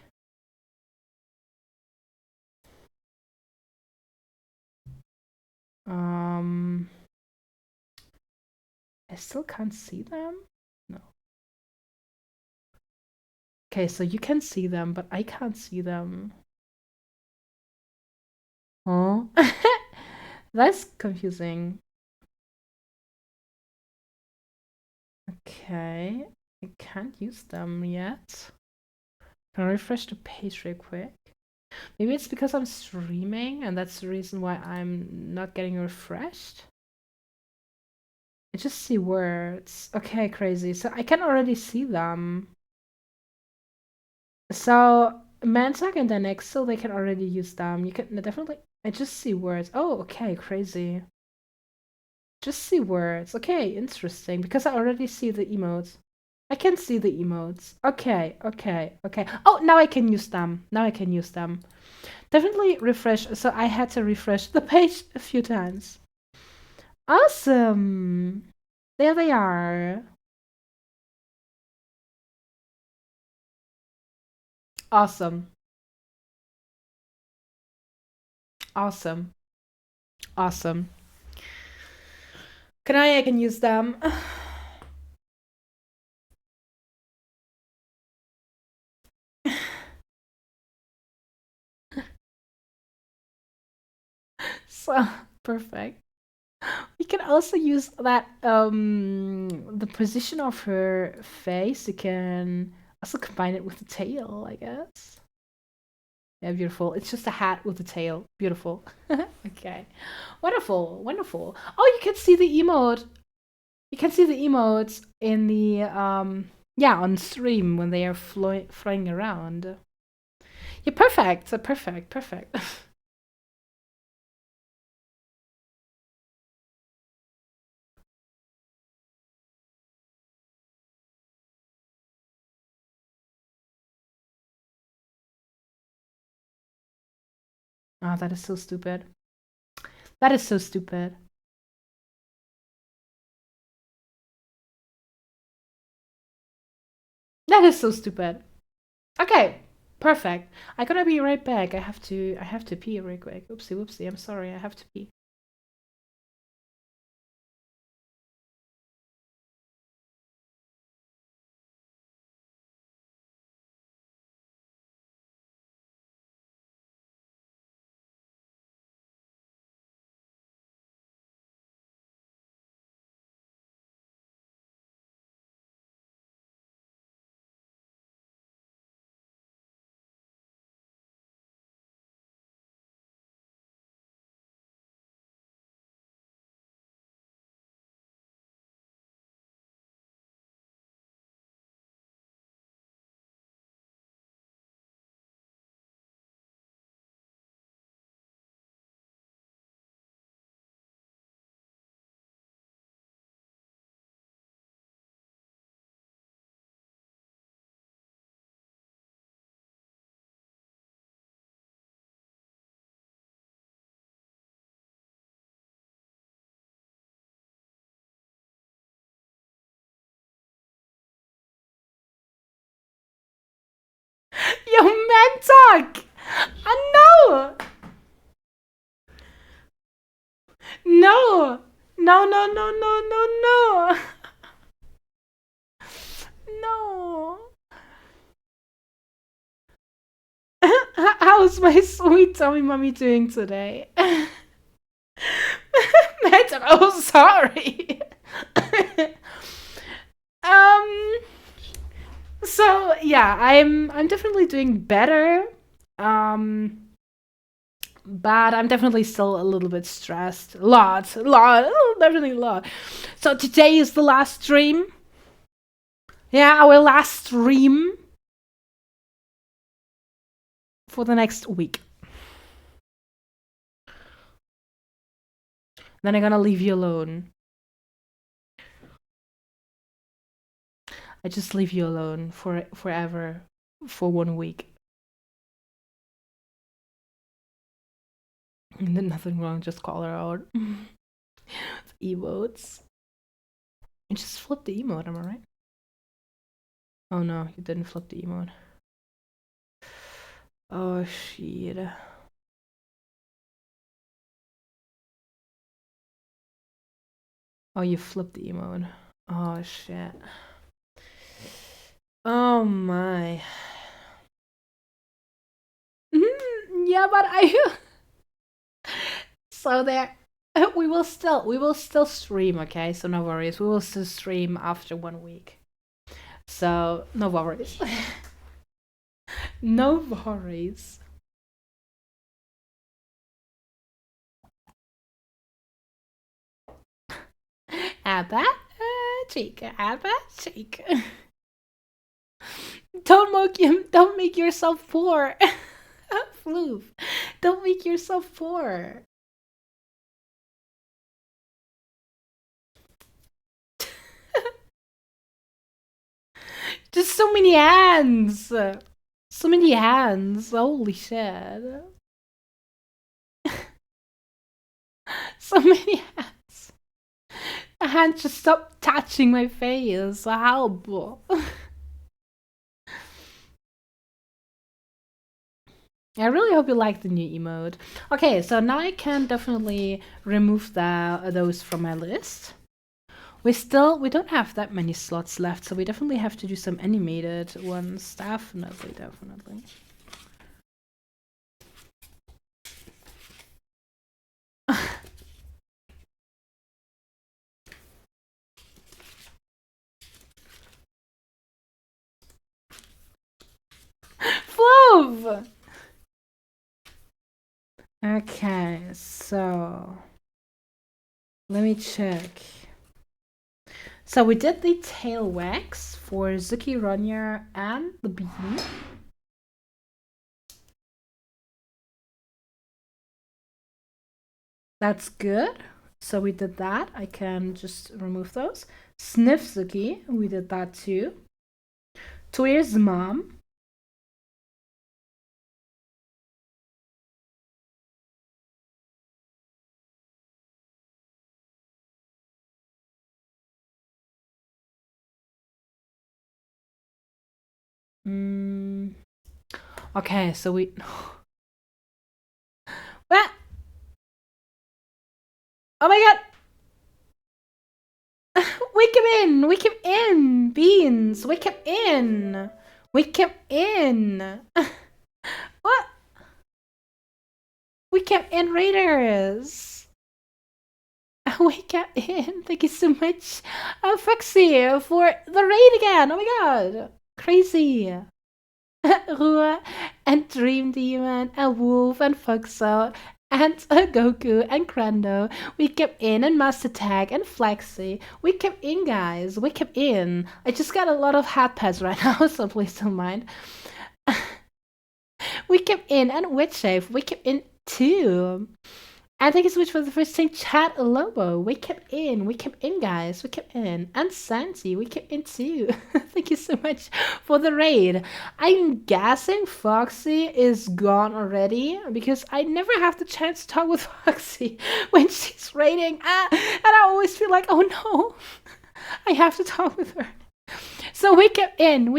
I still can't see them? No. Okay, so you can see them, but I can't see them. Oh, that's confusing. Okay, I can't use them yet. Can I refresh the page real quick? Maybe it's because I'm streaming and that's the reason why I'm not getting refreshed. I just see words. Okay, crazy. So I can already see them. So Mansak and Danex, so they can already use them. You can definitely. I just see words. Oh, okay, crazy. Just see words. Okay, interesting. Because I already see the emotes. I can see the emotes. Okay, okay, okay. Oh, now I can use them. Now I can use them. Definitely refresh. So I had to refresh the page a few times. Awesome. There they are. Awesome. Awesome. Awesome. I can use them. So perfect. We can also use that the position of her face. You can also combine it with the tail, I guess. Yeah, beautiful. It's just a hat with a tail. Beautiful. Okay. Wonderful. Wonderful. Oh, you can see the emote. You can see the emotes in the yeah, on stream when they are flying around. Yeah, perfect. Perfect. Perfect. Oh, that is so stupid. That is so stupid. That is so stupid. Okay, perfect. I'm gonna be right back. I have to pee real quick. Oopsie whoopsie. I'm sorry. I have to pee. Yo, man talk! No! No! No, no, no, no, no, no! No! How's my sweet tummy mommy doing today? person. Oh, sorry. um. So yeah, I'm definitely doing better. Um. But I'm definitely still a little bit stressed. A lot, definitely a lot. So today is the last stream. Yeah, our last stream for the next week. Then I'm gonna leave you alone. I just leave you alone forever for 1 week. And then nothing wrong, just call her out. Emotes. You just flip the emote, am I right? Oh no, you didn't flip the emote. Oh shit. Oh, you flipped the emote. Oh shit. Oh my. Yeah, but I. So there, we will still stream. Okay, so no worries. We will still stream after 1 week. So no worries. No worries. Abba, chica, Abba, chica. Don't make yourself poor. Floof. Don't make yourself poor. Just so many hands. So many hands. Holy shit. So many hands. A hand just stopped touching my face. Help. I really hope you like the new emote. Okay, so now I can definitely remove those from my list. We don't have that many slots left, so we definitely have to do some animated ones. Definitely. Flove! Okay, so let me check. So we did the tail wax for Succy, Ronyar, and the bean. That's good. So we did that. I can just remove those. Sniff Succy, we did that too. Tweer's mom. Okay, so we. What? Oh my god! Wake him in! Wake him in! Beans! Wake him in! Wake him in! What? Wake him in, Raiders! Wake him in! Thank you so much, Foxy, for the raid again! Oh my god! Crazy! Ruhr and Dream Demon and Wolf and Foxo and Goku and Krando. We kept in and Master Tag and Flexi. We kept in, guys. We kept in. I just got a lot of hat pads right now, so please don't mind. We kept in and Witch Shave. We kept in too. And thank you so much for the first thing, Chat Lobo. We kept in, guys. We kept in. And Santi, we kept in too. Thank you so much for the raid. I'm guessing Foxy is gone already because I never have the chance to talk with Foxy when she's raiding. And I always feel like, oh no, I have to talk with her. So we kept in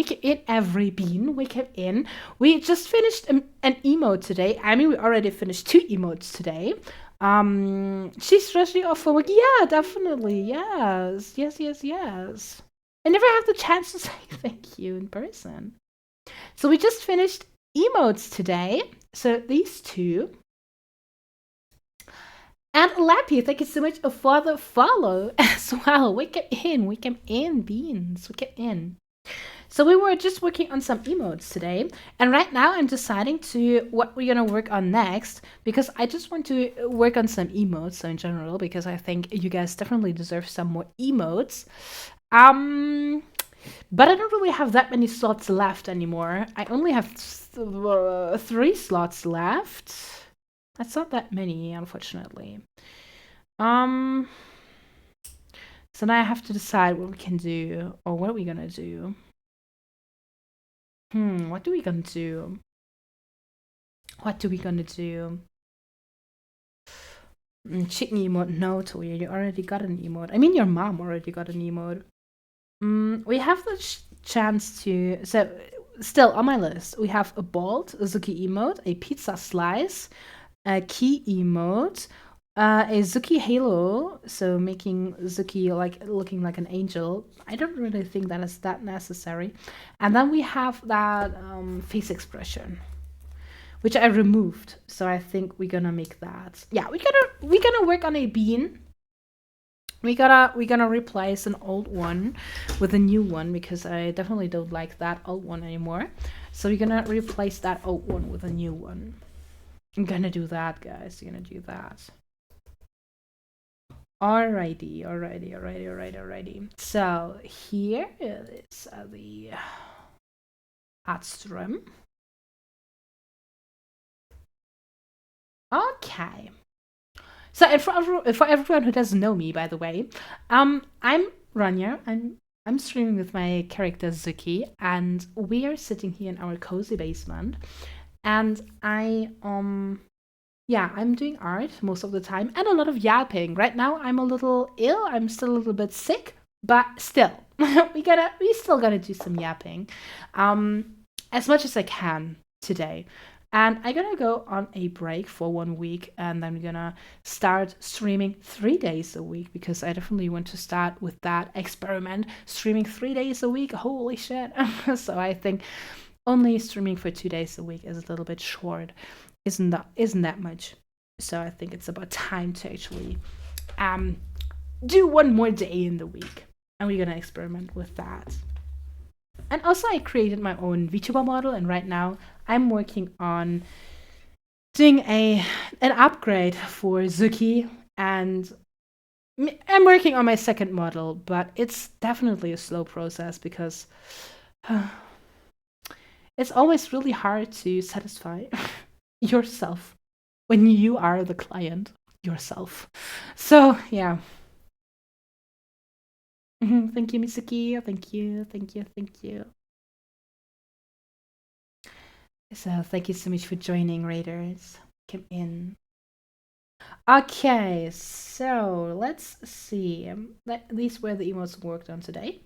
every bean. We kept in. We just finished an emote today. I mean, we already finished 2 emotes today. She's rushing off for work. Yeah, definitely. Yes. I never have the chance to say thank you in person. So we just finished emotes today. So these 2. And Lappy, thank you so much for the follow as well. Wake up in, Beans. Wake up in. So we were just working on some emotes today, and right now I'm deciding to what we're gonna work on next because I just want to work on some emotes so in general because I think you guys definitely deserve some more emotes. But I don't really have that many slots left anymore. I only have 3 slots left. That's not that many, unfortunately. Um, so now I have to decide what we can do, or what are we gonna do? What are we gonna do? What are we gonna do? Chicken emote? No, Toya, you already got an emote. I mean, your mom already got an emote. We have the chance to. So, still on my list, we have a bald Zuki emote, a pizza slice, a key emote, a Zuki halo, so making Zuki like looking like an angel. I don't really think that is that necessary. And then we have that face expression, which I removed. So I think we're gonna make that. Yeah, we're gonna work on a bean. We're gonna replace an old one with a new one because I definitely don't like that old one anymore. So we're gonna replace that old one with a new one. I'm gonna do that, guys. I'm gonna do that. Alrighty. So here is the Adstrom. Okay. So for everyone who doesn't know me, by the way, I'm Ronyar. I'm streaming with my character Zuki, and we are sitting here in our cozy basement. And I'm doing art most of the time and a lot of yapping. Right now I'm a little ill. I'm still a little bit sick, but still, we still gotta do some yapping, as much as I can today. And I'm gonna go on a break for 1 week, and then we're gonna start streaming 3 days a week because I definitely want to start with that experiment, streaming 3 days a week. Holy shit! So I think only streaming for 2 days a week is a little bit short. Isn't that much? So I think it's about time to actually do one more day in the week, and we're gonna experiment with that. And also, I created my own VTuber model, and right now I'm working on doing an upgrade for Zuki, and I'm working on my second model, but it's definitely a slow process because it's always really hard to satisfy yourself when you are the client yourself. So yeah. Thank you, Mitsuki. Thank you. So thank you so much for joining, Raiders. Come in. Okay, so let's see. These were the emotes worked on today.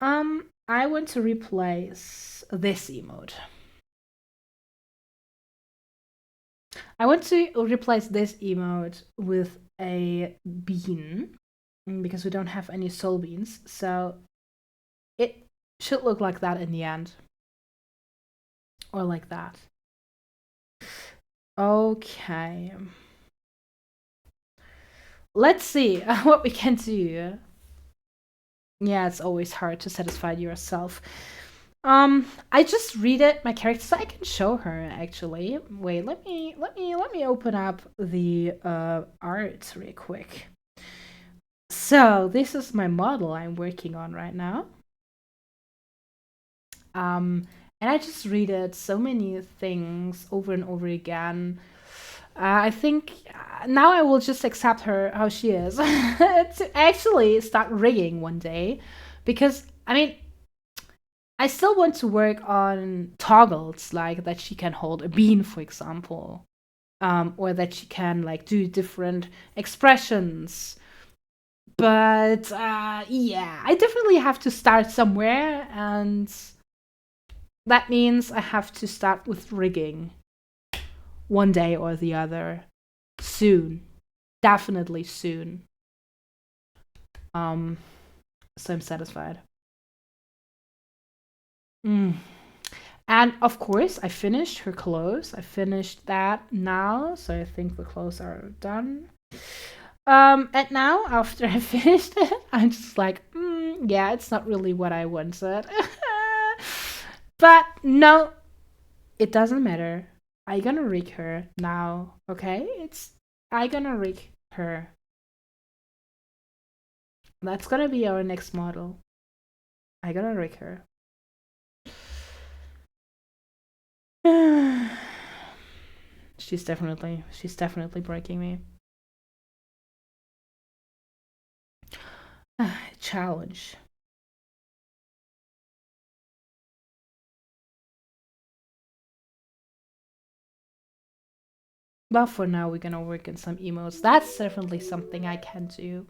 I want to replace this emote. I want to replace this emote with a bean because we don't have any soul beans. So it should look like that in the end. Or like that. Okay. Let's see what we can do. Yeah, it's always hard to satisfy yourself. I just read it my character so I can show her actually. Wait, let me open up the art real quick. So this is my model I'm working on right now. And I just read it so many things over and over again. I think now I will just accept her how she is to actually start rigging one day, because I mean I still want to work on toggles, like that she can hold a bean, for example, or that she can like do different expressions. But yeah, I definitely have to start somewhere, and that means I have to start with rigging one day or the other soon. Definitely soon. So I'm satisfied. And of course, I finished her clothes. I finished that now, so I think the clothes are done. And now after I finished it, I'm just like, yeah, it's not really what I wanted. But no, it doesn't matter. I gonna rig her now, okay? I gonna rig her. That's gonna be our next model. I gonna rig her. She's definitely breaking me. Challenge. But for now, we're gonna work on some emotes. That's definitely something I can do.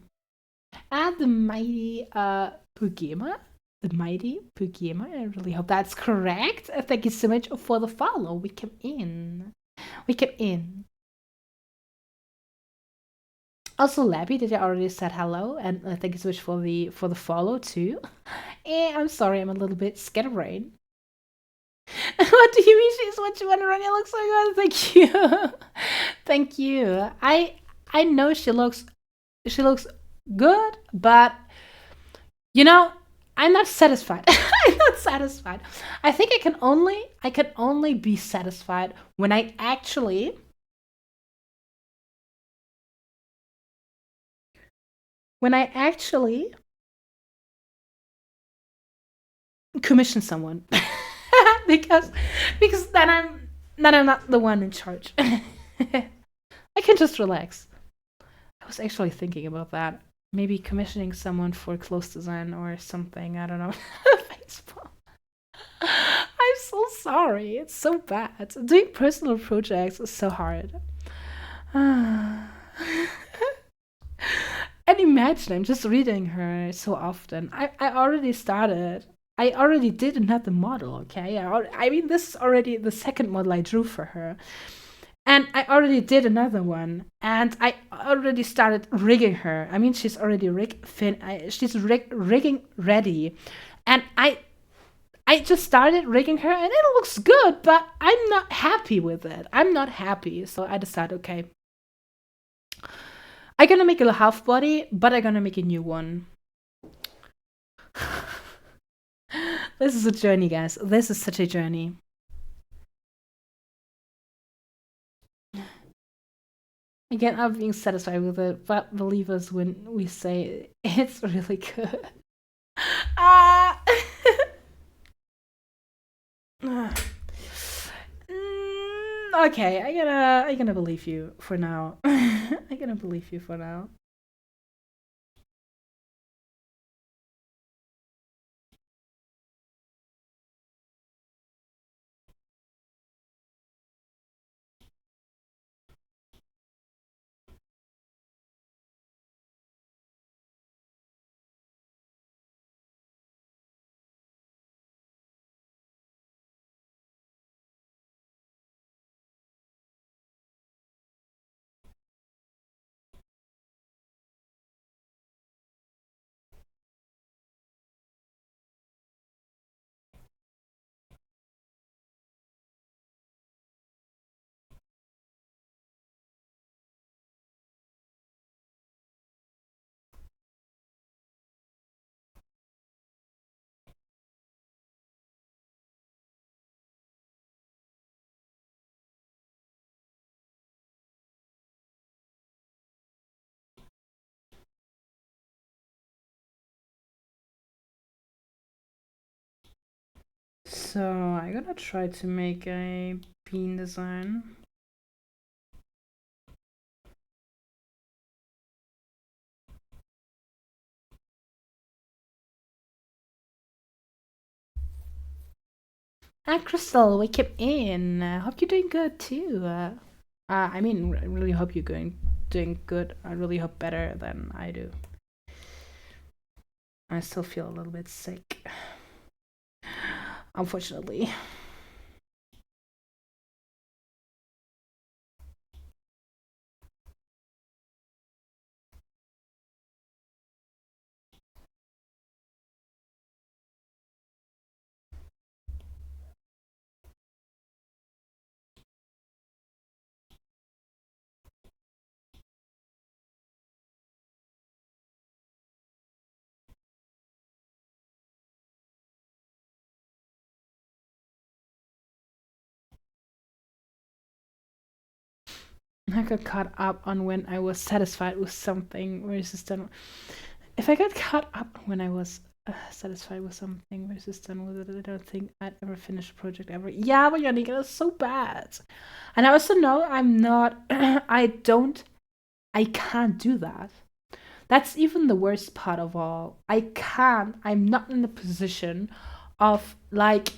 And the mighty Pugema. The mighty Pugema. I really hope that's correct. Thank you so much for the follow. We came in. We came in. Also, Labby, did I already said hello? And thank you so much for the follow too. And I'm sorry, I'm a little bit scatterbrained. What do you mean she's what you want to run? It looks so good. Thank you. Thank you. I know she looks good, but you know, I'm not satisfied. I'm not satisfied. I think I can only be satisfied when I actually commission someone. because because then I'm not the one in charge. I can just relax. I was actually thinking about that. Maybe commissioning someone for clothes design or something. I don't know. Baseball. I'm so sorry. It's so bad. Doing personal projects is so hard. And imagine I'm just reading her so often. I already started. I already did another model, okay? I mean, this is already the second model I drew for her. And I already did another one, and I already started rigging her. I mean, she's already rigging ready, and I just started rigging her, and it looks good, but I'm not happy with it. I'm not happy, so I decided, okay, I'm gonna make a half body, but I'm gonna make a new one. This is a journey, guys. This is such a journey. Again, I'm being satisfied with it, but believe us when we say it's really good. Ah. Okay, I gonna believe you for now. I'm gonna believe you for now. So I'm gonna try to make a bean design. Ah, Crystal, wake up in. Hope you're doing good too. I mean, I really hope you're doing good. I really hope better than I do. I still feel a little bit sick, unfortunately. I got caught up on when I was satisfied with something versus done. If I got caught up when I was satisfied with something versus done with it, I don't think I'd ever finish a project ever. Yeah, but Yannick, that's so bad. And I also know I'm not. I can't do that. That's even the worst part of all. I'm not in the position of like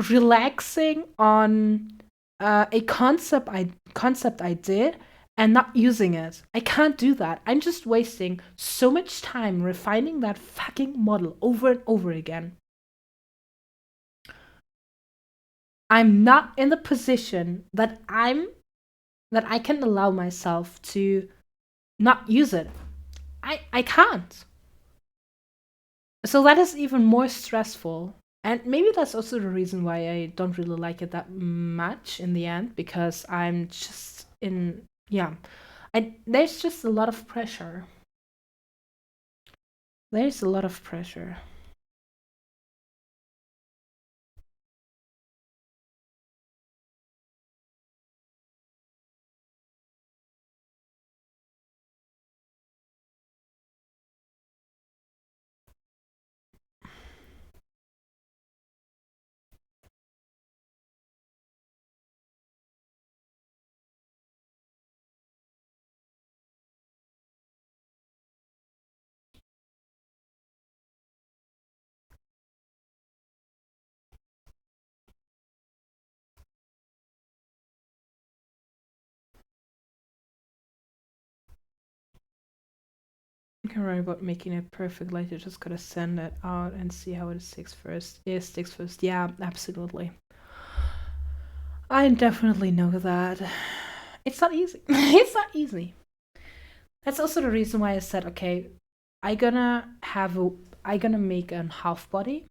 relaxing on a concept I did and not using it. I can't do that. I'm just wasting so much time refining that fucking model over and over again. I'm not in the position that I can allow myself to not use it. I can't. So that is even more stressful. And maybe that's also the reason why I don't really like it that much in the end, because I'm just in, yeah. There's just a lot of pressure. There's a lot of pressure. You can write about making it perfect, like you just gotta send it out and see how it sticks first. It sticks first. Yeah, absolutely. I definitely know that. It's not easy. It's not easy. That's also the reason why I said, okay, I gonna have a I gonna make a half body,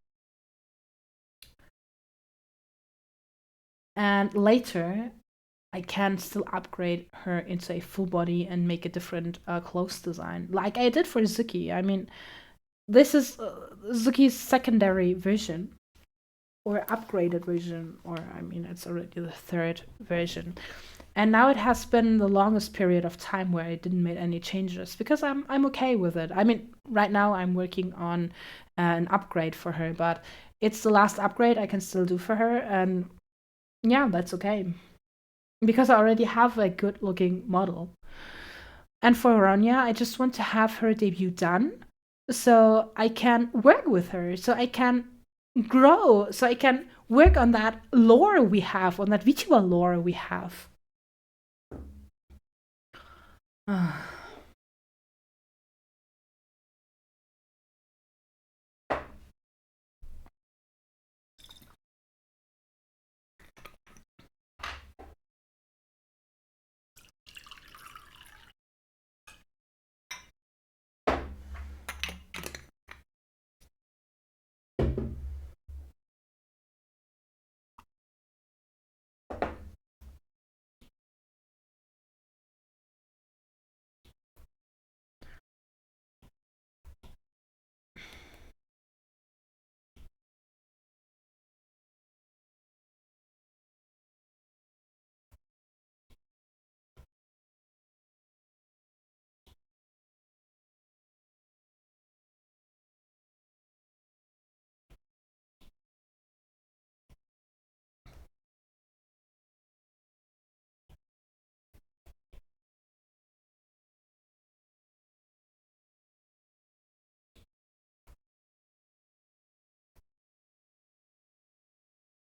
and later I can still upgrade her into a full body and make a different clothes design, like I did for Zuki. I mean, this is Zuki's secondary version or upgraded version, or I mean, it's already the third version. And now it has been the longest period of time where I didn't make any changes because I'm okay with it. I mean, right now I'm working on an upgrade for her, but it's the last upgrade I can still do for her, and yeah, that's okay because I already have a good looking model. And for Ronya, I just want to have her debut done so I can work with her, so I can grow, so I can work on that lore we have, on that visual lore we have.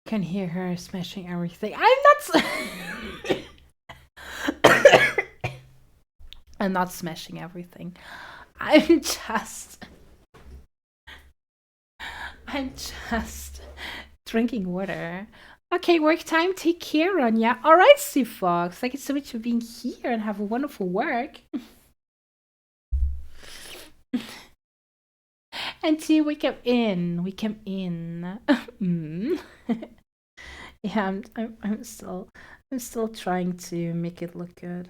Can hear her smashing everything. I'm not smashing everything. I'm just I'm just drinking water. Okay, work time. Take care, Ronja. All right, Steve Fox. Thank you so much for being here and have a wonderful work. And see, we come in. We come in. Yeah, I'm still trying to make it look good.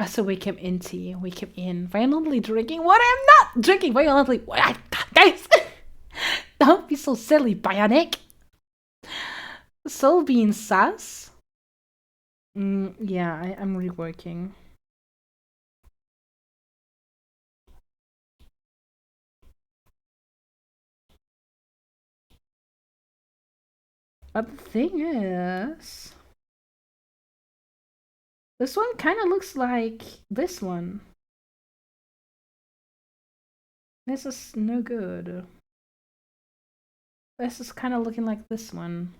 So we came in tea. We came in violently drinking what I'm not drinking violently. What? Guys, don't be so silly, Bionic. Soul being sus. Yeah, I'm reworking. But the thing is, this one kind of looks like this one. This is no good. This is kind of looking like this one.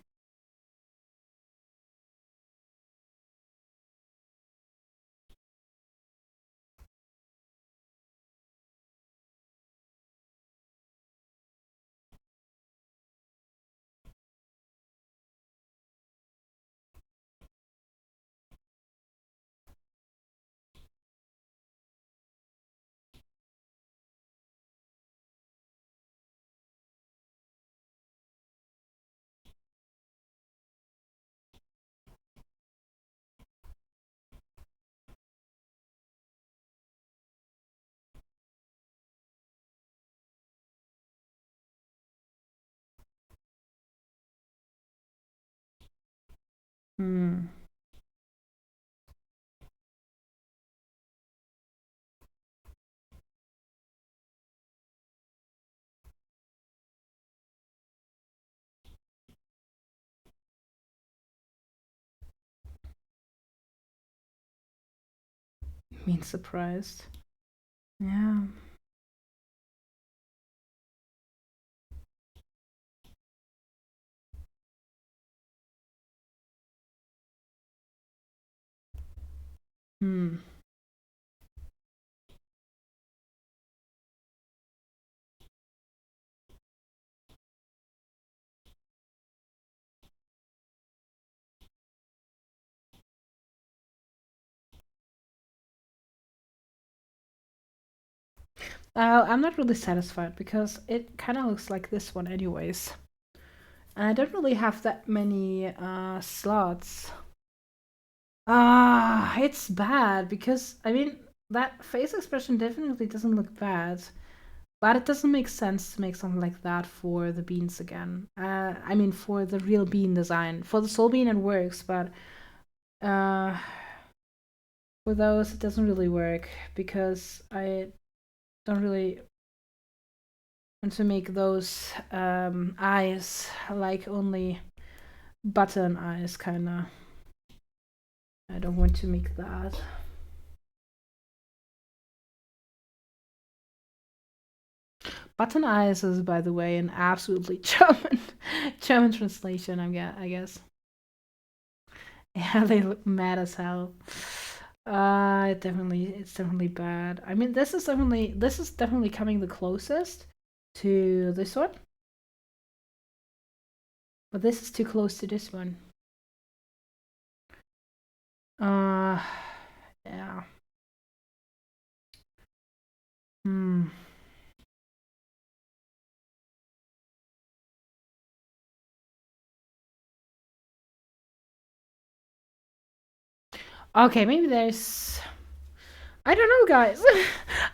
Hmm. Mean surprised. Yeah. Hmm. I'm not really satisfied because it kind of looks like this one, anyways. And I don't really have that many slots. It's bad because I mean that face expression definitely doesn't look bad, but it doesn't make sense to make something like that for the beans again. I mean for the real bean design. For the soul bean it works, but uh, for those it doesn't really work because I don't really want to make those eyes like only button eyes, kinda. I don't want to make that. Button eyes is, by the way, an absolutely German translation. I guess. Yeah, they look mad as hell. It's definitely bad. I mean, this is definitely coming the closest to this one, but this is too close to this one. Uh, yeah. Hmm. Okay, maybe there's. I don't know, guys.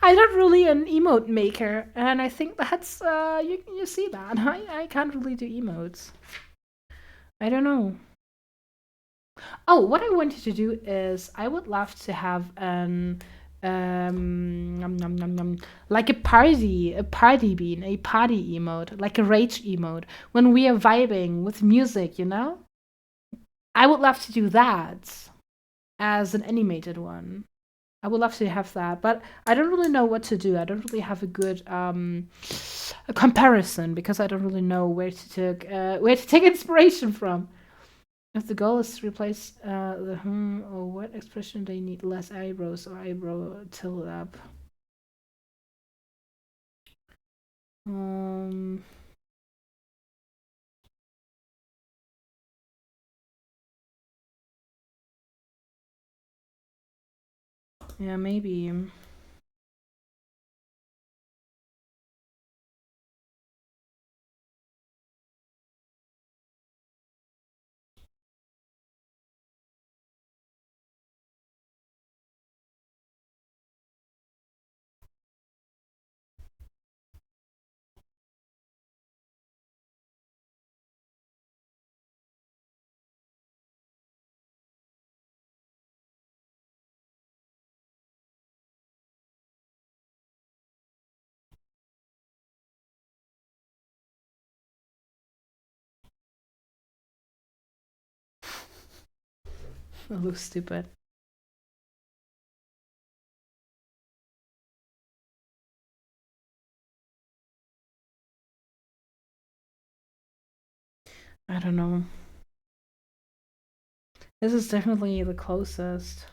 I'm not really an emote maker, and I think that's you see that I can't really do emotes. I don't know. Oh, what I wanted to do is I would love to have an like a party bean, a party emote, like a rage emote when we are vibing with music, you know? I would love to do that as an animated one. I would love to have that, but I don't really know what to do. I don't really have a good a comparison because I don't really know where to take inspiration from. If the goal is to replace the or what expression they need less eyebrows or eyebrow tilt up. Um, yeah, maybe. It looks stupid. I don't know. This is definitely the closest.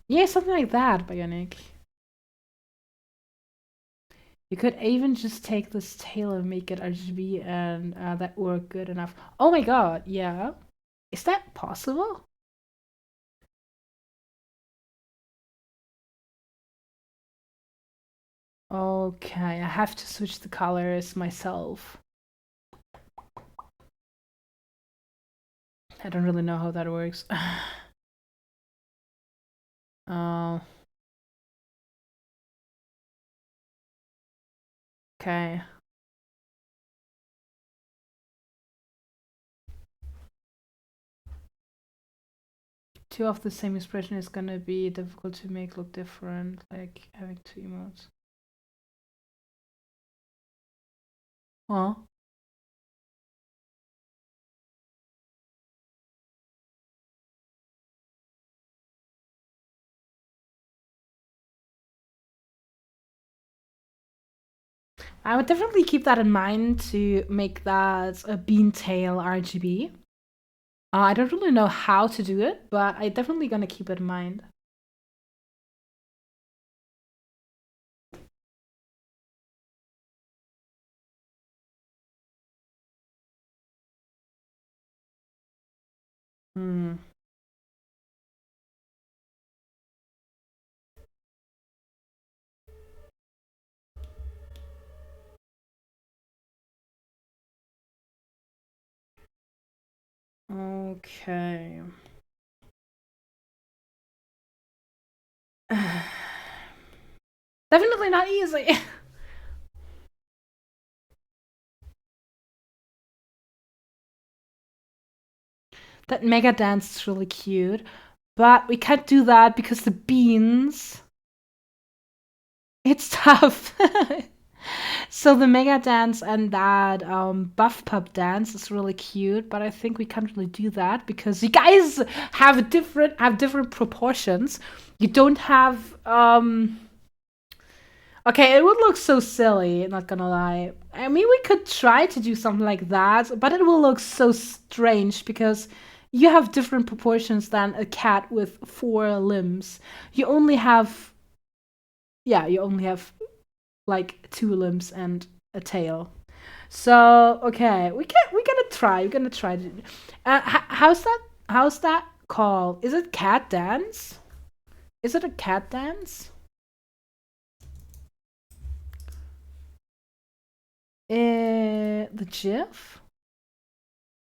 Yeah, something like that, Bionic. You could even just take this tail and make it RGB, and that work good enough. Oh my god, yeah. Is that possible? Okay, I have to switch the colors myself. I don't really know how that works. Oh. Okay. Two of the same expression is gonna be difficult to make look different, like having two emotes. Huh? I would definitely keep that in mind to make that a bean tail RGB. I don't really know how to do it, but I definitely gonna keep it in mind. Hmm. Okay. Definitely not easy. That mega dance is really cute, but we can't do that because the beans. It's tough. So the mega dance and that buff pup dance is really cute, but I think we can't really do that because you guys have different proportions. You don't have Okay, it would look so silly, not gonna lie. I mean, we could try to do something like that, but it will look so strange because you have different proportions than a cat with 4 limbs. You only have, yeah, you only have like 2 limbs and a tail. So okay, we're gonna try. We're gonna try. How's that called? Is it cat dance? Is it a cat dance? The GIF,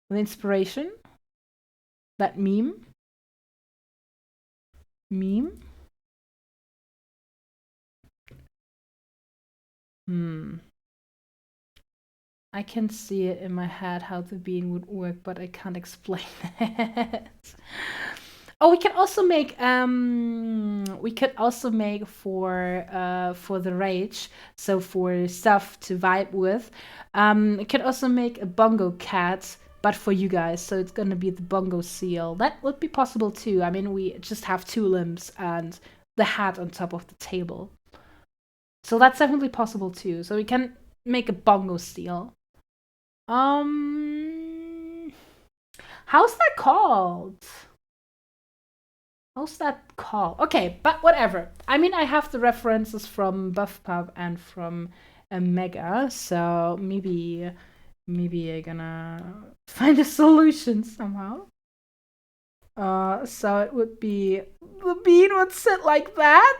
the inspiration, that meme. Hmm. I can see it in my head how the bean would work, but I can't explain it. Oh, we could also make for the rage, so for stuff to vibe with. We could also make a bongo cat, but for you guys, so it's gonna be the bongo seal. That would be possible too. I mean, we just have 2 limbs and the hat on top of the table. So that's definitely possible too. So we can make a bongo seal. Um, how's that called? How's that called? Okay, but whatever. I mean, I have the references from Buff Pub and from Mega, so maybe I'm gonna find a solution somehow. So it would be the bean would sit like that.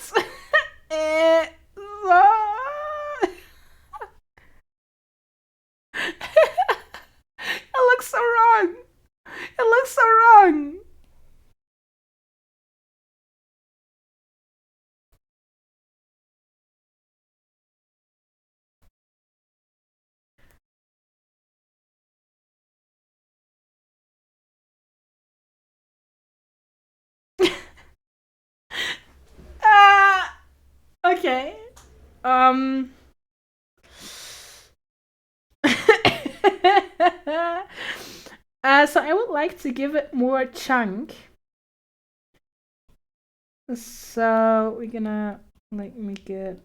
Eh, it looks so wrong. It looks so wrong. Okay. Um. So I would like to give it more chunk. So we're gonna like make it.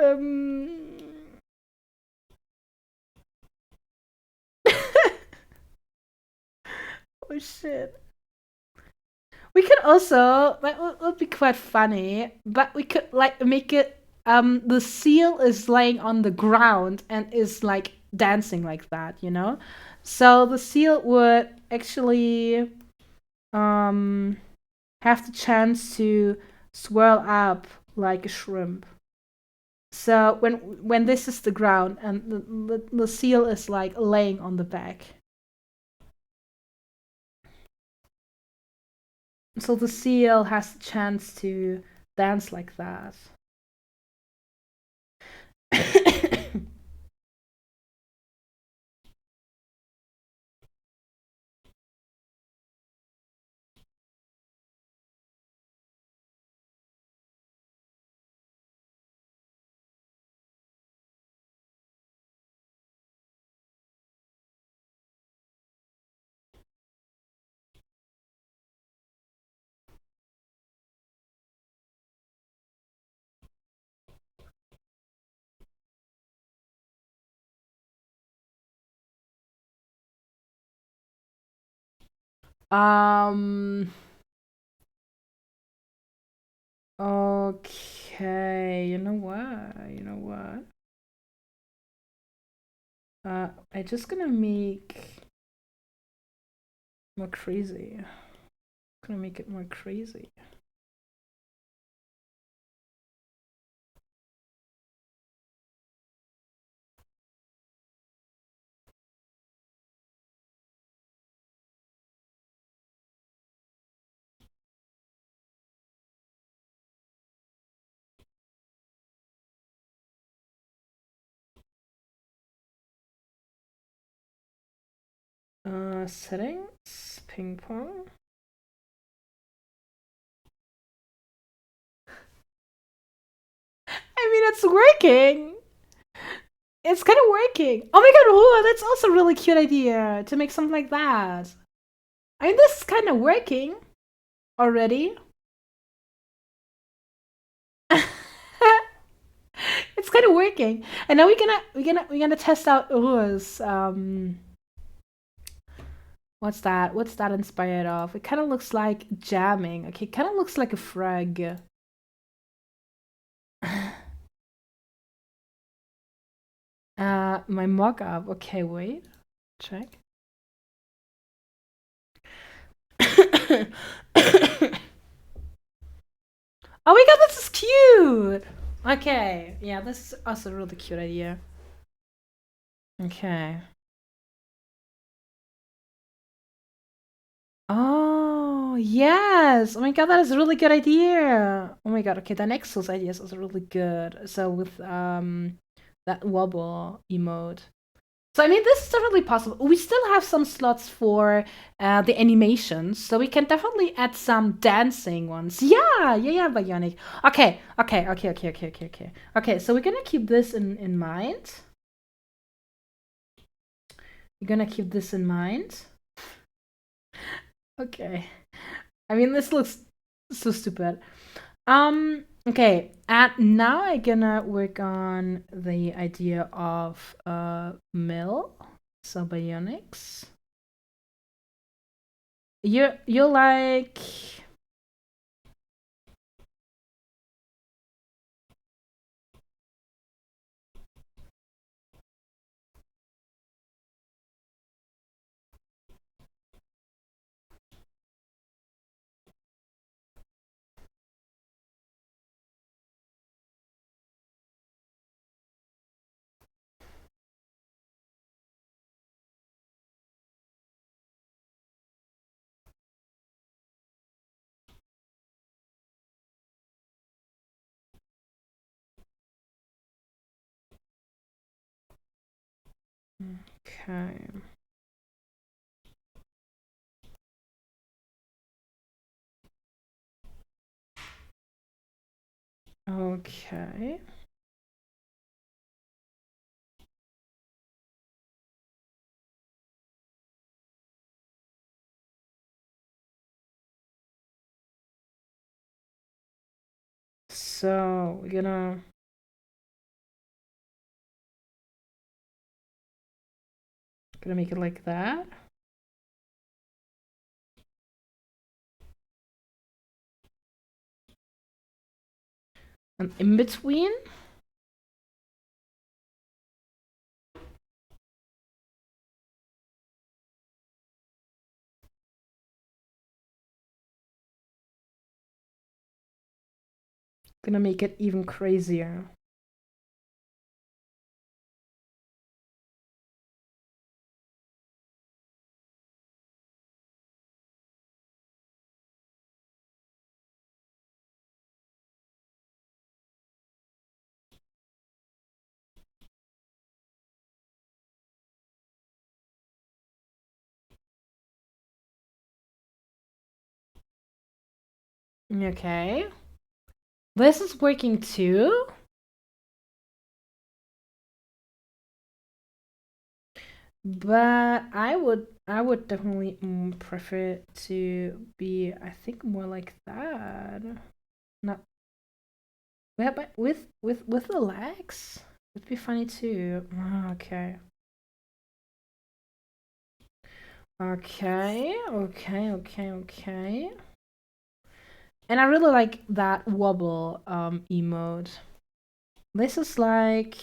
um, oh shit. We could also that would be quite funny, but we could like make it the seal is laying on the ground and is like dancing like that, you know? So the seal would actually um have the chance to swirl up like a shrimp. So when this is the ground and the seal is like laying on the back. So the seal has the chance to dance like that. um okay, you know what? You know what? I just gonna make more crazy. Gonna make it more crazy. Settings, ping pong. I mean, it's working. It's kind of working. Oh my god, oh, that's also a really cute idea to make something like that. I mean, this is kind of working already. It's kind of working, and now we're gonna test out Ur's. What's that? What's that inspired of? It kind of looks like jamming. Okay, kind of looks like a frog. My mock-up. Okay, wait. Check. Oh my god, this is cute! Okay, yeah, this is also a really cute idea. Okay. Oh, yes! Oh my god, that is a really good idea! Oh my god, okay, the next idea is also really good. So with that wobble emote. So I mean, this is definitely possible. We still have some slots for the animations, so we can definitely add some dancing ones. Yeah, yeah, yeah, Bionic. Okay. Okay, so we're gonna keep this in mind. We're gonna keep this in mind. Okay. I mean, this looks so stupid. Okay, and now I'm gonna work on the idea of mill. So bionics. You're like Okay. Okay. So we're gonna make it like that. And in between, gonna make it even crazier. Okay. This is working too. But I would definitely prefer it to be, I think, more like that. Not yeah, but with the legs, it'd be funny too. Okay. Okay, okay, okay, okay. And I really like that wobble emote. This is like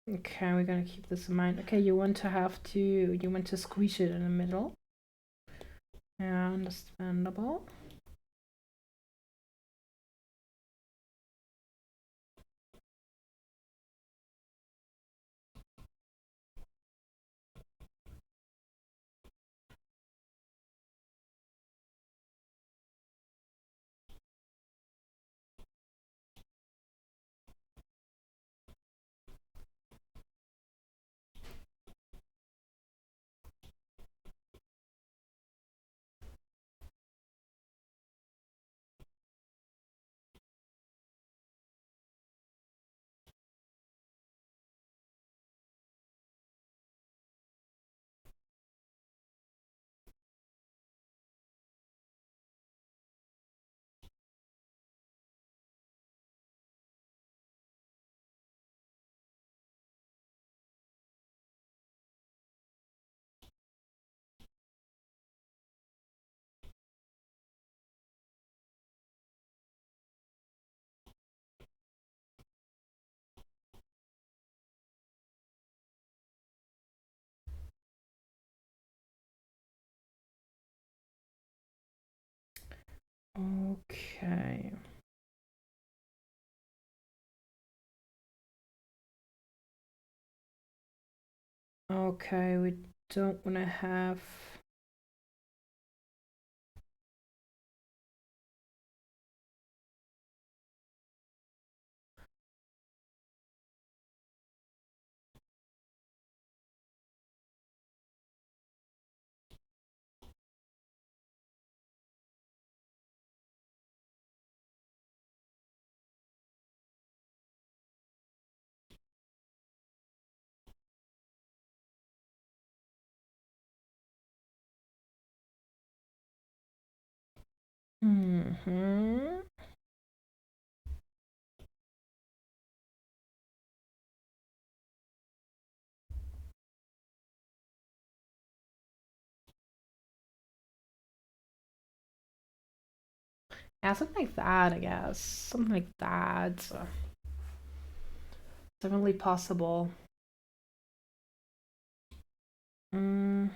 okay, we're gonna keep this in mind. Okay, you want to squeeze it in the middle. Yeah, understandable. Okay. Okay, we don't want to have Mm-hmm. Yeah, something like that, I guess. Something like that. So, definitely possible. Mm.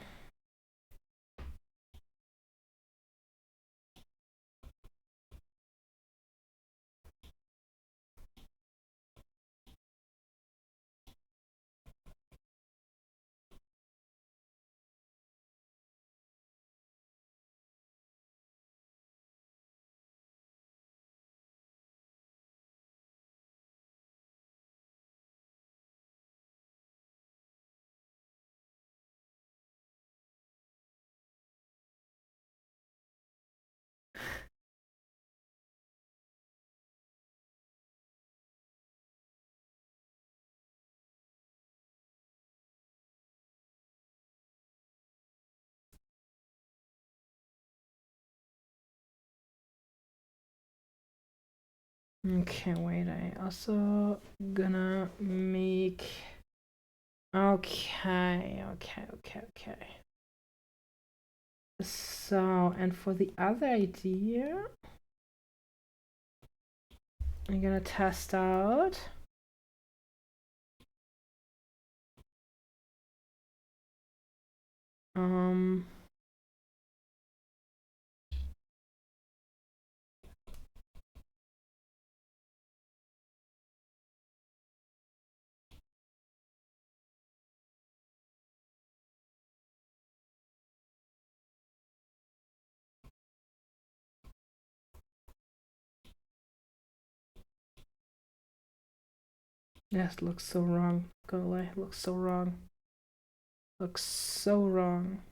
Okay, wait, I also gonna make... Okay. So, and for the other idea, I'm gonna test out. Um, Yes, looks so wrong. Go away. Looks so wrong. Looks so wrong.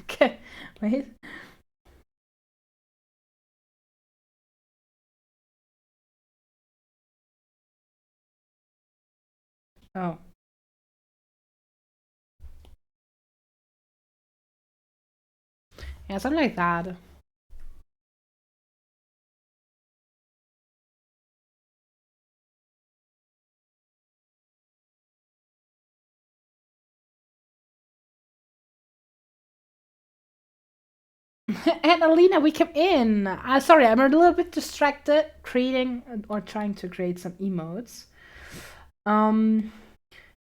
Okay, wait. Oh. Yeah, something like that. And Alina, we came in. Sorry, I'm a little bit distracted creating or trying to create some emotes. Um,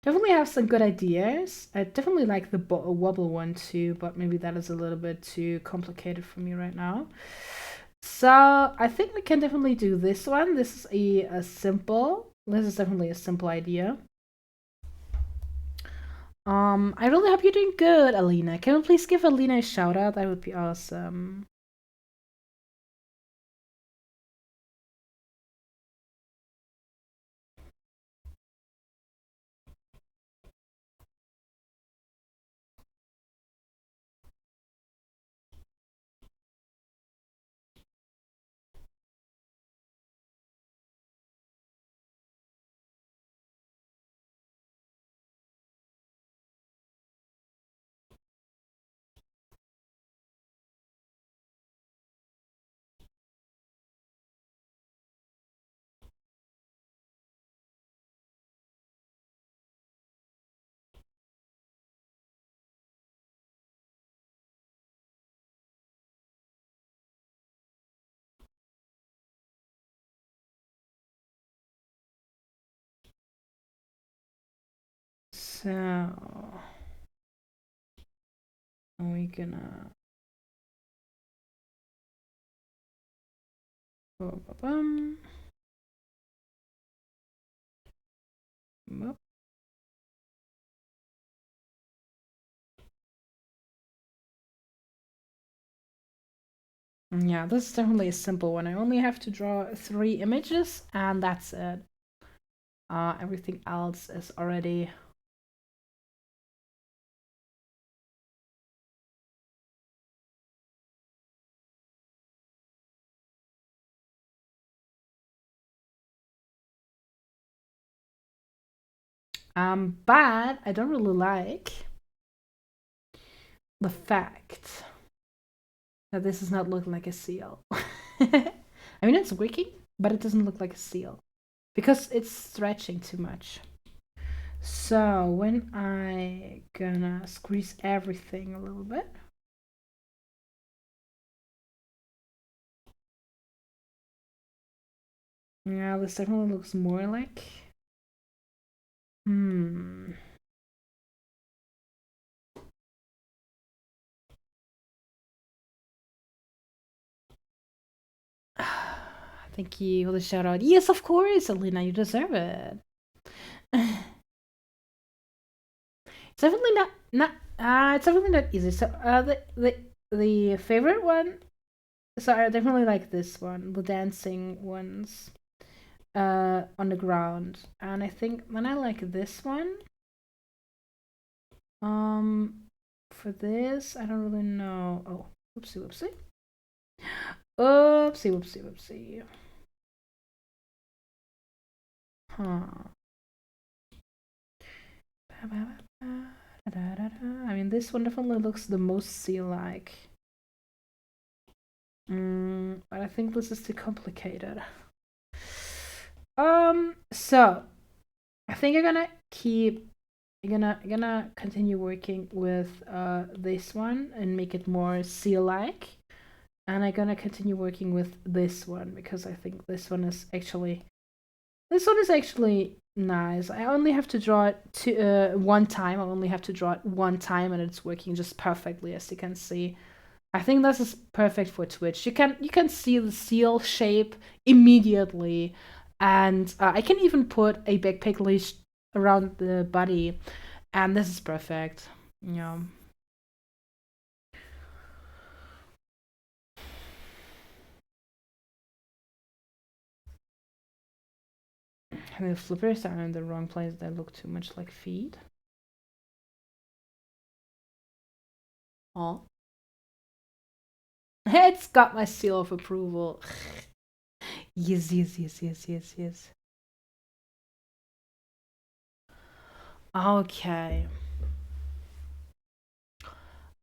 Definitely have some good ideas. I definitely like the wobble one too, but maybe that is a little bit too complicated for me right now. So I think we can definitely do this one. This is a simple. This is definitely a simple idea. I really hope you're doing good, Alina. Can we please give Alina a shout out? That would be awesome. So we're gonna bum. Yeah, this is definitely a simple one. I only have to draw 3 images and that's it. Everything else is already but I don't really like the fact that this is not looking like a seal. I mean, it's working, but it doesn't look like a seal because it's stretching too much. So when I gonna squeeze everything a little bit, yeah, this definitely looks more like Thank you for the shout out. Yes, of course, Alina, you deserve it. It's definitely not it's definitely not easy. So the favorite one, so I definitely like this one, the dancing ones on the ground. And I think then I like this one. For this, I don't really know. Oh, whoopsie whoopsie. Oopsie whoopsie whoopsie. Huh. I mean, this one definitely looks the most seal-like. But I think this is too complicated. So I think I'm gonna continue working with this one and make it more seal-like, and I'm gonna continue working with this one because I think this one is actually nice. I only have to draw it one time. I only have to draw it one time, and it's working just perfectly, as you can see. I think this is perfect for Twitch. You can see the seal shape immediately, and I can even put a backpack leash around the body, and this is perfect. Yeah. And the flippers are in the wrong place. They look too much like feet. Oh. It's got my seal of approval. Yes, yes, yes, yes, yes, yes. Okay.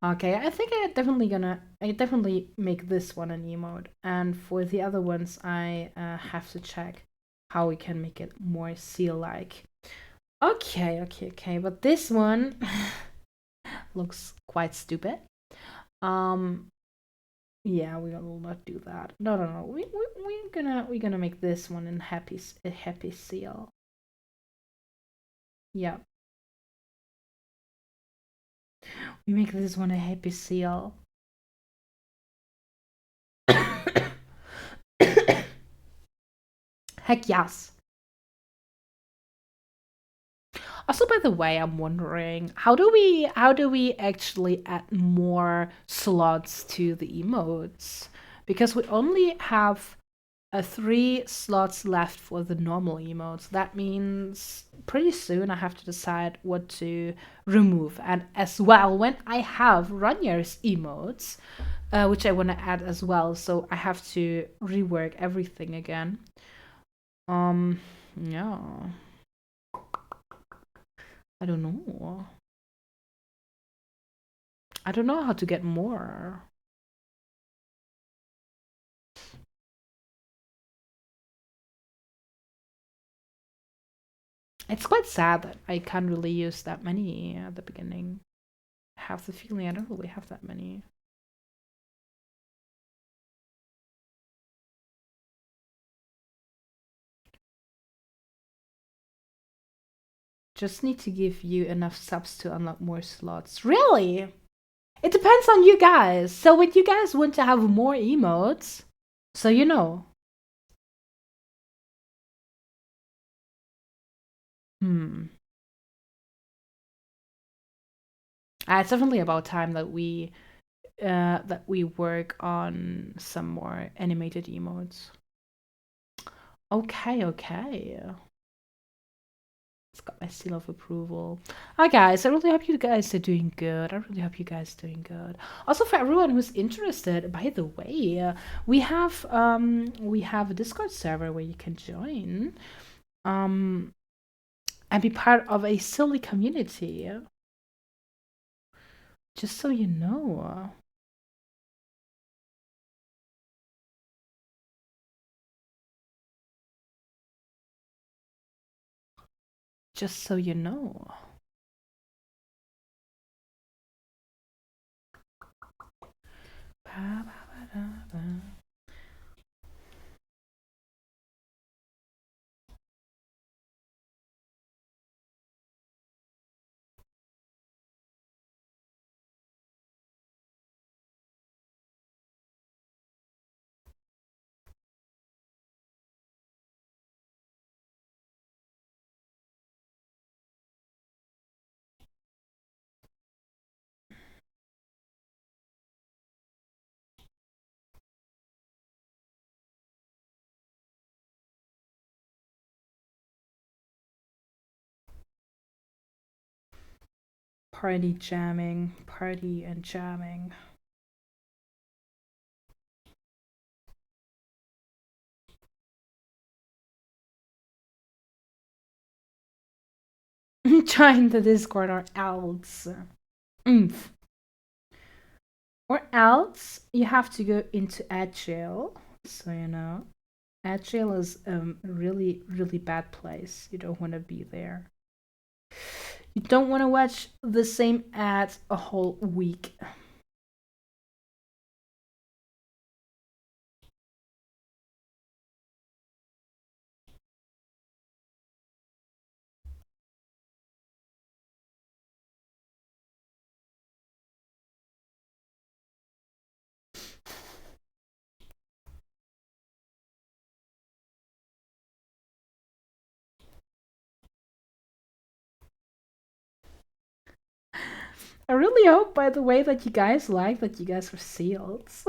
Okay, I think I definitely make this one an emote, and for the other ones, I have to check how we can make it more seal-like. Okay, okay, okay, but this one looks quite stupid. Yeah, we will not do that. No, no, no. We're gonna make this one a happy seal. Yeah, we make this one a happy seal. Heck yes. Also, by the way, I'm wondering how do we actually add more slots to the emotes? Because we only have 3 slots left for the normal emotes. That means pretty soon I have to decide what to remove. And as well, when I have Ronyar's emotes, which I want to add as well, so I have to rework everything again. Yeah. I don't know. I don't know how to get more. It's quite sad that I can't really use that many at the beginning. I have the feeling I don't really have that many. Just need to give you enough subs to unlock more slots. Really? It depends on you guys. So when you guys want to have more emotes, so you know. It's definitely about time that we work on some more animated emotes. Okay. It's got my seal of approval. Hi guys, I really hope you guys are doing good. Also, for everyone who's interested, by the way, we have a Discord server where you can join, and be part of a silly community. Just so you know. Just so you know. Party and jamming. Join the Discord or else. Or else you have to go into Agile. So you know. Agile is a really, really bad place. You don't want to be there. You don't want to watch the same ads a whole week. I really hope, by the way, that you guys like that you guys are seals.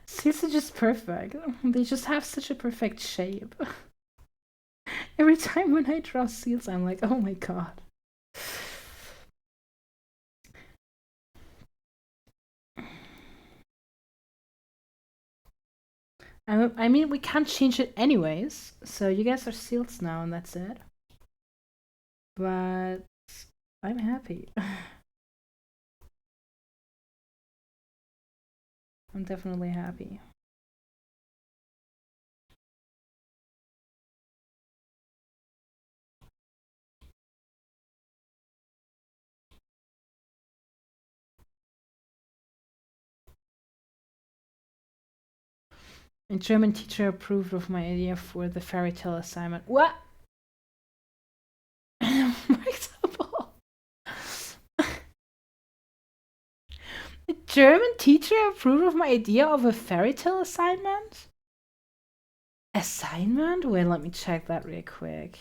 Seals are just perfect. They just have such a perfect shape. Every time when I draw seals, I'm like, oh my god. I mean, we can't change it anyways, so you guys are seals now, and that's it. But I'm happy. I'm definitely happy. A German teacher approved of my idea for the fairy tale assignment. What? For example, a German teacher approved of my idea of a fairy tale assignment? Assignment? Wait, let me check that real quick.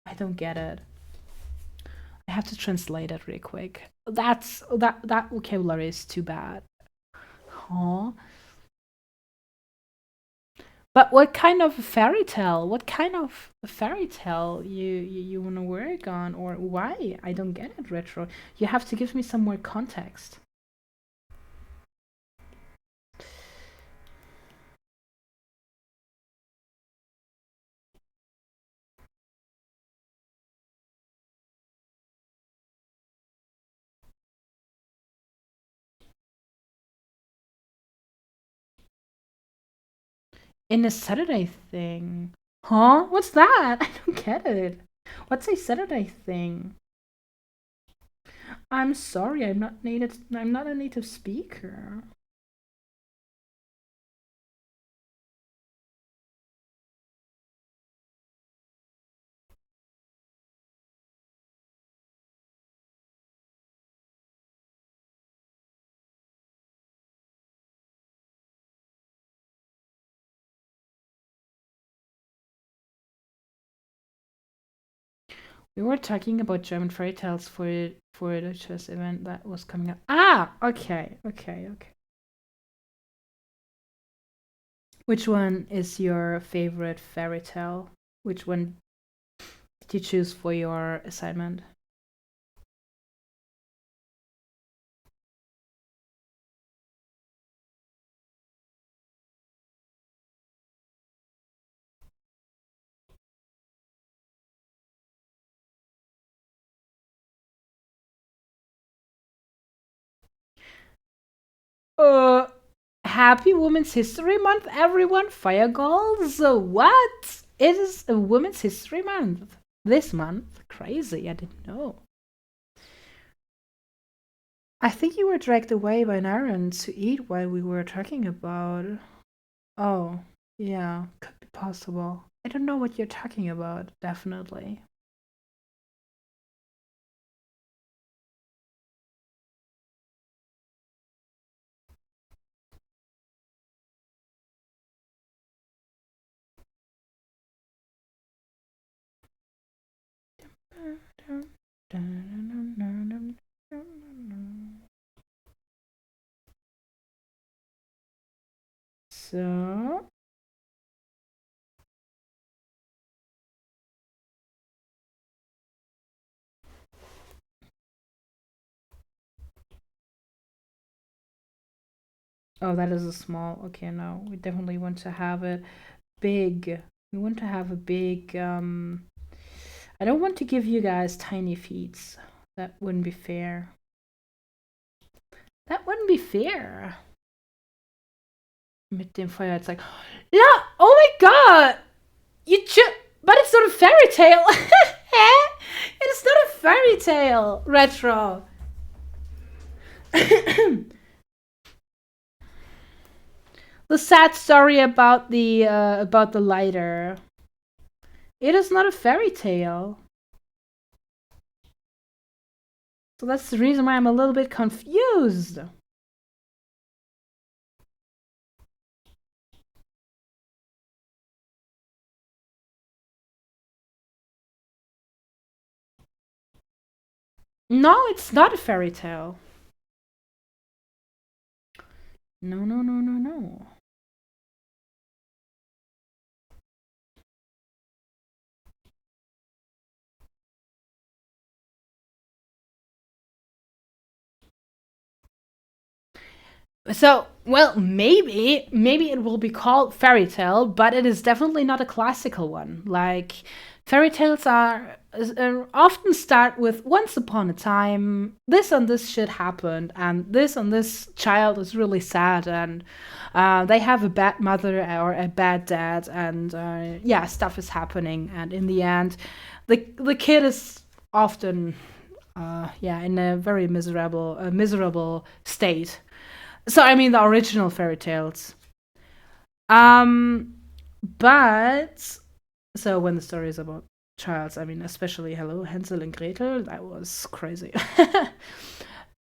I don't get it. I have to translate it real quick. That vocabulary is too bad. Huh? But what kind of fairy tale? What kind of fairy tale you want to work on, or why? I don't get it, Retro. You have to give me some more context. In a Saturday thing. Huh? What's that? I don't get it. What's a Saturday thing? I'm sorry, I'm not a native speaker. We were talking about German fairy tales for the chess event that was coming up. Ah, okay. Which one is your favorite fairy tale? Which one did you choose for your assignment? Uh, Happy Women's History Month, everyone! Fire goals? What? It is a Women's History Month this month? Crazy, I didn't know. I think you were dragged away by an errand to eat while we were talking about. Oh, yeah, could be possible. I don't know what you're talking about, definitely. So, oh, that is a small. Okay, no, we definitely want to have it big. We want to have a big. I don't want to give you guys tiny feet. That wouldn't be fair. That wouldn't be fair. Mit dem Feuer, it's like, yeah, oh my god! But it's not a fairy tale! It's not a fairy tale! Retro. The sad story about the lighter. It is not a fairy tale. So that's the reason why I'm a little bit confused. No, it's not a fairy tale. No, no, no, no, no. So, well, maybe it will be called fairy tale, but it is definitely not a classical one. Like fairy tales are often start with once upon a time, this and this shit happened, and this child is really sad, and they have a bad mother or a bad dad, and yeah, stuff is happening, and in the end, the kid is often yeah, in a very miserable state. So I mean the original fairy tales. Um, but so when the story is about childs, I mean especially Hello Hansel and Gretel, that was crazy.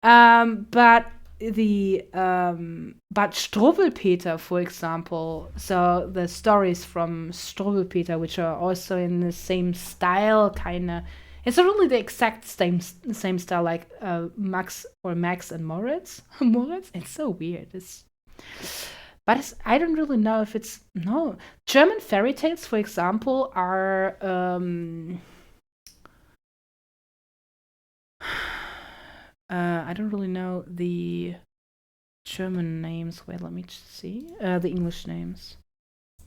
But but Struwwelpeter, for example, so the stories from Struwwelpeter, which are also in the same style, kind of. It's not really the exact same style like Max and Moritz. Moritz. It's so weird. I don't really know if it's no German fairy tales, for example, are I don't really know the German names. Wait, let me see. The English names.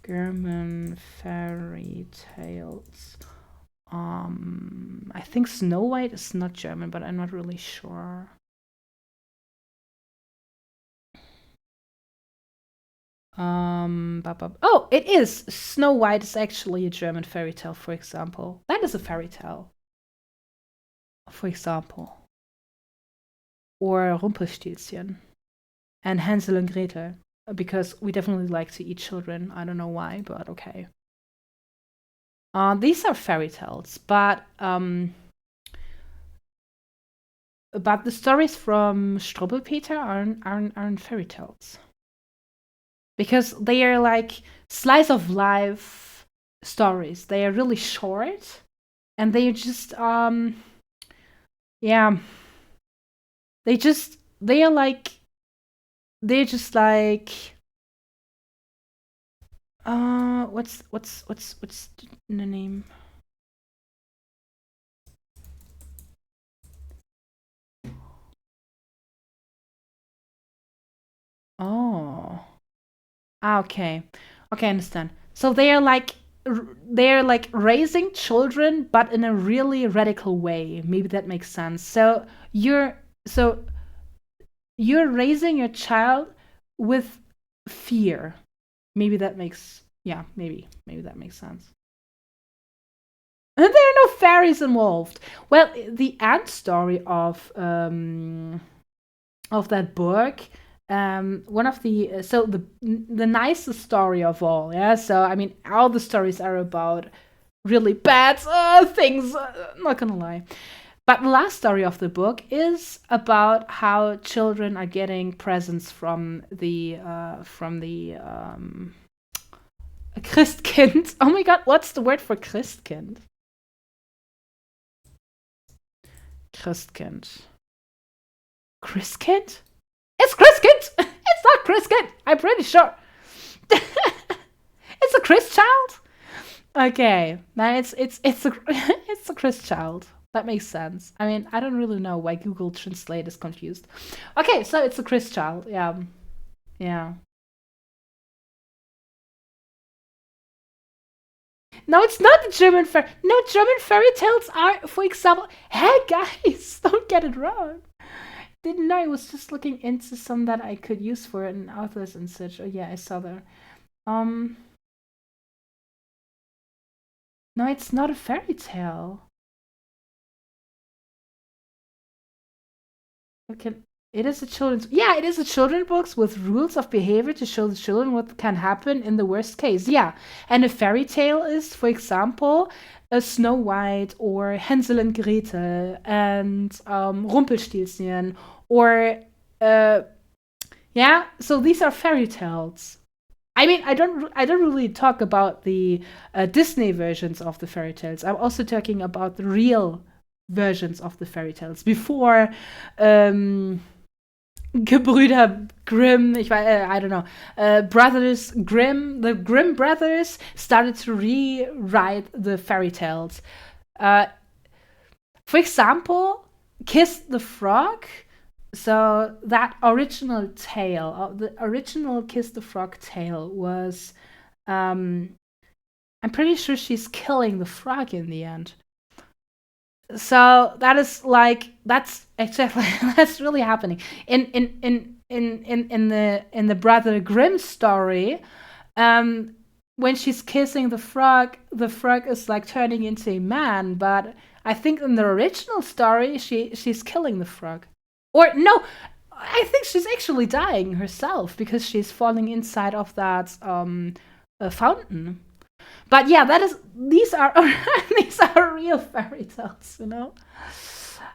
German fairy tales. I think Snow White is not German, but I'm not really sure. Oh, it is. Snow White is actually a German fairy tale, for example. That is a fairy tale, for example. Or Rumpelstilzchen and Hansel and Gretel, because we definitely like to eat children. I don't know why, but okay. These are fairy tales, but the stories from Struwwelpeter aren't fairy tales because they are like slice of life stories. They are really short, and they just yeah, they are like they're just like what's the name? Oh. Ah, okay. Okay, I understand. So they're like raising children, but in a really radical way. Maybe that makes sense. You're so you're raising your child with fear. Maybe that makes yeah, maybe that makes sense. And there are no fairies involved. Well, the end story of that book, one of the so the nicest story of all, yeah. So I mean, all the stories are about really bad things. Not gonna lie, but the last story of the book is about how children are getting presents from the Christkind. Oh my god, what's the word for Christkind? Christkind. Christkind? It's Christkind. It's not Christkind. I'm pretty sure. It's a Chris child. Okay, then it's a it's a Chris child. That makes sense. I mean, I don't really know why Google Translate is confused. Okay, so it's a Chris child. Yeah, yeah. No, it's not the German fairy. No, German fairy tales are, for example. Hey guys, don't get it wrong. Didn't know. I was just looking into some that I could use for an authors and such. Oh yeah, I saw that. Um, no, it's not a fairy tale. Okay, it is a children's. Yeah, it is a children's books with rules of behavior to show the children what can happen in the worst case. Yeah, and a fairy tale is, for example, a Snow White or Hansel and Gretel and Rumpelstiltskin or uh, yeah. So these are fairy tales. I mean, I don't really talk about the Disney versions of the fairy tales. I'm also talking about the real versions of the fairy tales before ähm, Gebrüder Grimm, I don't know, Brothers Grimm, the Grimm brothers started to rewrite the fairy tales. Uh, for example, Kiss the Frog. So that original tale, the original Kiss the Frog tale was, um, I'm pretty sure she's killing the frog in the end. So that is like that's exactly that's really happening in the Brother Grimm story. Um, when she's kissing the frog is like turning into a man. But I think in the original story, she's killing the frog. Or no, I think she's actually dying herself because she's falling inside of that fountain. But yeah, that is these are these are real fairy tales, you know.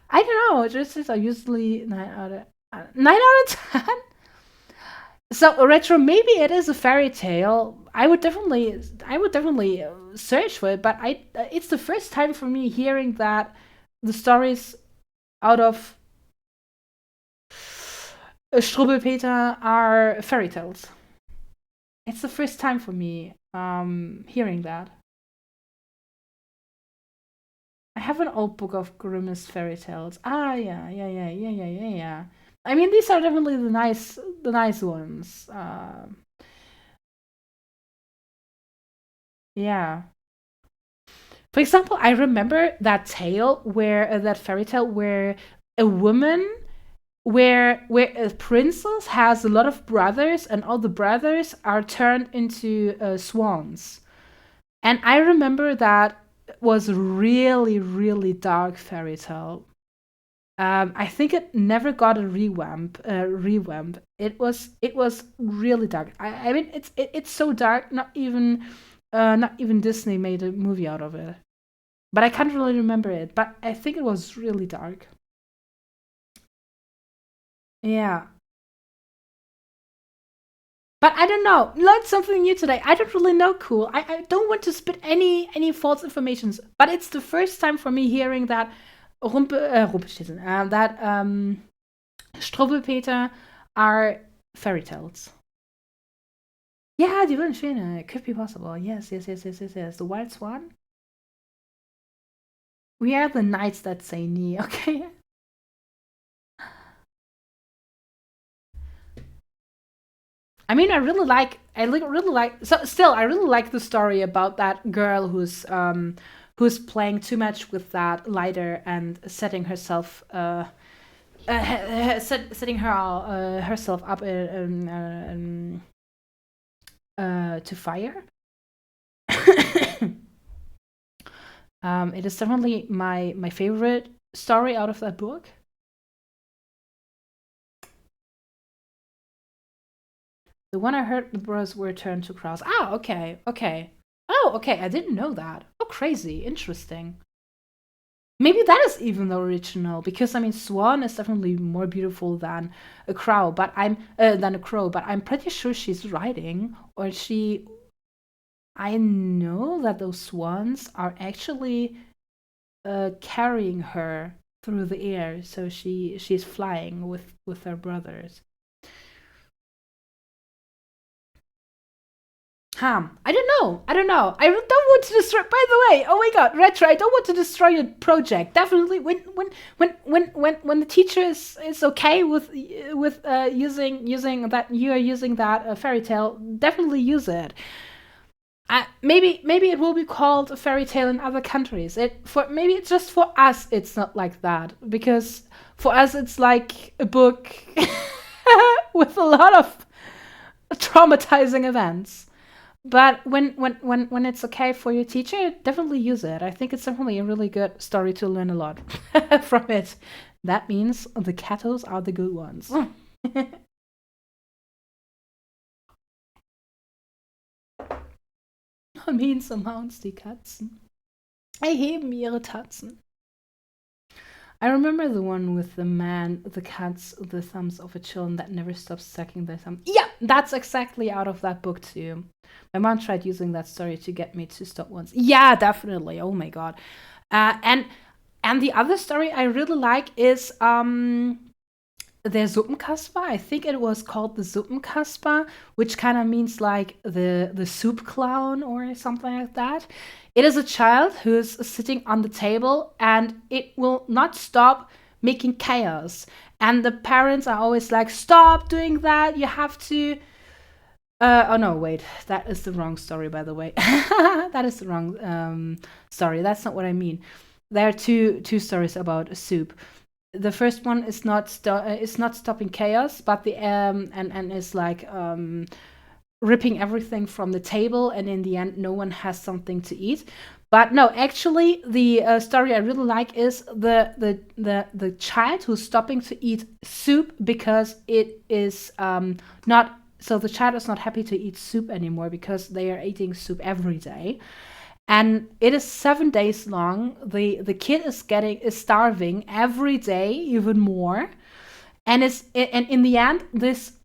I don't know. Just are usually 9 out of 10. So retro, maybe it is a fairy tale. I would definitely search for it. But it's the first time for me hearing that the stories out of Strubbelpeter are fairy tales. It's the first time for me hearing that. I have an old book of Grimm's fairy tales. Ah, yeah. I mean, these are definitely the nice ones. Yeah. For example, I remember that tale where that fairy tale where a woman, where a princess has a lot of brothers, and all the brothers are turned into swans. And I remember that was a really dark fairy tale. I think it never got a revamp. Revamp. It was really dark. I mean, it's so dark. Not even Disney made a movie out of it. But I can't really remember it. But I think it was really dark. Yeah. But I don't know. Learned something new today. I don't really know. Cool. I don't want to spit any false informations. But it's the first time for me hearing that Rumpelstiltskin, that Struwwelpeter are fairy tales. Yeah, die wilden Schwäne. It could be possible. Yes, yes, yes, yes, yes, yes. The Wild Swan. We are the knights that say nie. Okay. I mean, really like. So still, I really like the story about that girl who's playing too much with that lighter and setting herself setting herself up to fire. It is definitely my favorite story out of that book. The one I heard the bros were turned to crows. Ah, okay, okay. Oh, okay. I didn't know that. Oh, crazy. Interesting. Maybe that is even the original because I mean, swan is definitely more beautiful than a crow. But I'm than a crow. But I'm pretty sure she's riding, or she. I know that those swans are actually carrying her through the air, so she's flying with her brothers. I don't know. I don't know. I don't want to destroy. By the way, oh my god, retro! I don't want to destroy your project. Definitely, when the teacher is okay with using that you are using that fairy tale, definitely use it. Maybe it will be called a fairy tale in other countries. It for maybe it's just for us. It's not like that because for us it's like a book with a lot of traumatizing events. But when it's okay for your teacher, definitely use it. I think it's definitely a really good story to learn a lot from it. That means the catos are the good ones. Means amounts die Katzen. Erheben ihre Tatzen. I remember the one with the man, the cats, the thumbs of a children that never stops sucking their thumb. Yeah, that's exactly out of that book too. My mom tried using that story to get me to stop once. Yeah, definitely. Oh my god. And the other story I really like is der Suppenkasper. I think it was called the Suppenkasper, which kind of means like the soup clown or something like that. It is a child who is sitting on the table and it will not stop making chaos. And the parents are always like, "Stop doing that! You have to." Oh no, wait, that is the wrong story, by the way. That is the wrong story. That's not what I mean. There are two stories about soup. The first one is not stopping chaos, but the and is like ripping everything from the table, and in the end, no one has something to eat. But no, actually, the story I really like is the child who's stopping to eat soup because it is not. So the child is not happy to eat soup anymore because they are eating soup every day, and it is 7 days long. The kid is starving every day, even more, and in the end, this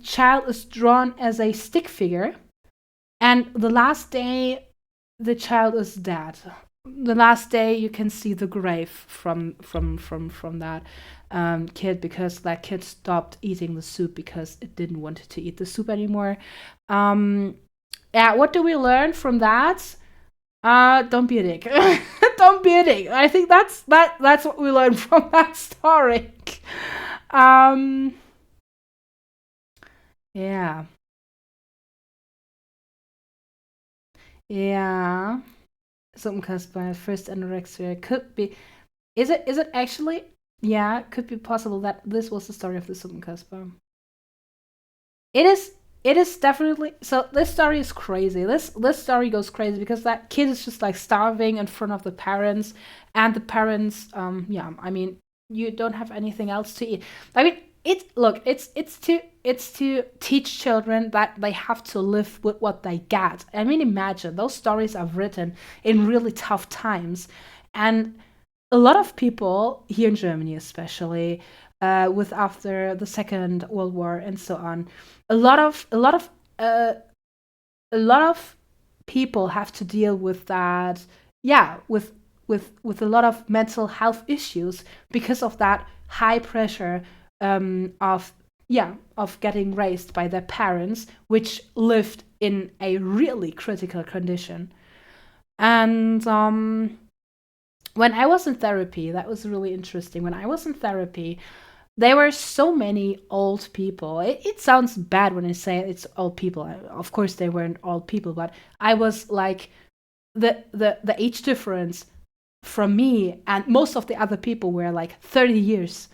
child is drawn as a stick figure, and the last day, the child is dead. The last day, you can see the grave from that kid because that kid stopped eating the soup because it didn't want to eat the soup anymore. Yeah, what do we learn from that? Don't be a dick. Don't be a dick. I think that's what we learned from that story. Um, yeah, yeah. Suppenkasper, first anorexia could be. Is it? Is it actually? Yeah, it could be possible that this was the story of the Suppenkasper. It is. It is definitely so. This story is crazy. This story goes crazy because that kid is just like starving in front of the parents, and the parents, yeah. I mean, you don't have anything else to eat. I mean, it's to teach children that they have to live with what they get. I mean, imagine those stories are written in really tough times, and a lot of people here in Germany, especially with after the Second World War and so on, a lot of uh, a lot of people have to deal with that. Yeah, with a lot of mental health issues because of that high pressure of getting raised by their parents, which lived in a really critical condition. And when I was in therapy, that was really interesting. When I was in therapy, there were so many old people. It sounds bad when I say it's old people. Of course, they weren't old people, but I was like the age difference from me and most of the other people were like 30 years.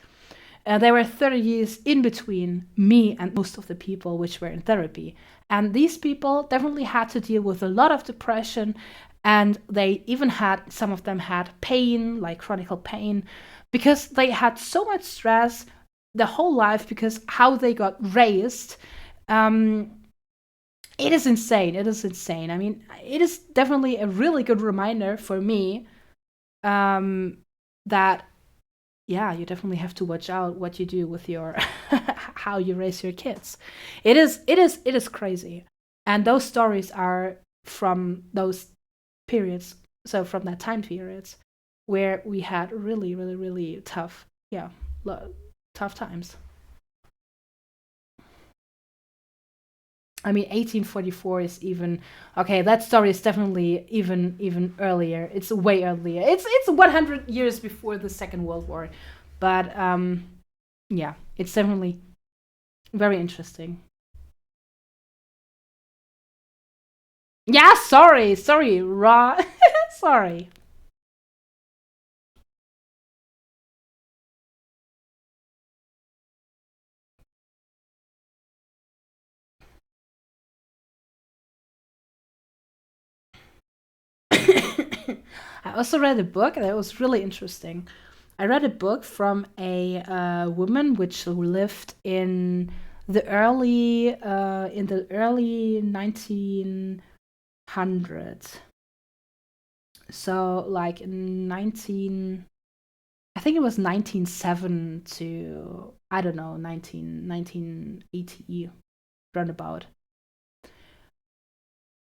There were 30 years in between me and most of the people which were in therapy. And these people definitely had to deal with a lot of depression. And they even had, some of them had pain, like chronic pain, because they had so much stress the whole life because how they got raised. Um, it is insane. It is insane. I mean, it is definitely a really good reminder for me that yeah, you definitely have to watch out what you do with your how you raise your kids. It is crazy. And those stories are from those periods, so from that time periods where we had really really really tough, yeah, tough times. I mean, 1844 is even okay. That story is definitely even earlier. It's way earlier. It's 100 years before the Second World War, but yeah, it's definitely very interesting. Yeah, sorry, raw, sorry. I also read a book that was really interesting. I read a book from a woman which lived in the early 1900s. So like in 19, I think it was 1907 to I don't know 1980 roundabout.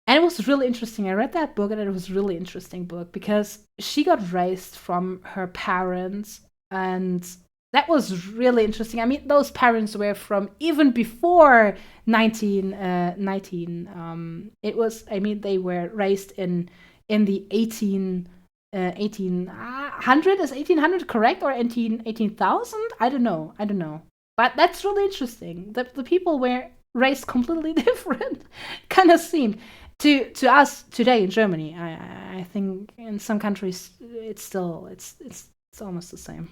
And it was really interesting. I read that book and it was a really interesting book because she got raised from her parents and that was really interesting. I mean, those parents were from even before 1919. It was, I mean, they were raised in the 1800. Is 1800 correct or 18,000? I don't know. But that's really interesting. The people were raised completely different, kind of seemed to us today in Germany. I think in some countries it's still it's almost the same.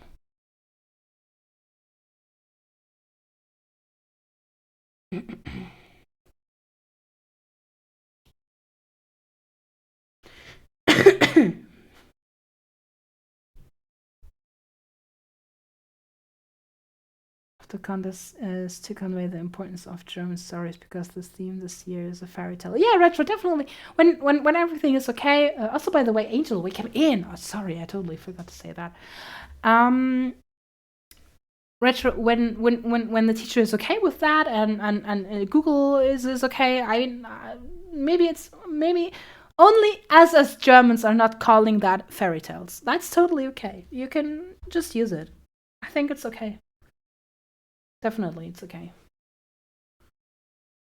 The contest is to convey the importance of German stories because the theme this year is a fairy tale. Yeah, retro definitely. When everything is okay. Also, by the way, Angel, we came in. Oh, sorry, I totally forgot to say that. Um, retro when the teacher is okay with that and Google is okay. I mean, maybe it's maybe only us as Germans are not calling that fairy tales. That's totally okay. You can just use it. I think it's okay. Definitely, it's okay.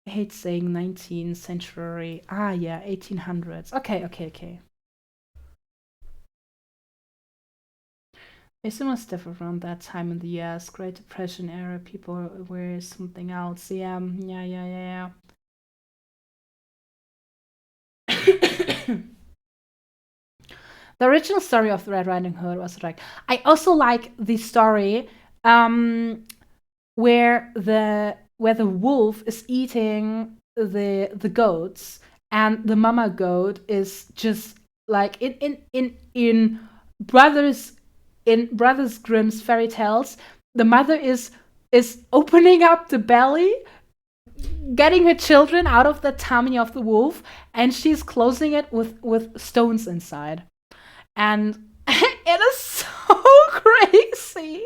I hate saying 19th century. Ah, yeah, 1800s. Okay, okay, okay. There's so much stuff around that time in the US, Great Depression era. People were something else. Yeah, yeah, yeah, yeah, yeah. The original story of the Red Riding Hood was like. I also like the story where the wolf is eating the goats, and the mama goat is just like in brothers Brothers Grimm's fairy tales. The mother is opening up the belly, getting her children out of the tummy of the wolf, and she's closing it with stones inside. And it is so crazy.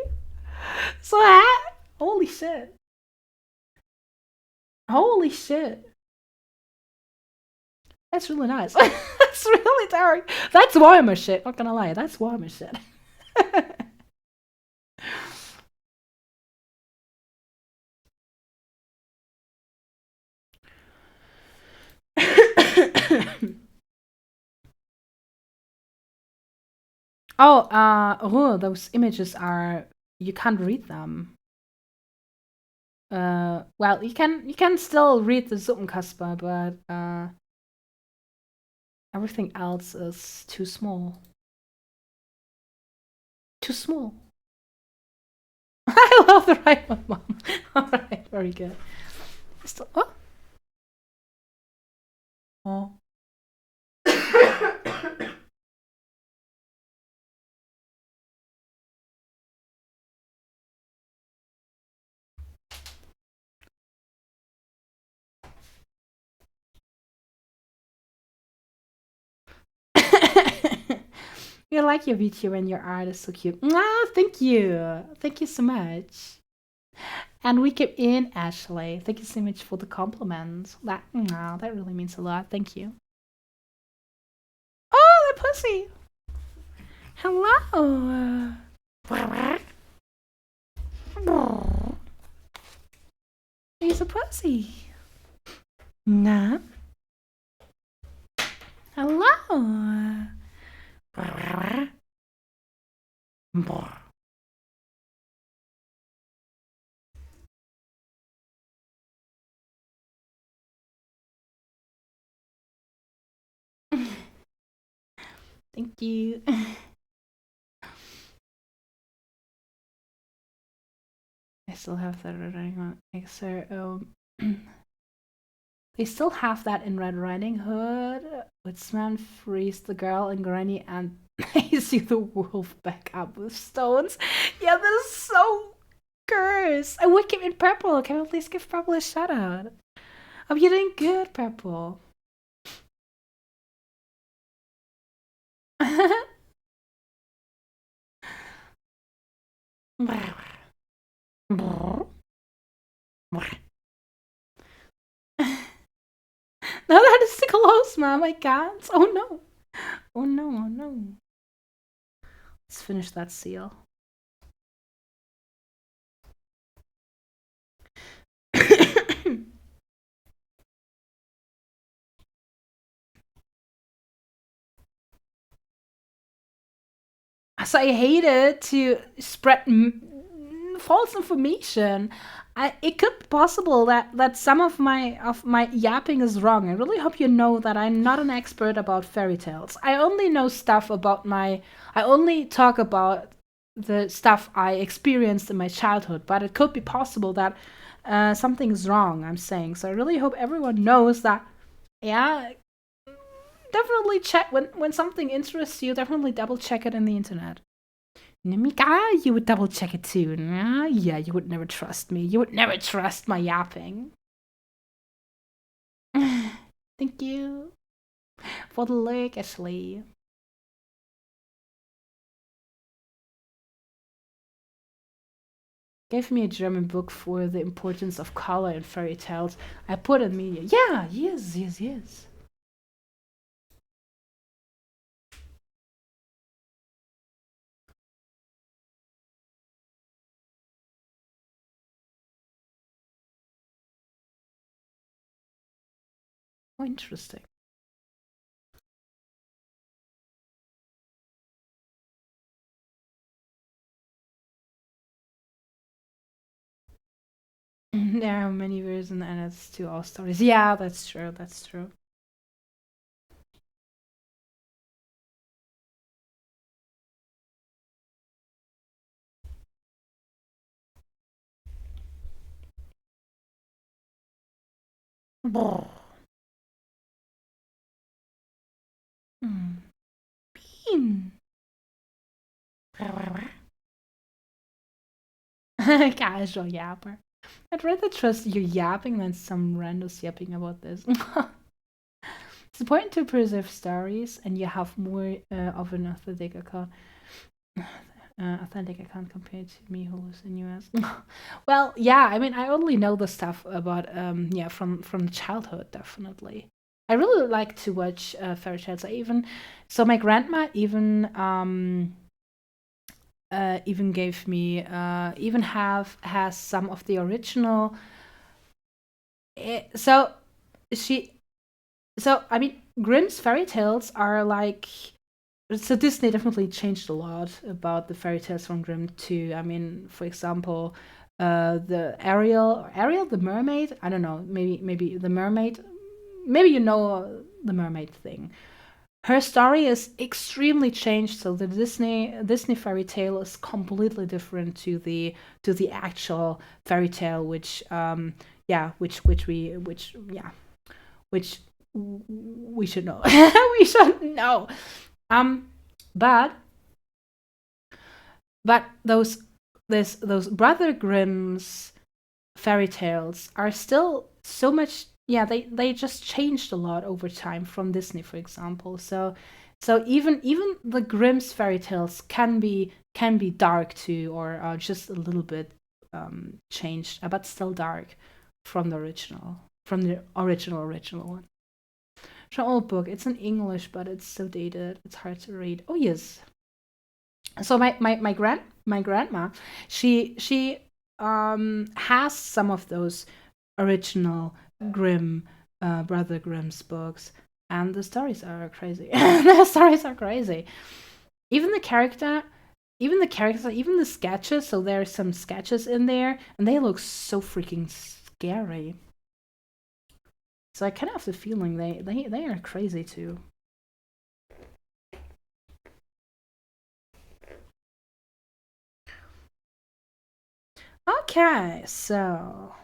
So holy shit. Holy shit. That's really nice. That's really dark. That's Warhammer shit. Not gonna lie, that's Warhammer shit. Oh, those images are, you can't read them. Well, you can still read the Suppenkasper, but everything else is too small. Too small. I love the right one, Mom. All right, very good. Still, oh. Oh. You like your video and your art is so cute. Ah, thank you. Thank you so much. And we keep in Ashley. Thank you so much for the compliment. That really means a lot. Thank you. Oh, the pussy. Hello. He's a pussy. Nah. Hello. Thank you. I still have that Red Riding Hood. So, they still have that in Red Riding Hood. Woodsman frees the girl and Granny and they see the wolf back up with stones. Yeah, that is so cursed. I would give it Purple. Can we please give Purple a shout out? Oh, you're doing good, Purple. No, that is too close, Mom. I can't. Oh no. Oh no, oh no. Let's finish that seal. So I hated to spread false information. It could be possible that some of my yapping is wrong. I really hope you know that I'm not an expert about fairy tales. I only know stuff about I only talk about the stuff I experienced in my childhood. But it could be possible that something is wrong. I'm saying so. I really hope everyone knows that. Yeah, definitely check when something interests you. Definitely double check it in the internet. Namika, you would double check it too. Yeah, you would never trust me. You would never trust my yapping. Thank you for the like, Ashley. Gave me a German book for the importance of color in fairy tales. I put in media. Yeah, yes. Oh, interesting. There are many versions and it's to all stories. Yeah, that's true. That's true. Bean. Casual yapper. I'd rather trust you yapping than some randos yapping about this. It's important to preserve stories, and you have more of an authentic account compared to me who lives in US. Well, yeah, I mean, I only know the stuff about from childhood, definitely. I really like to watch fairy tales. So my grandma even gave me even have has some of the original. So she so I mean Grimm's fairy tales are like, so Disney definitely changed a lot about the fairy tales from Grimm too. I mean, for example, the Ariel the mermaid. I don't know, maybe the mermaid. Maybe you know the mermaid thing. Her story is extremely changed, so the Disney fairy tale is completely different to the actual fairy tale, which yeah, which we should know. We should know. Um, but those Brother Grimm's fairy tales are still so much. Yeah, they just changed a lot over time from Disney, for example. So even the Grimm's fairy tales can be dark too, or just a little bit changed, but still dark from the original one. It's an old book. It's in English, but it's so dated. It's hard to read. Oh yes. So my grandma, she has some of those original Grimm Brother Grimm's books, and the stories are crazy. The stories are crazy. Even the character, even the sketches. So there's some sketches in there, and they look so freaking scary. So I kind of have the feeling they are crazy too. Okay, so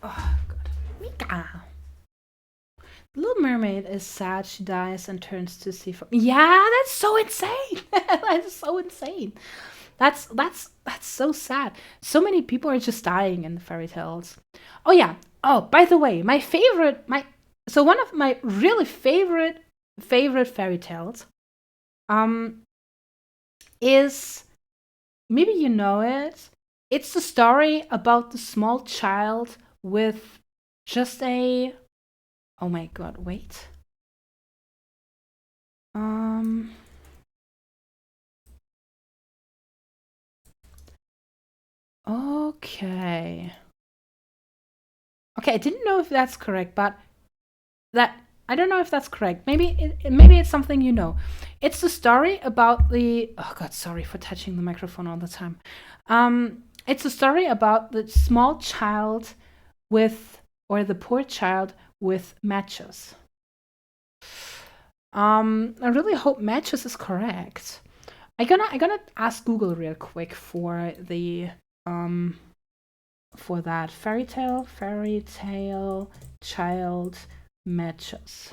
oh god, Mika. Little Mermaid is sad. She dies and turns to sea. Yeah, that's so insane. That's so insane. That's so sad. So many people are just dying in the fairy tales. Oh yeah. Oh, by the way, my so one of my really favorite fairy tales um is, maybe you know it. It's the story about the small child with just a, oh my god, wait. Um okay. Okay, I didn't know if that's correct, but that I don't know if that's correct. Maybe it's something you know. It's the story about the, oh god, sorry for touching the microphone all the time. It's a story about the small child with, or the poor child with matches. I really hope matches is correct. I gonna ask Google real quick um for that fairy tale child matches.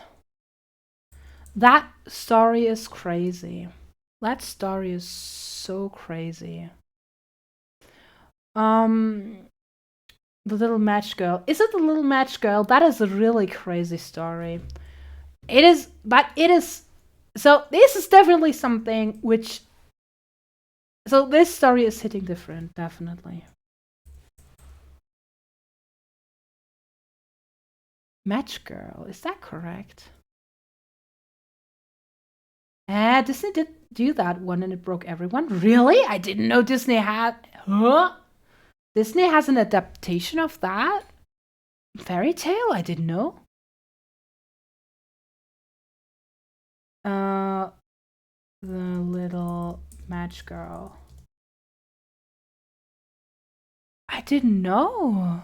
That story is crazy. That story is so crazy. Um, the little match girl. Is it the little match girl? That is a really crazy story. It is, but it is. So this is definitely something which. So this story is hitting different, definitely. Match girl, is that correct? Disney did do that one and it broke everyone. Really? I didn't know Disney had. Huh? Disney has an adaptation of that fairy tale. I didn't know. The Little Match Girl. I didn't know.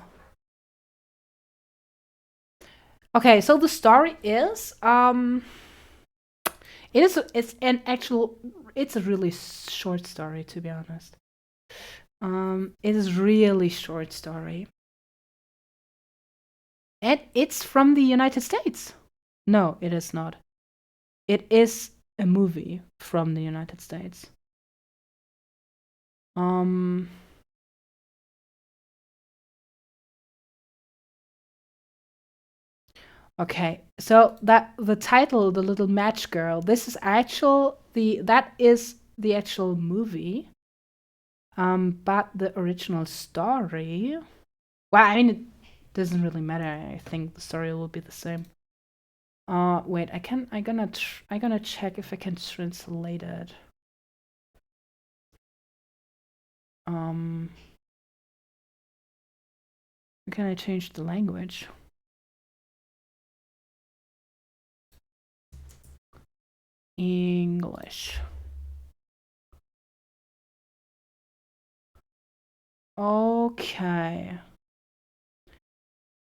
Okay, so the story is it's a really short story, to be honest. It is really short story. And it's from the United States. No, it is not. It is a movie from the United States. Okay, so that the title, The Little Match Girl, this is that is the actual movie. But the original story, well, I mean, it doesn't really matter. I think the story will be the same. Wait, I'm gonna check if I can translate it. Can I change the language? English. Okay.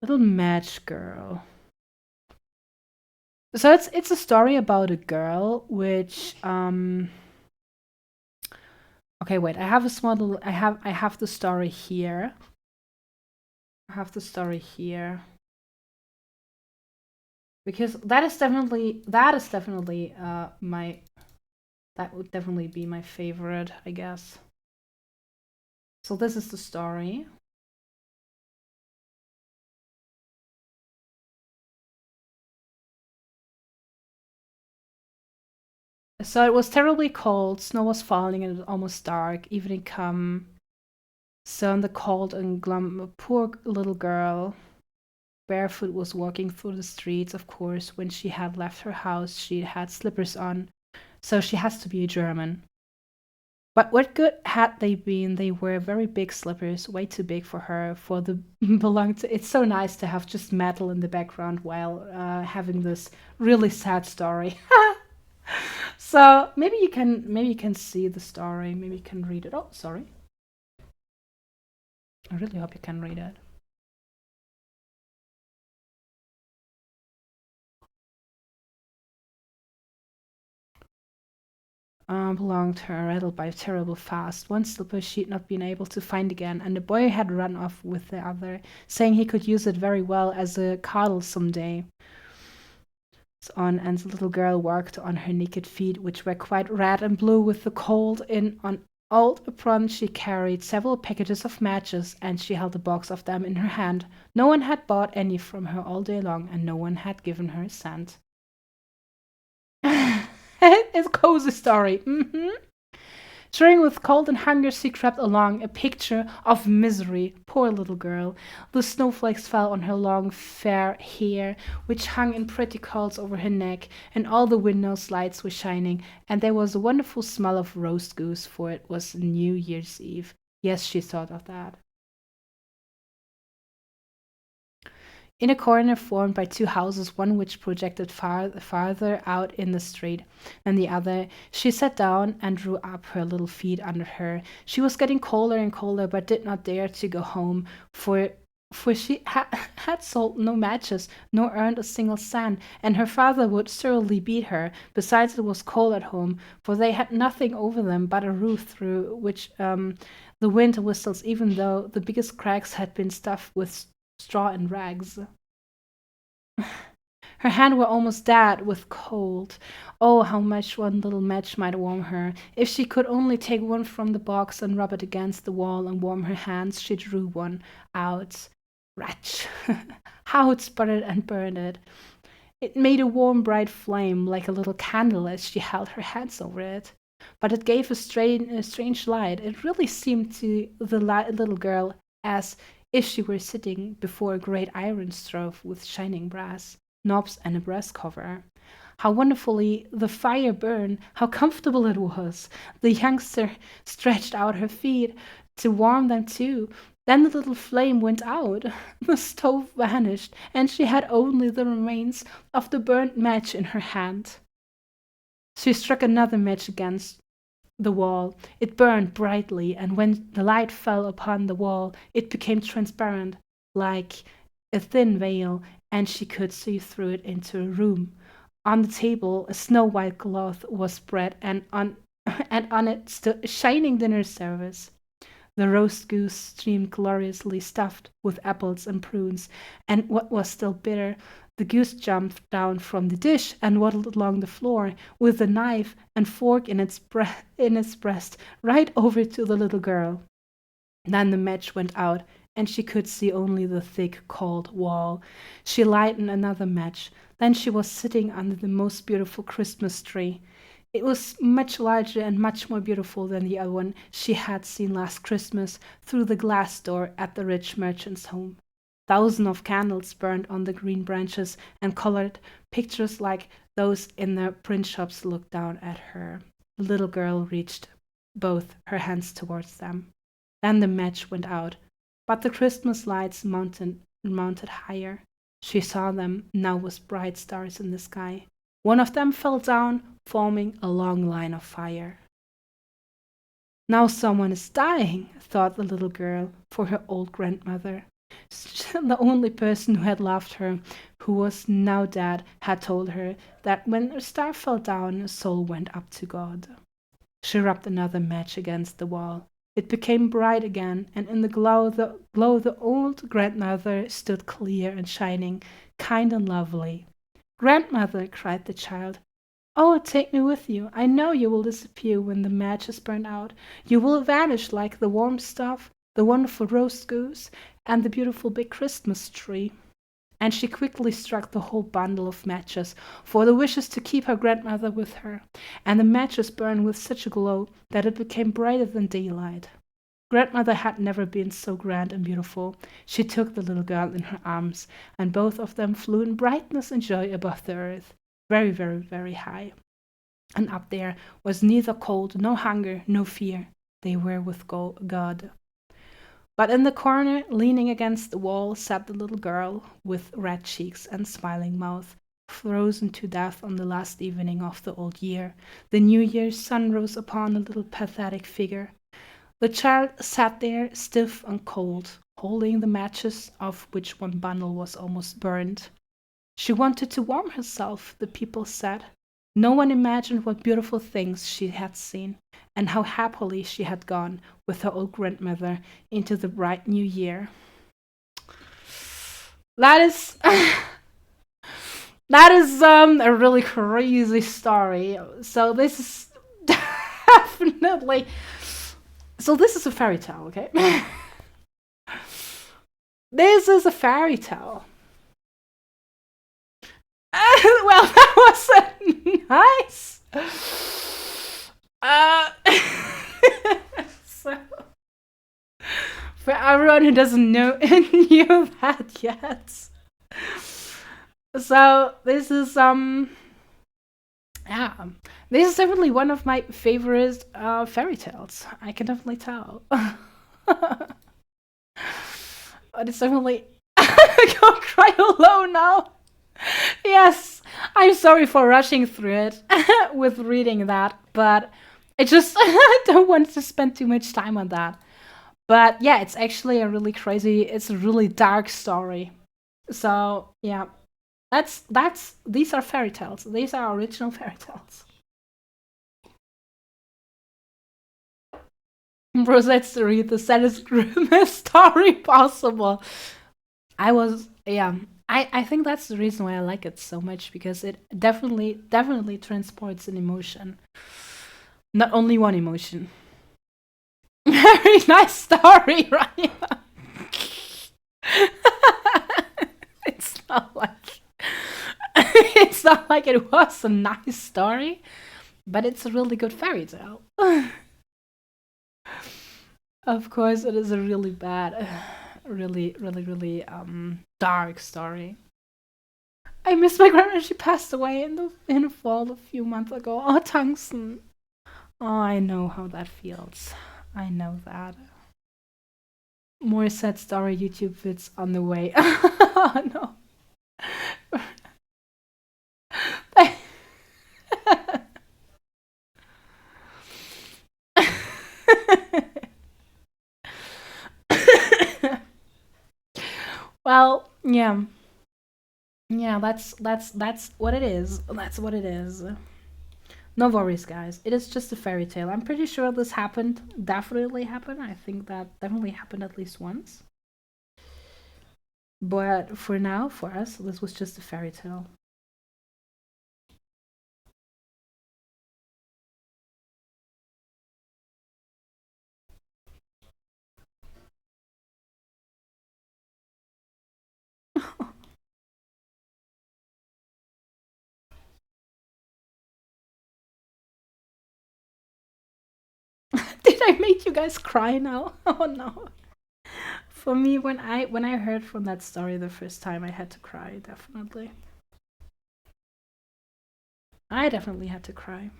Little Match Girl. So it's a story about a girl which okay, wait. I have a small little I have the story here. I have the story here. Because that would definitely be my favorite, I guess. So this is the story. So it was terribly cold, snow was falling and it was almost dark, evening come. So in the cold and glum, a poor little girl, barefoot, was walking through the streets. Of course, when she had left her house, she had slippers on, so she has to be a German. But what good had they been? They were very big slippers, way too big for her. For the belong to. It's so nice to have just metal in the background while having this really sad story. So maybe you can see the story. Maybe you can read it. Oh, sorry. I really hope you can read it. Belonged to her, rattled by terrible fast. One slipper she'd not been able to find again, and the boy had run off with the other, saying he could use it very well as a coddle some day. On, and the little girl walked on her naked feet, which were quite red and blue with the cold. In an old apron she carried several packages of matches, and she held a box of them in her hand. No one had bought any from her all day long, and no one had given her a cent. It's a cozy story. Shivering with cold and hunger, she crept along, a picture of misery. Poor little girl. The snowflakes fell on her long, fair hair, which hung in pretty curls over her neck, and all the windows' lights were shining, and there was a wonderful smell of roast goose, for it was New Year's Eve. Yes, she thought of that. In a corner formed by two houses, one which projected farther out in the street than the other, she sat down and drew up her little feet under her. She was getting colder and colder, but did not dare to go home, for she had sold no matches, nor earned a single cent, and her father would surely beat her. Besides, it was cold at home, for they had nothing over them but a roof through which the wind whistles, even though the biggest cracks had been stuffed with straw and rags. Her hands were almost dead with cold. Oh, how much one little match might warm her! If she could only take one from the box and rub it against the wall and warm her hands, she drew one out. Wretch! How it sputtered and burned it! It made a warm, bright flame, like a little candle, as she held her hands over it. But it gave a strange light. It really seemed to the little girl as if she were sitting before a great iron stove with shining brass knobs and a brass cover. How wonderfully the fire burned, how comfortable it was. The youngster stretched out her feet to warm them too. Then the little flame went out. The stove vanished, and she had only the remains of the burnt match in her hand. She struck another match against the wall. It burned brightly, and when the light fell upon the wall, it became transparent, like a thin veil, and she could see through it into a room. On the table, a snow-white cloth was spread, and on and on it stood a shining dinner service. The roast goose steamed gloriously, stuffed with apples and prunes, and what was still better, the goose jumped down from the dish and waddled along the floor with a knife and fork in its breast right over to the little girl. Then the match went out, and she could see only the thick, cold wall. She lighted another match. Then she was sitting under the most beautiful Christmas tree. It was much larger and much more beautiful than the other one she had seen last Christmas through the glass door at the rich merchant's home. Thousands of candles burned on the green branches, and colored pictures like those in the print shops looked down at her. The little girl reached both her hands towards them. Then the match went out, but the Christmas lights mounted higher. She saw them now with bright stars in the sky. One of them fell down, forming a long line of fire. Now someone is dying, thought the little girl, for her old grandmother. The only person who had loved her, who was now dead, had told her that when a star fell down, a soul went up to God. She rubbed another match against the wall. It became bright again, and in the glow the old grandmother stood clear and shining, kind and lovely. "Grandmother," cried the child, "oh, take me with you. I know you will disappear when the match is burned out. You will vanish like the warm stuff, the wonderful roast goose, and the beautiful big Christmas tree." And she quickly struck the whole bundle of matches, for the wishes to keep her grandmother with her, and the matches burned with such a glow that it became brighter than daylight. Grandmother had never been so grand and beautiful. She took the little girl in her arms, and both of them flew in brightness and joy above the earth, very, very, very high. And up there was neither cold, no hunger, no fear. They were with God. But in the corner, leaning against the wall, sat the little girl with red cheeks and smiling mouth, frozen to death on the last evening of the old year. The New Year's sun rose upon a little pathetic figure. The child sat there, stiff and cold, holding the matches, of which one bundle was almost burned. She wanted to warm herself, the people said. No one imagined what beautiful things she had seen, and how happily she had gone with her old grandmother into the bright new year. That is that is a really crazy story. So this is definitely this is a fairy tale, okay? This is a fairy tale. Well, that was nice. So, for everyone who doesn't know knew that yet. So this is yeah, this is definitely one of my favorite fairy tales. I can definitely tell. But it's definitely I can't cry alone now. Yes, I'm sorry for rushing through it with reading that, but I just don't want to spend too much time on that. But yeah, it's actually it's a really dark story. So yeah, these are fairy tales. These are original fairy tales. Proceeds to read the saddest, grimmest story possible. I think that's the reason why I like it so much, because it definitely transports an emotion. Not only one emotion. Very nice story, right? It's not like it's not like it was a nice story, but it's a really good fairy tale. Of course, it is a really bad, really dark story. I miss my grandma. She passed away in the fall a few months ago. Oh, tungsten. Oh, I know how that feels. I know that. More sad story YouTube vids on the way. Oh no. Well, yeah. Yeah, that's what it is. That's what it is. No worries, guys. It is just a fairy tale. I'm pretty sure this happened. Definitely happened. I think that definitely happened at least once. But for now, for us, this was just a fairy tale. Did I make you guys cry now? Oh no. For me, when I heard from that story the first time, I had to cry. Definitely, I definitely had to cry.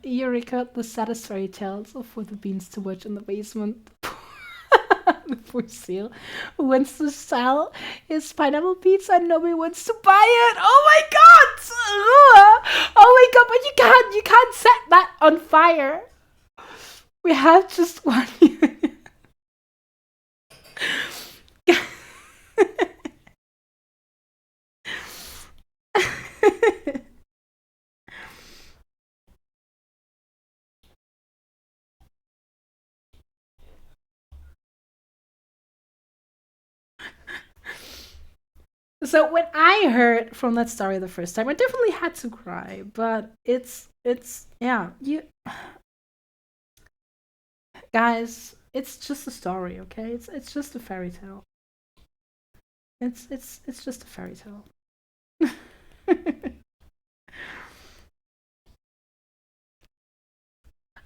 Eureka, the saddest fairy tales for the beans to watch in the basement. The poor seal who wants to sell his pineapple pizza and nobody wants to buy it. Oh my god! Ugh. Oh my god! But you can't set that on fire. We have just one. So when I heard from that story the first time, I definitely had to cry. But it's yeah, you guys, it's just a story, okay? It's just a fairy tale. It's just a fairy tale.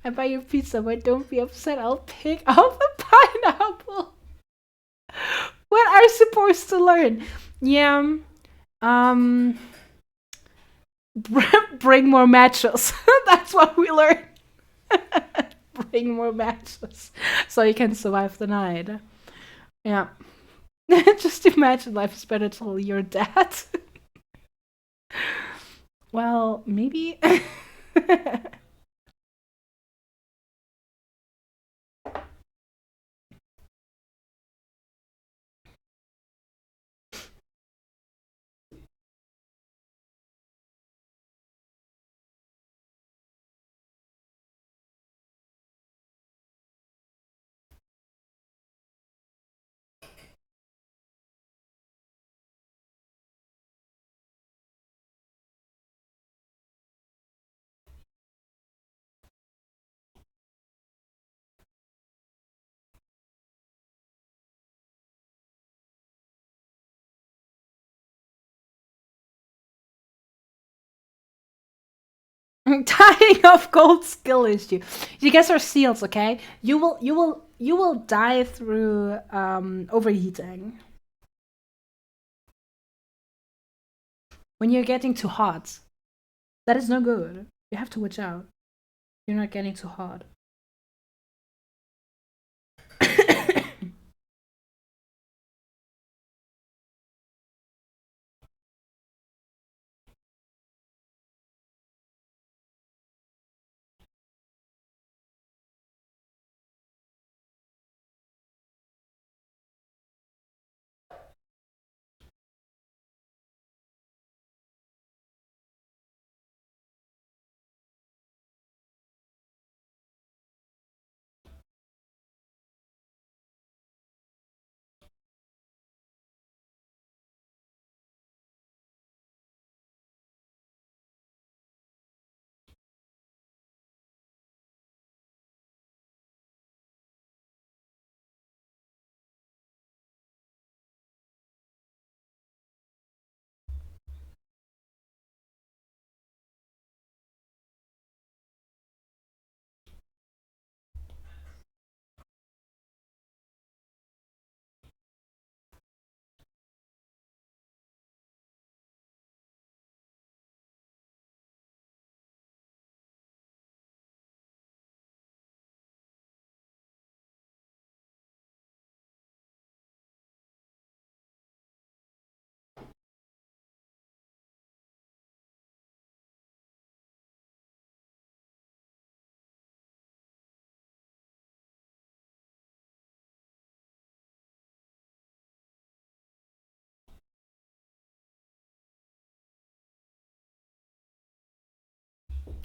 I buy your pizza, but don't be upset. I'll pick out the pineapple. What are you supposed to learn? Yeah. Um. Bring more matches. That's what we learn. Bring more matches, so you can survive the night. Yeah. Just imagine life is better till you're dead. Well, maybe. Dying of cold skill issue. You guys are seals, okay? You will die through overheating. When you're getting too hot. That is no good. You have to watch out. You're not getting too hot.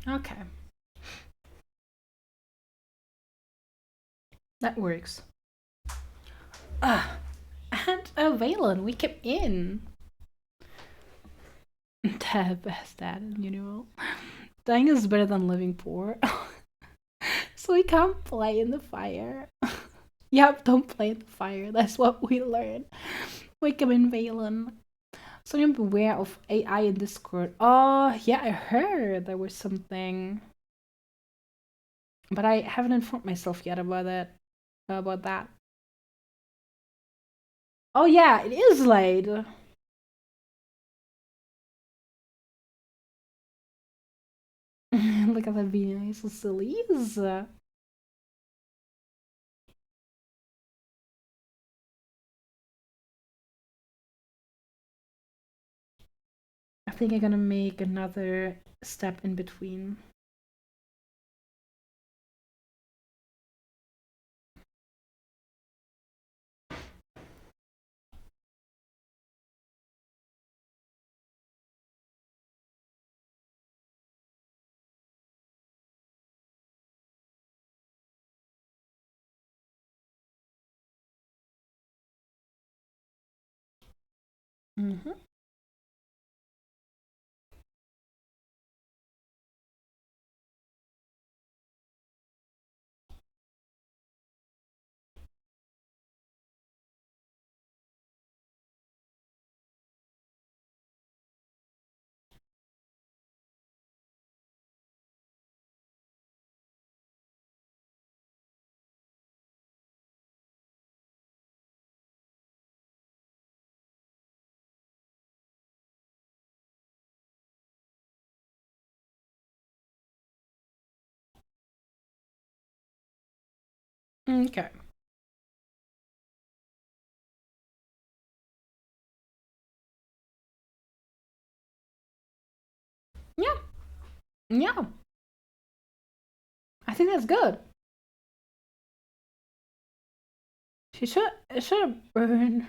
Okay. That works. Ah, and Valen, we came in. The best dad in general. Dying is better than living poor. So we can't play in the fire. Yep, don't play in the fire. That's what we learn. We come in Valen. So you beware of AI in Discord. Oh, yeah, I heard there was something. But I haven't informed myself yet about it. About that. Oh yeah, it is late. Look at that being so silly. I think I'm gonna make another step in between. Mm-hmm. Okay. Yeah. Yeah. I think that's good. She should burn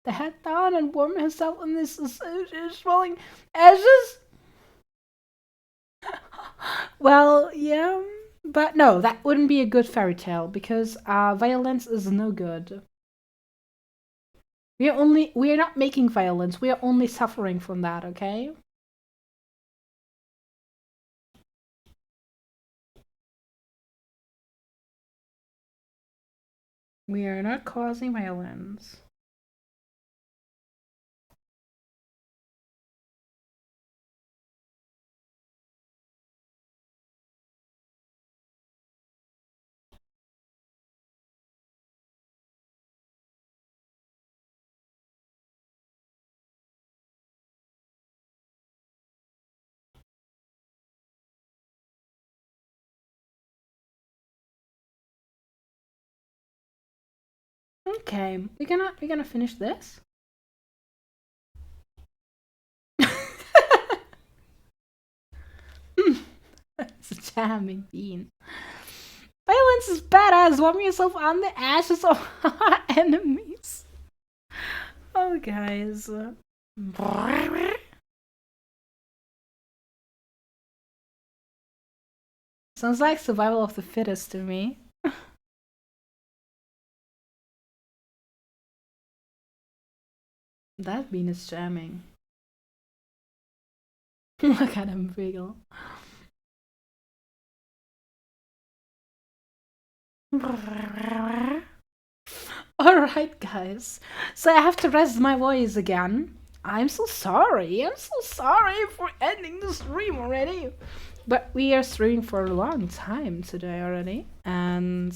the head down and warm herself in this swelling ashes. Well, yeah, but no, that wouldn't be a good fairy tale because violence is no good. We are not making violence. We are only suffering from that. Okay. We are not causing violence. Okay, we're gonna finish this. It's a charming bean. Violence is badass. Warm yourself on the ashes of our enemies. Oh, guys. Sounds like survival of the fittest to me. That bean is jamming. Look at him wiggle. Alright, guys. So I have to rest my voice again. I'm so sorry. I'm so sorry for ending the stream already. But we are streaming for a long time today already. And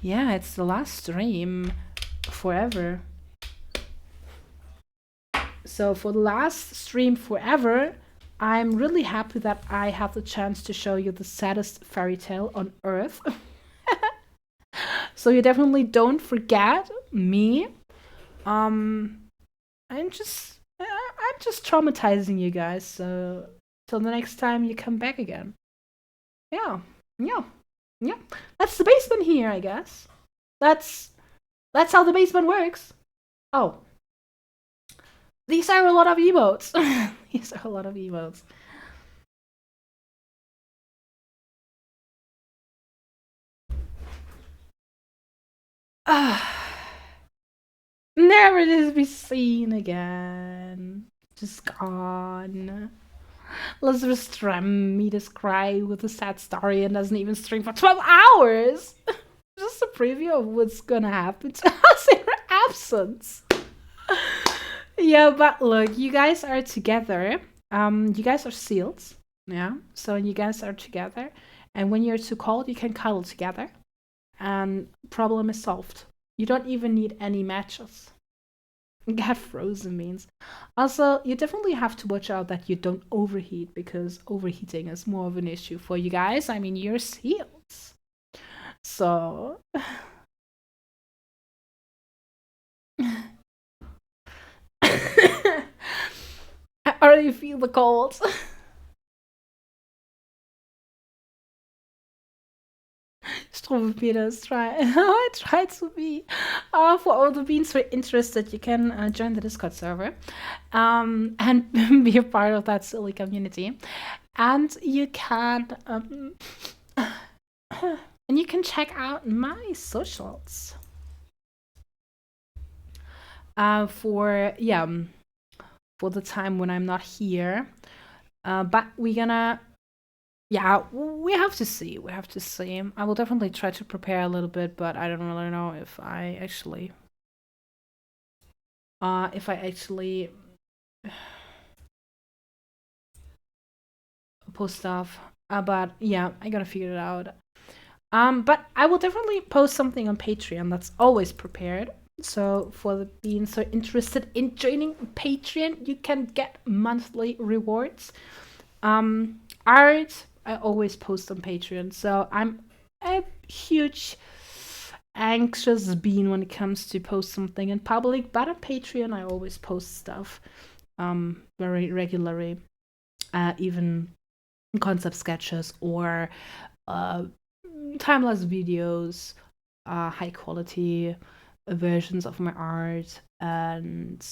yeah, it's the last stream forever. So for the last stream forever, I'm really happy that I have the chance to show you the saddest fairy tale on earth. So you definitely don't forget me. Um, I'm just traumatizing you guys. So till the next time you come back again. Yeah, yeah, yeah. That's the basement here, I guess. That's that's how the basement works. Oh, these are a lot of emotes. These are a lot of emotes. Never to be seen again. Just gone. Lazarus stream me this cry with a sad story and doesn't even stream for 12 hours. Just a preview of what's gonna happen to us in her absence. Yeah, but look, you guys are together. You guys are sealed. Yeah. So you guys are together. And when you're too cold, you can cuddle together. And problem is solved. You don't even need any matches. Get frozen means. Also, you definitely have to watch out that you don't overheat, because overheating is more of an issue for you guys. I mean, you're seals. So I already feel the cold. Strobopedas, I try to be. For all the beans who are interested, you can join the Discord server and be a part of that silly community. And you can check out my socials. For the time when I'm not here. But we're gonna, we have to see. We have to see. I will definitely try to prepare a little bit, but I don't really know if I actually post stuff. But yeah, I gotta figure it out. But I will definitely post something on Patreon that's always prepared. So for the being so interested in joining Patreon, you can get monthly rewards. Art, I always post on Patreon. So I'm a huge anxious being when it comes to post something in public, but on Patreon I always post stuff very regularly, even concept sketches or time-lapse videos, high quality versions of my art. And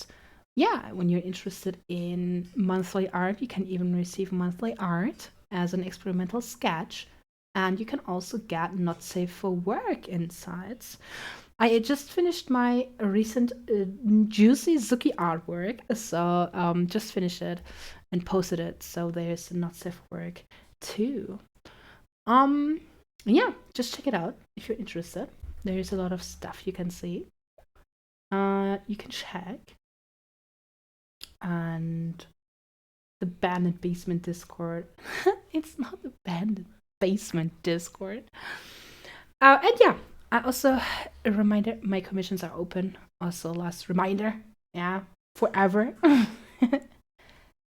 yeah, when you're interested in monthly art, you can even receive monthly art as an experimental sketch. And you can also get not safe for work insights. I just finished my recent juicy succy artwork, so just finished it and posted it. So there's not safe for work too. Yeah, just check it out if you're interested. There's a lot of stuff you can see. You can check. And the abandoned basement Discord. It's not the abandoned basement Discord. And yeah, I also, a reminder, my commissions are open. Also, last reminder, forever.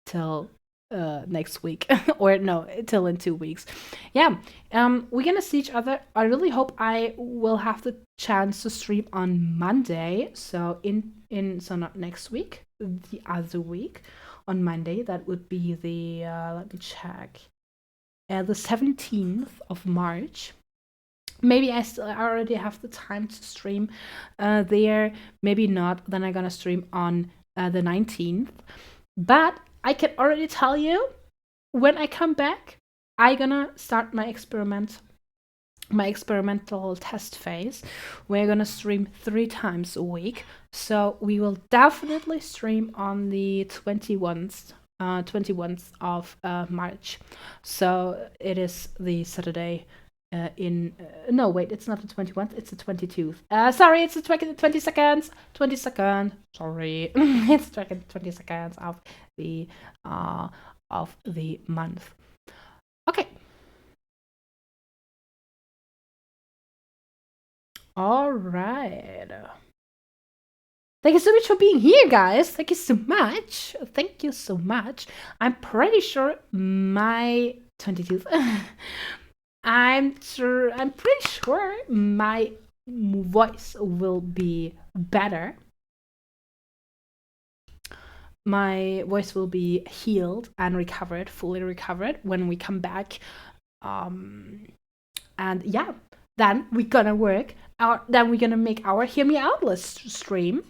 Till next week. Or no, till in 2 weeks. Yeah, we're gonna see each other. I really hope I will have the chance to stream on Monday. So so not next week, the other week on Monday. That would be the let me check, the 17th of March. Maybe I already have the time to stream there. Maybe not. Then I'm gonna stream on the 19th. But I can already tell you, when I come back, I'm gonna start my experimental test phase. We're gonna stream 3 times a week. So we will definitely stream on the 21st of March. So it is the Saturday no, wait, it's not the 21st, it's the 22th. Sorry, it's the 20 seconds. 22nd. Sorry. It's 20 seconds of the month. Okay. All right. Thank you so much for being here, guys. Thank you so much. Thank you so much. I'm pretty sure my 22th. I'm pretty sure my voice will be better. My voice will be healed and recovered, fully recovered when we come back. And yeah, then we're gonna make our Hear Me Out list stream.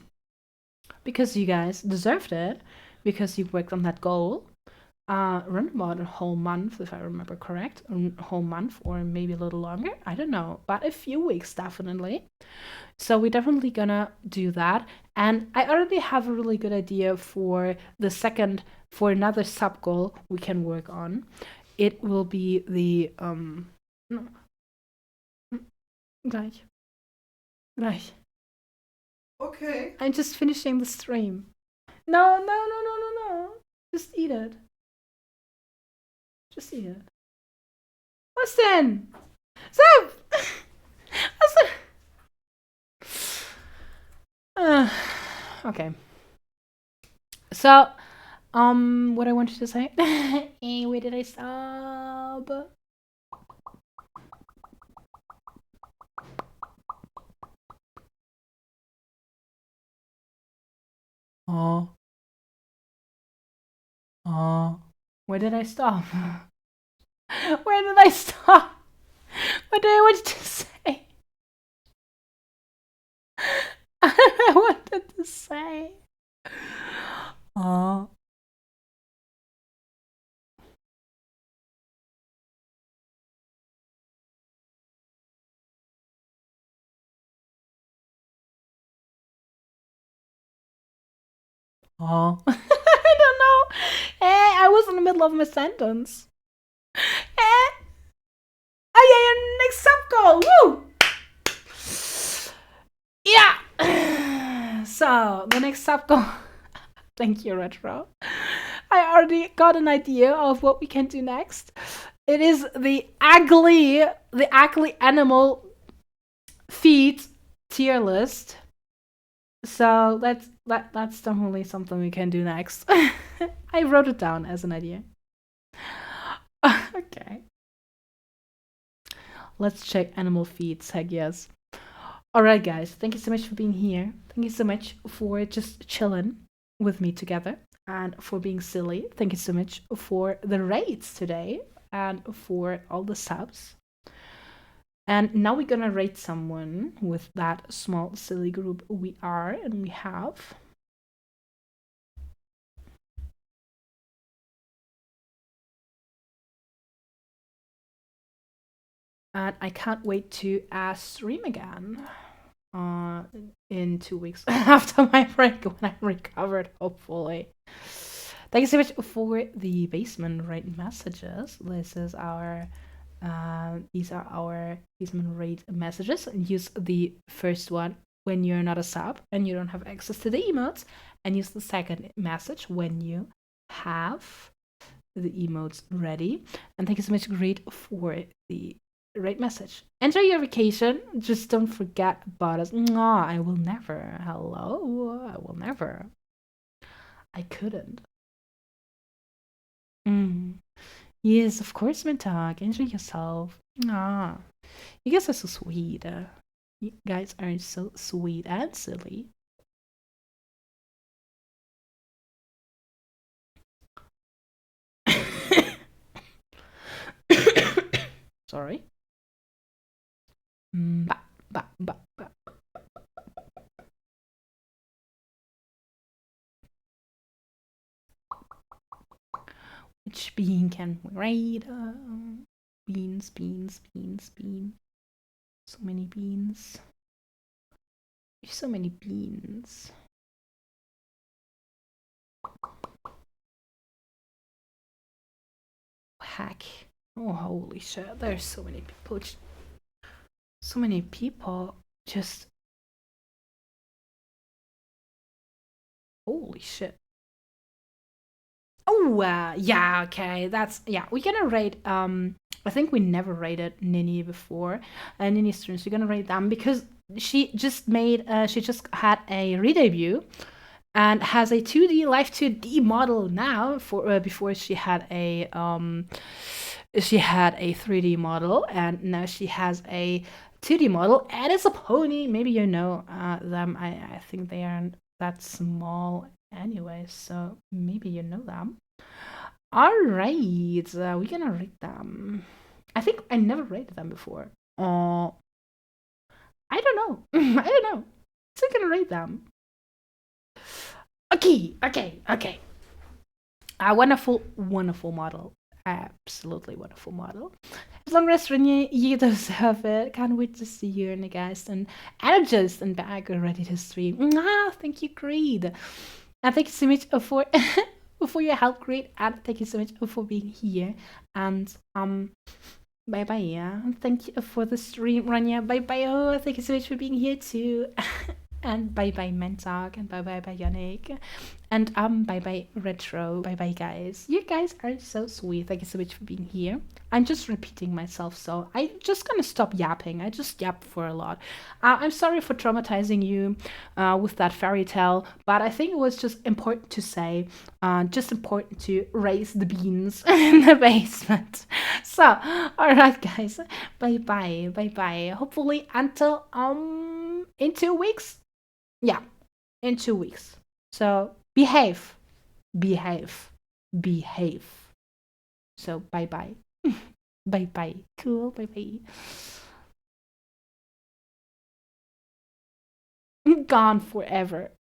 Because you guys deserved it. Because you worked on that goal. run about a whole month, if I remember correct, a whole month or maybe a little longer. I don't know, but a few weeks definitely. So we're definitely gonna do that. And I already have a really good idea for for another sub goal we can work on. It will be the no, gleich, gleich. Okay. I'm just finishing the stream. No, no, no, no, no, no. Just eat it. Just eat it. Was denn? Seb! Was denn? Okay. So, what I wanted to say. Where did I stop? Oh. Oh. Where did I stop? Where did I stop? What did I want to say? I wanted to say. Oh. Oh. I don't know. I was in the middle of my sentence. Oh yeah, next sub goal. Woo! Yeah. So the next sub goal. Thank you, Retro. I already got an idea of what we can do next. It is the ugly animal feet tier list. So that's definitely something we can do next. I wrote it down as an idea. Okay. Let's check animal feeds, I guess. Alright, guys, thank you so much for being here. Thank you so much for just chilling with me together and for being silly. Thank you so much for the raids today and for all the subs. And now we're gonna rate someone with that small silly group we are and we have. And I can't wait to stream again in 2 weeks after my break when I'm recovered, hopefully. Thank you so much for the basement raid messages. These are our basement raid messages. Use the first one when you're not a sub and you don't have access to the emotes, and use the second message when you have the emotes ready. And thank you so much, Great, for the right message. Enjoy your vacation. Just don't forget about us. Mwah, I will never. Hello. I will never. I couldn't. Yes, of course, Mintag. Enjoy yourself. Ah, you guys are so sweet. You guys are so sweet and silly. Sorry. Ba, ba, ba, ba. Which bean can we raid? Beans, beans, beans, beans. So many beans. So many beans. Heck. Oh, holy shit. There's so many people. So many people just. Holy shit. Oh, yeah, okay. We're gonna rate, I think we never rated Nini before. Nini streams, we're gonna rate them because she just had a re-debut and has a 2D Life 2D model now for before she had a 3D model, and now she has a 2D model, and it's a pony. Maybe you know them. I think they aren't that small anyway, so maybe you know them. All right, we're gonna rate them. I think I never rated them before. I don't know. I don't know. So I'm gonna rate them. Okay. A wonderful, wonderful model. Absolutely wonderful model. As long as Ronyar, you deserve it. Can't wait to see you and the guys and energized and back and ready to stream. Thank you, Creed. And thank you so much for for your help, Creed. And thank you so much for being here. And bye bye. Yeah. Thank you for the stream, Ronyar. Bye bye. Oh, thank you so much for being here too. And bye bye Mentalk, and bye bye Yannick, and bye bye Retro, bye bye guys. You guys are so sweet. Thank you so much for being here. I'm just repeating myself, so I'm just gonna stop yapping. I just yap for a lot. I'm sorry for traumatizing you with that fairy tale, but I think it was just important to say, just important to raise the beans in the basement. So, all right, guys, bye bye, bye bye. Hopefully until in 2 weeks. Yeah, in 2 weeks. So behave, behave, behave. So bye bye. Bye bye. Cool. Bye bye. Gone forever.